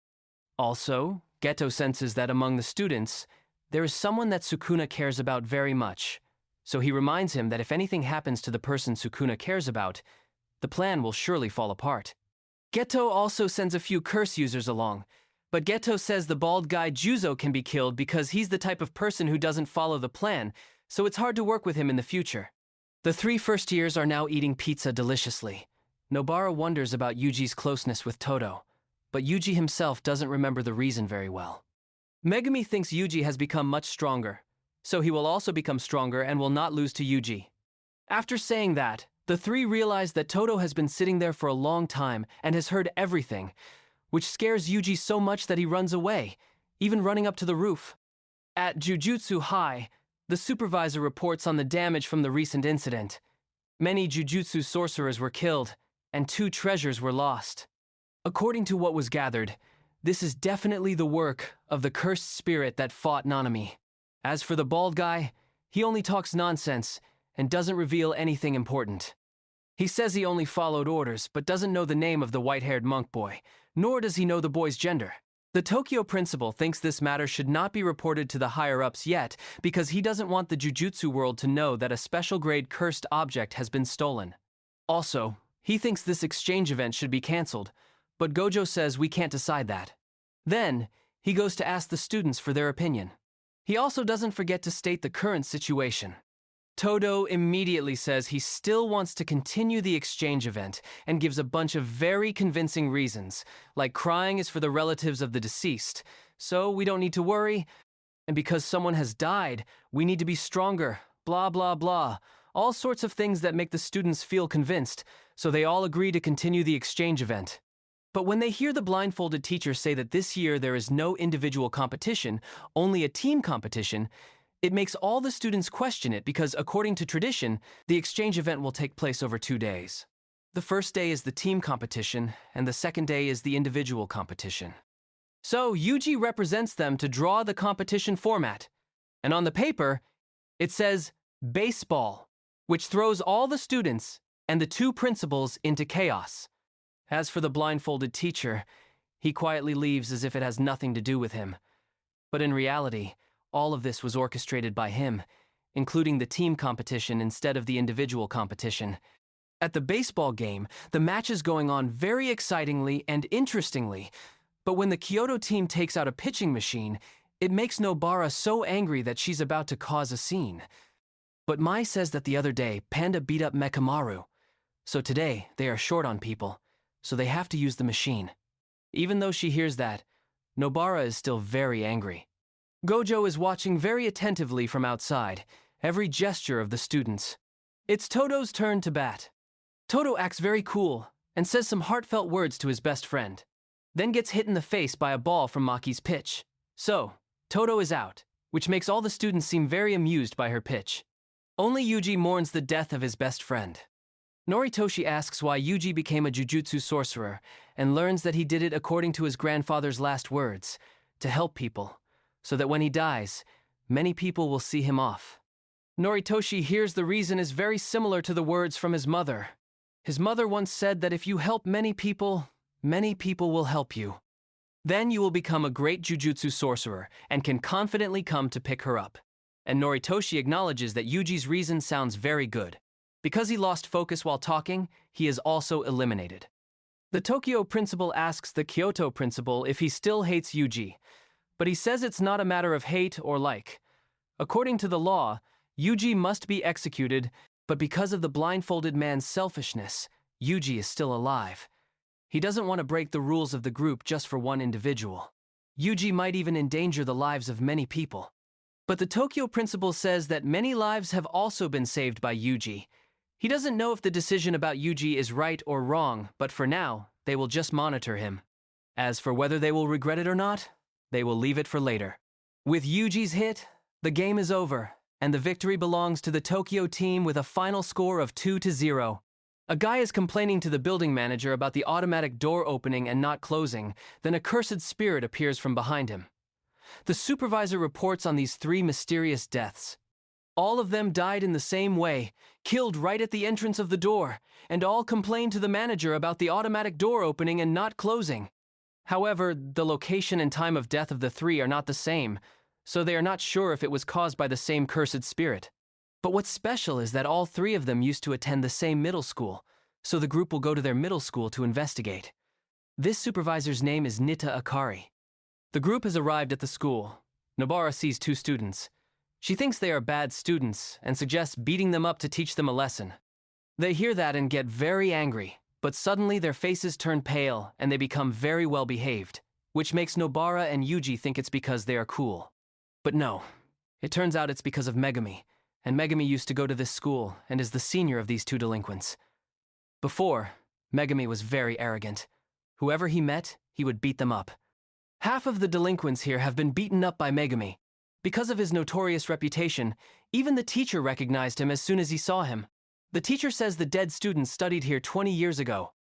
Also, Geto senses that among the students, there is someone that Sukuna cares about very much, so he reminds him that if anything happens to the person Sukuna cares about, the plan will surely fall apart. Geto also sends a few curse users along, but Geto says the bald guy Juzo can be killed because he's the type of person who doesn't follow the plan, so it's hard to work with him in the future. The 3 first years are now eating pizza deliciously. Nobara wonders about Yuji's closeness with Todo, but Yuji himself doesn't remember the reason very well. Megumi thinks Yuji has become much stronger, so he will also become stronger and will not lose to Yuji. After saying that, the 3 realize that Todo has been sitting there for a long time and has heard everything, which scares Yuji so much that he runs away, even running up to the roof. At Jujutsu High, the supervisor reports on the damage from the recent incident. Many Jujutsu sorcerers were killed, and 2 treasures were lost. According to what was gathered, this is definitely the work of the cursed spirit that fought Nanami. As for the bald guy, he only talks nonsense and doesn't reveal anything important. He says he only followed orders, but doesn't know the name of the white-haired monk boy, nor does he know the boy's gender. The Tokyo principal thinks this matter should not be reported to the higher-ups yet because he doesn't want the Jujutsu world to know that a special-grade cursed object has been stolen. Also, he thinks this exchange event should be cancelled, but Gojo says we can't decide that. Then, he goes to ask the students for their opinion. He also doesn't forget to state the current situation. Todo immediately says he still wants to continue the exchange event and gives a bunch of very convincing reasons, like crying is for the relatives of the deceased, so we don't need to worry, and because someone has died, we need to be stronger, blah blah blah, all sorts of things that make the students feel convinced, so they all agree to continue the exchange event. But when they hear the blindfolded teacher say that this year there is no individual competition, only a team competition, It makes all the students question it because, according to tradition, the exchange event will take place over 2 days. The first day is the team competition, and the second day is the individual competition. So, Yuji represents them to draw the competition format, and on the paper, it says baseball, which throws all the students and the 2 principals into chaos. As for the blindfolded teacher, he quietly leaves as if it has nothing to do with him. But in reality, all of this was orchestrated by him, including the team competition instead of the individual competition. At the baseball game, the match is going on very excitingly and interestingly, but when the Kyoto team takes out a pitching machine, it makes Nobara so angry that she's about to cause a scene. But Mai says that the other day, Panda beat up Mekamaru, so today they are short on people, so they have to use the machine. Even though she hears that, Nobara is still very angry. Gojo is watching very attentively from outside, every gesture of the students. It's Todo's turn to bat. Todo acts very cool and says some heartfelt words to his best friend, then gets hit in the face by a ball from Maki's pitch. So, Todo is out, which makes all the students seem very amused by her pitch. Only Yuji mourns the death of his best friend. Noritoshi asks why Yuji became a Jujutsu sorcerer and learns that he did it according to his grandfather's last words, to help people, so that when he dies, many people will see him off. Noritoshi hears the reason is very similar to the words from his mother. His mother once said that if you help many people will help you. Then you will become a great Jujutsu sorcerer and can confidently come to pick her up. And Noritoshi acknowledges that Yuji's reason sounds very good. Because he lost focus while talking, he is also eliminated. The Tokyo principal asks the Kyoto principal if he still hates Yuji, but he says it's not a matter of hate or like. According to the law, Yuji must be executed, but because of the blindfolded man's selfishness, Yuji is still alive. He doesn't want to break the rules of the group just for one individual. Yuji might even endanger the lives of many people. But the Tokyo principal says that many lives have also been saved by Yuji. He doesn't know if the decision about Yuji is right or wrong, but for now, they will just monitor him. As for whether they will regret it or not, they will leave it for later. With Yuji's hit, the game is over, and the victory belongs to the Tokyo team with a final score of 2-0. A guy is complaining to the building manager about the automatic door opening and not closing, then a cursed spirit appears from behind him. The supervisor reports on these 3 mysterious deaths. All of them died in the same way, killed right at the entrance of the door, and all complained to the manager about the automatic door opening and not closing. However, the location and time of death of the 3 are not the same, so they are not sure if it was caused by the same cursed spirit. But what's special is that all 3 of them used to attend the same middle school, so the group will go to their middle school to investigate. This supervisor's name is Nita Akari. The group has arrived at the school. Nobara sees 2 students. She thinks they are bad students and suggests beating them up to teach them a lesson. They hear that and get very angry, but suddenly their faces turn pale and they become very well behaved, which makes Nobara and Yuji think it's because they are cool. But no, it turns out it's because of Megumi, and Megumi used to go to this school and is the senior of these 2 delinquents. Before, Megumi was very arrogant. Whoever he met, he would beat them up. Half of the delinquents here have been beaten up by Megumi. Because of his notorious reputation, even the teacher recognized him as soon as he saw him. The teacher says the dead students studied here 20 years ago.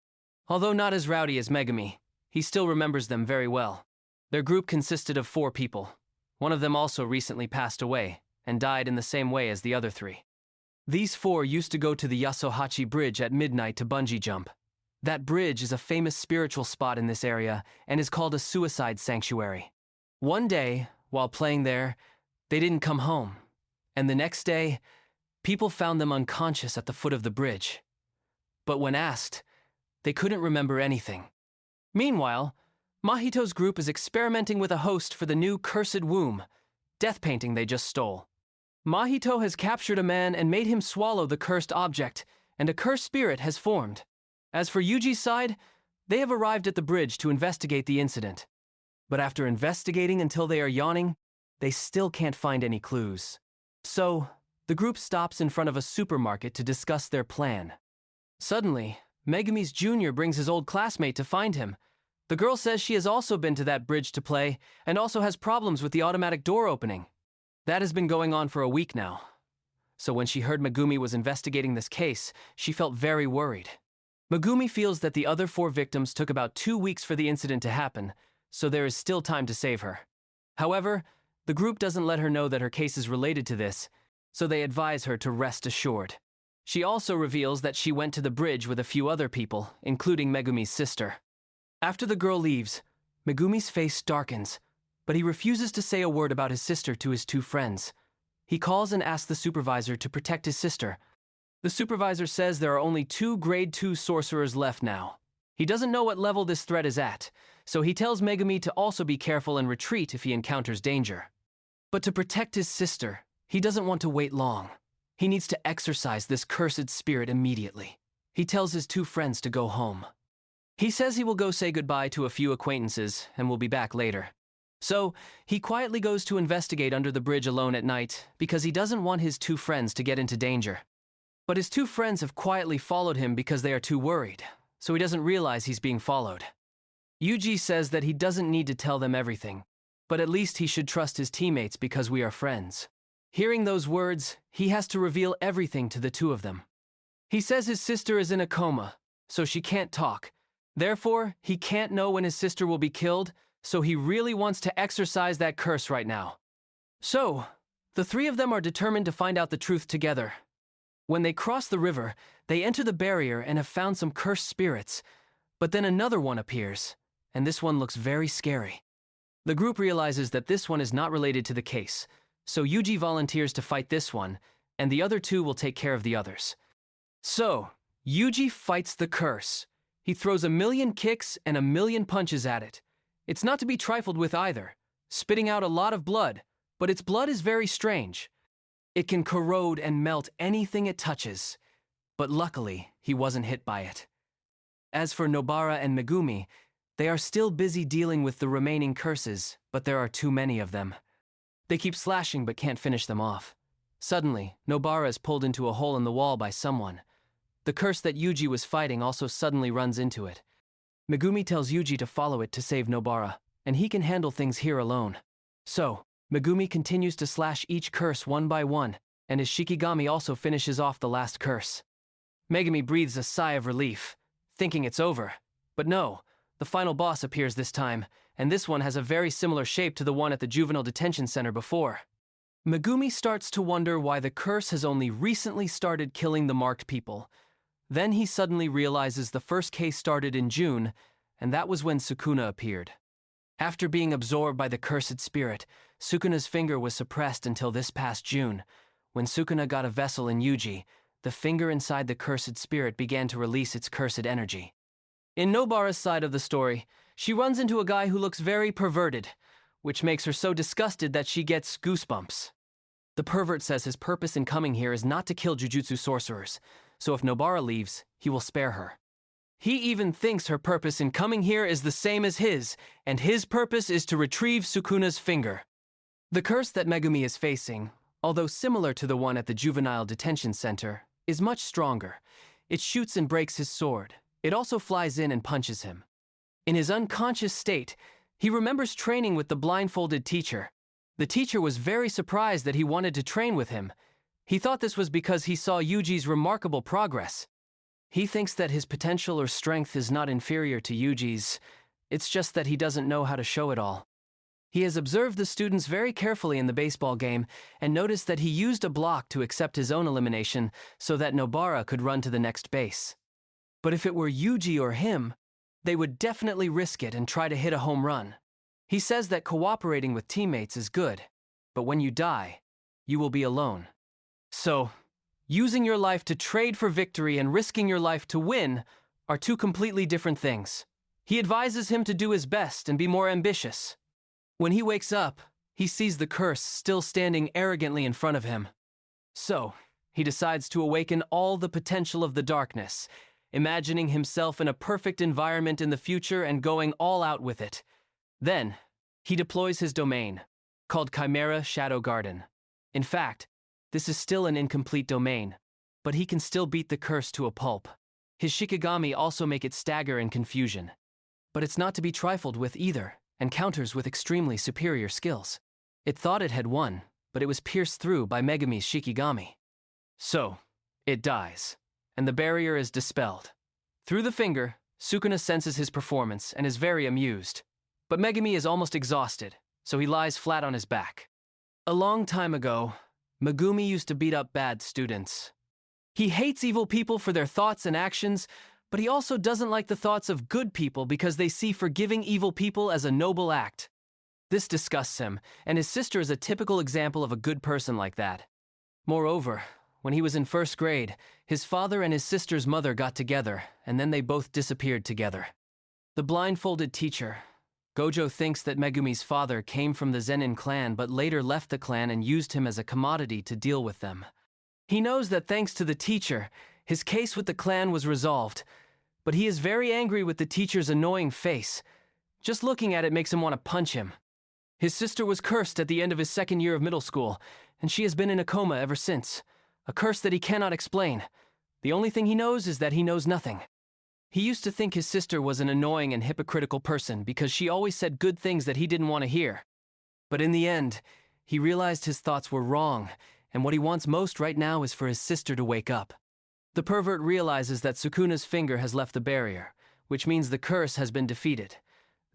Although not as rowdy as Megumi, he still remembers them very well. Their group consisted of 4 people. One of them also recently passed away, and died in the same way as the other 3. These 4 used to go to the Yasuhachi Bridge at midnight to bungee jump. That bridge is a famous spiritual spot in this area and is called a suicide sanctuary. One day, while playing there, they didn't come home, and the next day, people found them unconscious at the foot of the bridge. But when asked, they couldn't remember anything. Meanwhile, Mahito's group is experimenting with a host for the new Cursed Womb, death painting they just stole. Mahito has captured a man and made him swallow the cursed object, and a cursed spirit has formed. As for Yuji's side, they have arrived at the bridge to investigate the incident. But after investigating until they are yawning, they still can't find any clues. So, the group stops in front of a supermarket to discuss their plan. Suddenly, Megumi's junior brings his old classmate to find him. The girl says she has also been to that bridge to play and also has problems with the automatic door opening. That has been going on for a week now. So when she heard Megumi was investigating this case, she felt very worried. Megumi feels that the other 4 victims took about 2 weeks for the incident to happen, so there is still time to save her. However, the group doesn't let her know that her case is related to this, so they advise her to rest assured. She also reveals that she went to the bridge with a few other people, including Megumi's sister. After the girl leaves, Megumi's face darkens, but he refuses to say a word about his sister to his 2 friends. He calls and asks the supervisor to protect his sister. The supervisor says there are only 2 grade 2 sorcerers left now. He doesn't know what level this threat is at, so he tells Megumi to also be careful and retreat if he encounters danger. But to protect his sister, he doesn't want to wait long. He needs to exorcise this cursed spirit immediately. He tells his 2 friends to go home. He says he will go say goodbye to a few acquaintances and will be back later. So, he quietly goes to investigate under the bridge alone at night because he doesn't want his 2 friends to get into danger. But his 2 friends have quietly followed him because they are too worried, so he doesn't realize he's being followed. Yuji says that he doesn't need to tell them everything, but at least he should trust his teammates because we are friends. Hearing those words, he has to reveal everything to the 2 of them. He says his sister is in a coma, so she can't talk. Therefore, he can't know when his sister will be killed, so he really wants to exorcise that curse right now. So, the 3 of them are determined to find out the truth together. When they cross the river, they enter the barrier and have found some cursed spirits, but then another one appears, and this one looks very scary. The group realizes that this one is not related to the case, so Yuji volunteers to fight this one, and the other 2 will take care of the others. So, Yuji fights the curse. He throws 1,000,000 kicks and 1,000,000 punches at it. It's not to be trifled with either, spitting out a lot of blood, but its blood is very strange. It can corrode and melt anything it touches, but luckily, he wasn't hit by it. As for Nobara and Megumi, they are still busy dealing with the remaining curses, but there are too many of them. They keep slashing but can't finish them off. Suddenly, Nobara is pulled into a hole in the wall by someone. The curse that Yuji was fighting also suddenly runs into it. Megumi tells Yuji to follow it to save Nobara, and he can handle things here alone. So, Megumi continues to slash each curse one by one, and his Shikigami also finishes off the last curse. Megumi breathes a sigh of relief, thinking it's over. But no, the final boss appears this time, and this one has a very similar shape to the one at the juvenile detention center before. Megumi starts to wonder why the curse has only recently started killing the marked people. Then he suddenly realizes the first case started in June, and that was when Sukuna appeared. After being absorbed by the cursed spirit, Sukuna's finger was suppressed until this past June. When Sukuna got a vessel in Yuji, the finger inside the cursed spirit began to release its cursed energy. In Nobara's side of the story, she runs into a guy who looks very perverted, which makes her so disgusted that she gets goosebumps. The pervert says his purpose in coming here is not to kill Jujutsu sorcerers, so if Nobara leaves, he will spare her. He even thinks her purpose in coming here is the same as his, and his purpose is to retrieve Sukuna's finger. The curse that Megumi is facing, although similar to the one at the juvenile detention center, is much stronger. It shoots and breaks his sword. It also flies in and punches him. In his unconscious state, he remembers training with the blindfolded teacher. The teacher was very surprised that he wanted to train with him. He thought this was because he saw Yuji's remarkable progress. He thinks that his potential or strength is not inferior to Yuji's. It's just that he doesn't know how to show it all. He has observed the students very carefully in the baseball game and noticed that he used a block to accept his own elimination so that Nobara could run to the next base. But if it were Yuji or him, they would definitely risk it and try to hit a home run. He says that cooperating with teammates is good, but when you die, you will be alone. So, using your life to trade for victory and risking your life to win are 2 completely different things. He advises him to do his best and be more ambitious. When he wakes up, he sees the curse still standing arrogantly in front of him. So, he decides to awaken all the potential of the darkness, imagining himself in a perfect environment in the future and going all out with it. Then, he deploys his domain, called Chimera Shadow Garden. In fact, this is still an incomplete domain, but he can still beat the curse to a pulp. His Shikigami also make it stagger in confusion. But it's not to be trifled with either, and counters with extremely superior skills. It thought it had won, but it was pierced through by Megumi's Shikigami. So, it dies, and the barrier is dispelled. Through the finger, Sukuna senses his performance and is very amused. But Megumi is almost exhausted, so he lies flat on his back. A long time ago, Megumi used to beat up bad students. He hates evil people for their thoughts and actions, but he also doesn't like the thoughts of good people because they see forgiving evil people as a noble act. This disgusts him, and his sister is a typical example of a good person like that. Moreover, when he was in first grade, his father and his sister's mother got together, and then they both disappeared together. The blindfolded teacher, Gojo, thinks that Megumi's father came from the Zenin clan but later left the clan and used him as a commodity to deal with them. He knows that thanks to the teacher, his case with the clan was resolved, but he is very angry with the teacher's annoying face. Just looking at it makes him want to punch him. His sister was cursed at the end of his second year of middle school, and she has been in a coma ever since. A curse that he cannot explain. The only thing he knows is that he knows nothing. He used to think his sister was an annoying and hypocritical person because she always said good things that he didn't want to hear. But in the end, he realized his thoughts were wrong, and what he wants most right now is for his sister to wake up. The pervert realizes that Sukuna's finger has left the barrier, which means the curse has been defeated.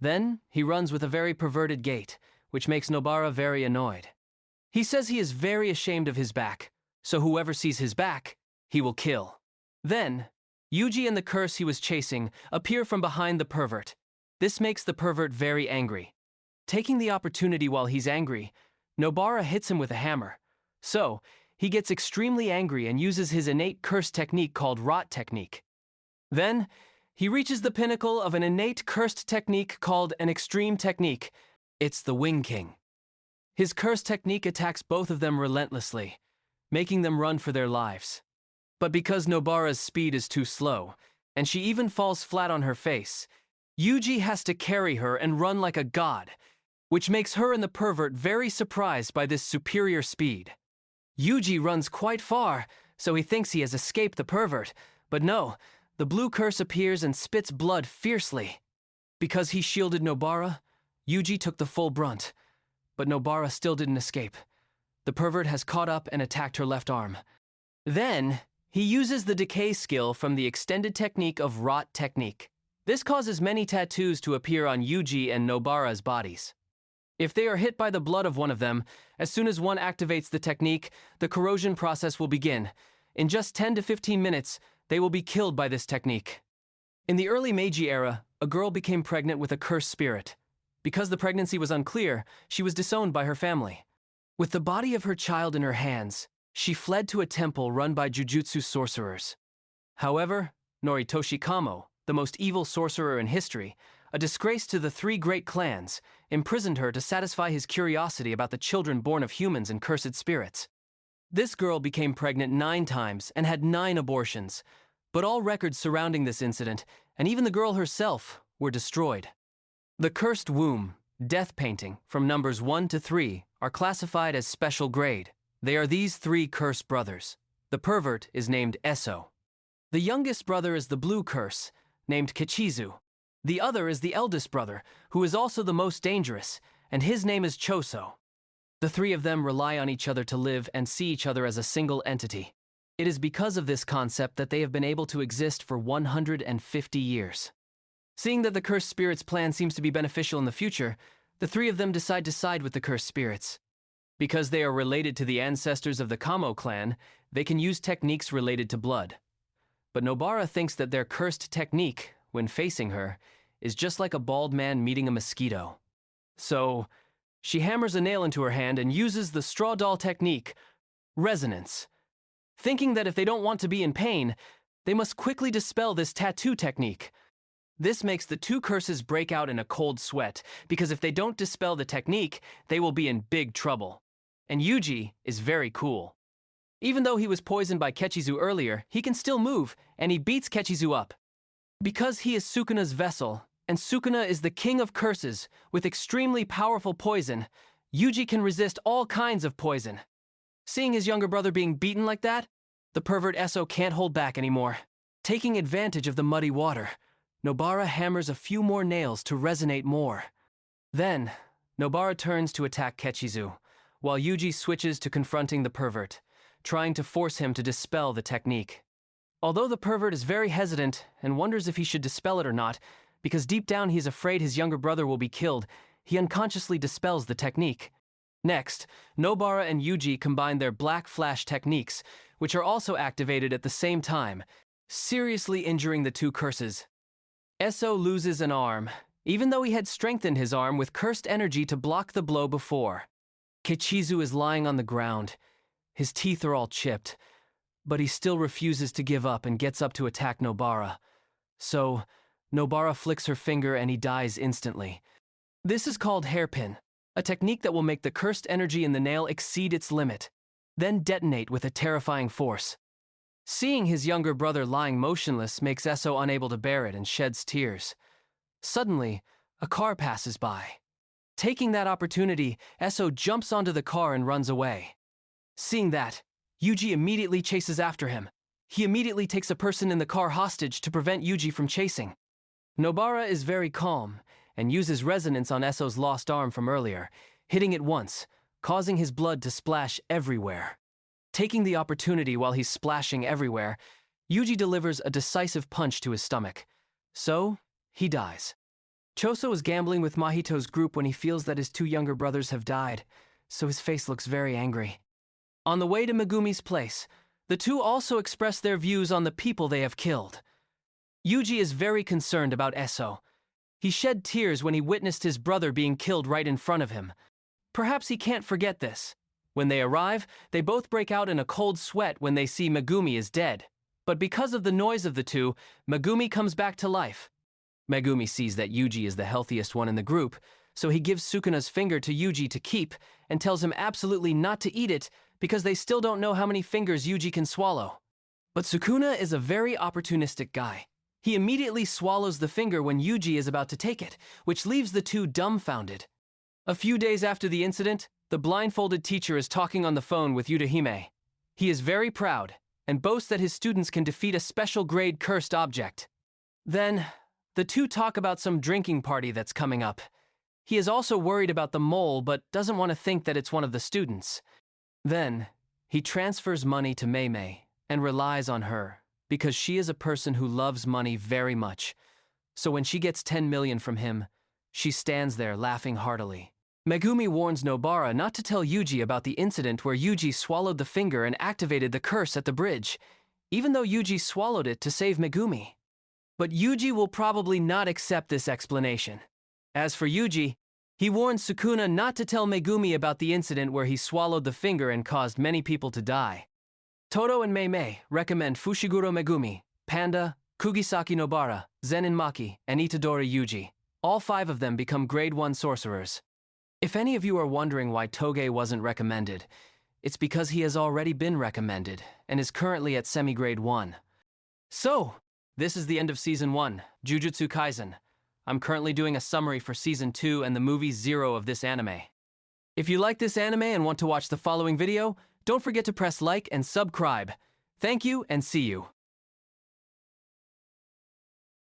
Then, he runs with a very perverted gait, which makes Nobara very annoyed. He says he is very ashamed of his back, so whoever sees his back, he will kill. Then, Yuji and the curse he was chasing appear from behind the pervert. This makes the pervert very angry. Taking the opportunity while he's angry, Nobara hits him with a hammer. So, he gets extremely angry and uses his innate curse technique called Rot Technique. Then, he reaches the pinnacle of an innate cursed technique called an Extreme Technique. It's the Wing King. His curse technique attacks both of them relentlessly, making them run for their lives. But because Nobara's speed is too slow, and she even falls flat on her face, Yuji has to carry her and run like a god, which makes her and the pervert very surprised by this superior speed. Yuji runs quite far, so he thinks he has escaped the pervert, but no, the blue curse appears and spits blood fiercely. Because he shielded Nobara, Yuji took the full brunt, but Nobara still didn't escape. The pervert has caught up and attacked her left arm. Then, he uses the decay skill from the extended technique of Rot Technique. This causes many tattoos to appear on Yuji and Nobara's bodies. If they are hit by the blood of one of them, as soon as one activates the technique, the corrosion process will begin. In just 10 to 15 minutes, they will be killed by this technique. In the early Meiji era, a girl became pregnant with a cursed spirit. Because the pregnancy was unclear, she was disowned by her family. With the body of her child in her hands, she fled to a temple run by Jujutsu sorcerers. However, Noritoshi Kamo, the most evil sorcerer in history, a disgrace to the 3 great clans, imprisoned her to satisfy his curiosity about the children born of humans and cursed spirits. This girl became pregnant 9 times and had 9 abortions, but all records surrounding this incident, and even the girl herself, were destroyed. The cursed womb, death painting, from numbers 1 to 3, are classified as special grade. They are these 3 cursed brothers. The pervert is named Eso. The youngest brother is the blue curse, named Kichizu. The other is the eldest brother, who is also the most dangerous, and his name is Choso. The 3 of them rely on each other to live and see each other as a single entity. It is because of this concept that they have been able to exist for 150 years. Seeing that the cursed spirit's plan seems to be beneficial in the future, the 3 of them decide to side with the cursed spirits. Because they are related to the ancestors of the Kamo clan, they can use techniques related to blood. But Nobara thinks that their cursed technique, when facing her, is just like a bald man meeting a mosquito. So, she hammers a nail into her hand and uses the straw doll technique, resonance. Thinking that if they don't want to be in pain, they must quickly dispel this tattoo technique. This makes the 2 curses break out in a cold sweat, because if they don't dispel the technique, they will be in big trouble. And Yuji is very cool. Even though he was poisoned by Kechizu earlier, he can still move, and he beats Kechizu up. Because he is Sukuna's vessel, and Sukuna is the king of curses, with extremely powerful poison, Yuji can resist all kinds of poison. Seeing his younger brother being beaten like that, the pervert Eso can't hold back anymore. Taking advantage of the muddy water, Nobara hammers a few more nails to resonate more. Then, Nobara turns to attack Kechizu. while Yuji switches to confronting the pervert, trying to force him to dispel the technique. Although the pervert is very hesitant and wonders if he should dispel it or not, because deep down he is afraid his younger brother will be killed, he unconsciously dispels the technique. Next, Nobara and Yuji combine their black flash techniques, which are also activated at the same time, seriously injuring the two curses. Eso loses an arm, even though he had strengthened his arm with cursed energy to block the blow before. Kichizu is lying on the ground. His teeth are all chipped, but he still refuses to give up and gets up to attack Nobara. So, Nobara flicks her finger and he dies instantly. This is called hairpin, a technique that will make the cursed energy in the nail exceed its limit, then detonate with a terrifying force. Seeing his younger brother lying motionless makes Eso unable to bear it and sheds tears. Suddenly, a car passes by. Taking that opportunity, Eso jumps onto the car and runs away. Seeing that, Yuji immediately chases after him. He immediately takes a person in the car hostage to prevent Yuji from chasing. Nobara is very calm and uses resonance on Eso's lost arm from earlier, hitting it once, causing his blood to splash everywhere. Taking the opportunity while he's splashing everywhere, Yuji delivers a decisive punch to his stomach. So, he dies. Choso is gambling with Mahito's group when he feels that his two younger brothers have died, so his face looks very angry. On the way to Megumi's place, the two also express their views on the people they have killed. Yuji is very concerned about Eso. He shed tears when he witnessed his brother being killed right in front of him. Perhaps he can't forget this. When they arrive, they both break out in a cold sweat when they see Megumi is dead. But because of the noise of the two, Megumi comes back to life. Megumi sees that Yuji is the healthiest one in the group, so he gives Sukuna's finger to Yuji to keep and tells him absolutely not to eat it because they still don't know how many fingers Yuji can swallow. But Sukuna is a very opportunistic guy. He immediately swallows the finger when Yuji is about to take it, which leaves the two dumbfounded. A few days after the incident, the blindfolded teacher is talking on the phone with Yudahime. He is very proud and boasts that his students can defeat a special grade cursed object. Then, the two talk about some drinking party that's coming up. He is also worried about the mole but doesn't want to think that it's one of the students. Then, he transfers money to Mei and relies on her because she is a person who loves money very much. So when she gets 10 million from him, she stands there laughing heartily. Megumi warns Nobara not to tell Yuji about the incident where Yuji swallowed the finger and activated the curse at the bridge, even though Yuji swallowed it to save Megumi. But Yuji will probably not accept this explanation. As for Yuji, he warns Sukuna not to tell Megumi about the incident where he swallowed the finger and caused many people to die. Todo and Mei recommend Fushiguro Megumi, Panda, Kugisaki Nobara, Zenin Maki, and Itadori Yuji. All 5 of them become grade 1 sorcerers. If any of you are wondering why Toge wasn't recommended, it's because he has already been recommended and is currently at semi-grade 1. So, this is the end of Season 1, Jujutsu Kaisen. I'm currently doing a summary for Season 2 and the movie 0 of this anime. If you like this anime and want to watch the following video, don't forget to press like and subscribe. Thank you and see you.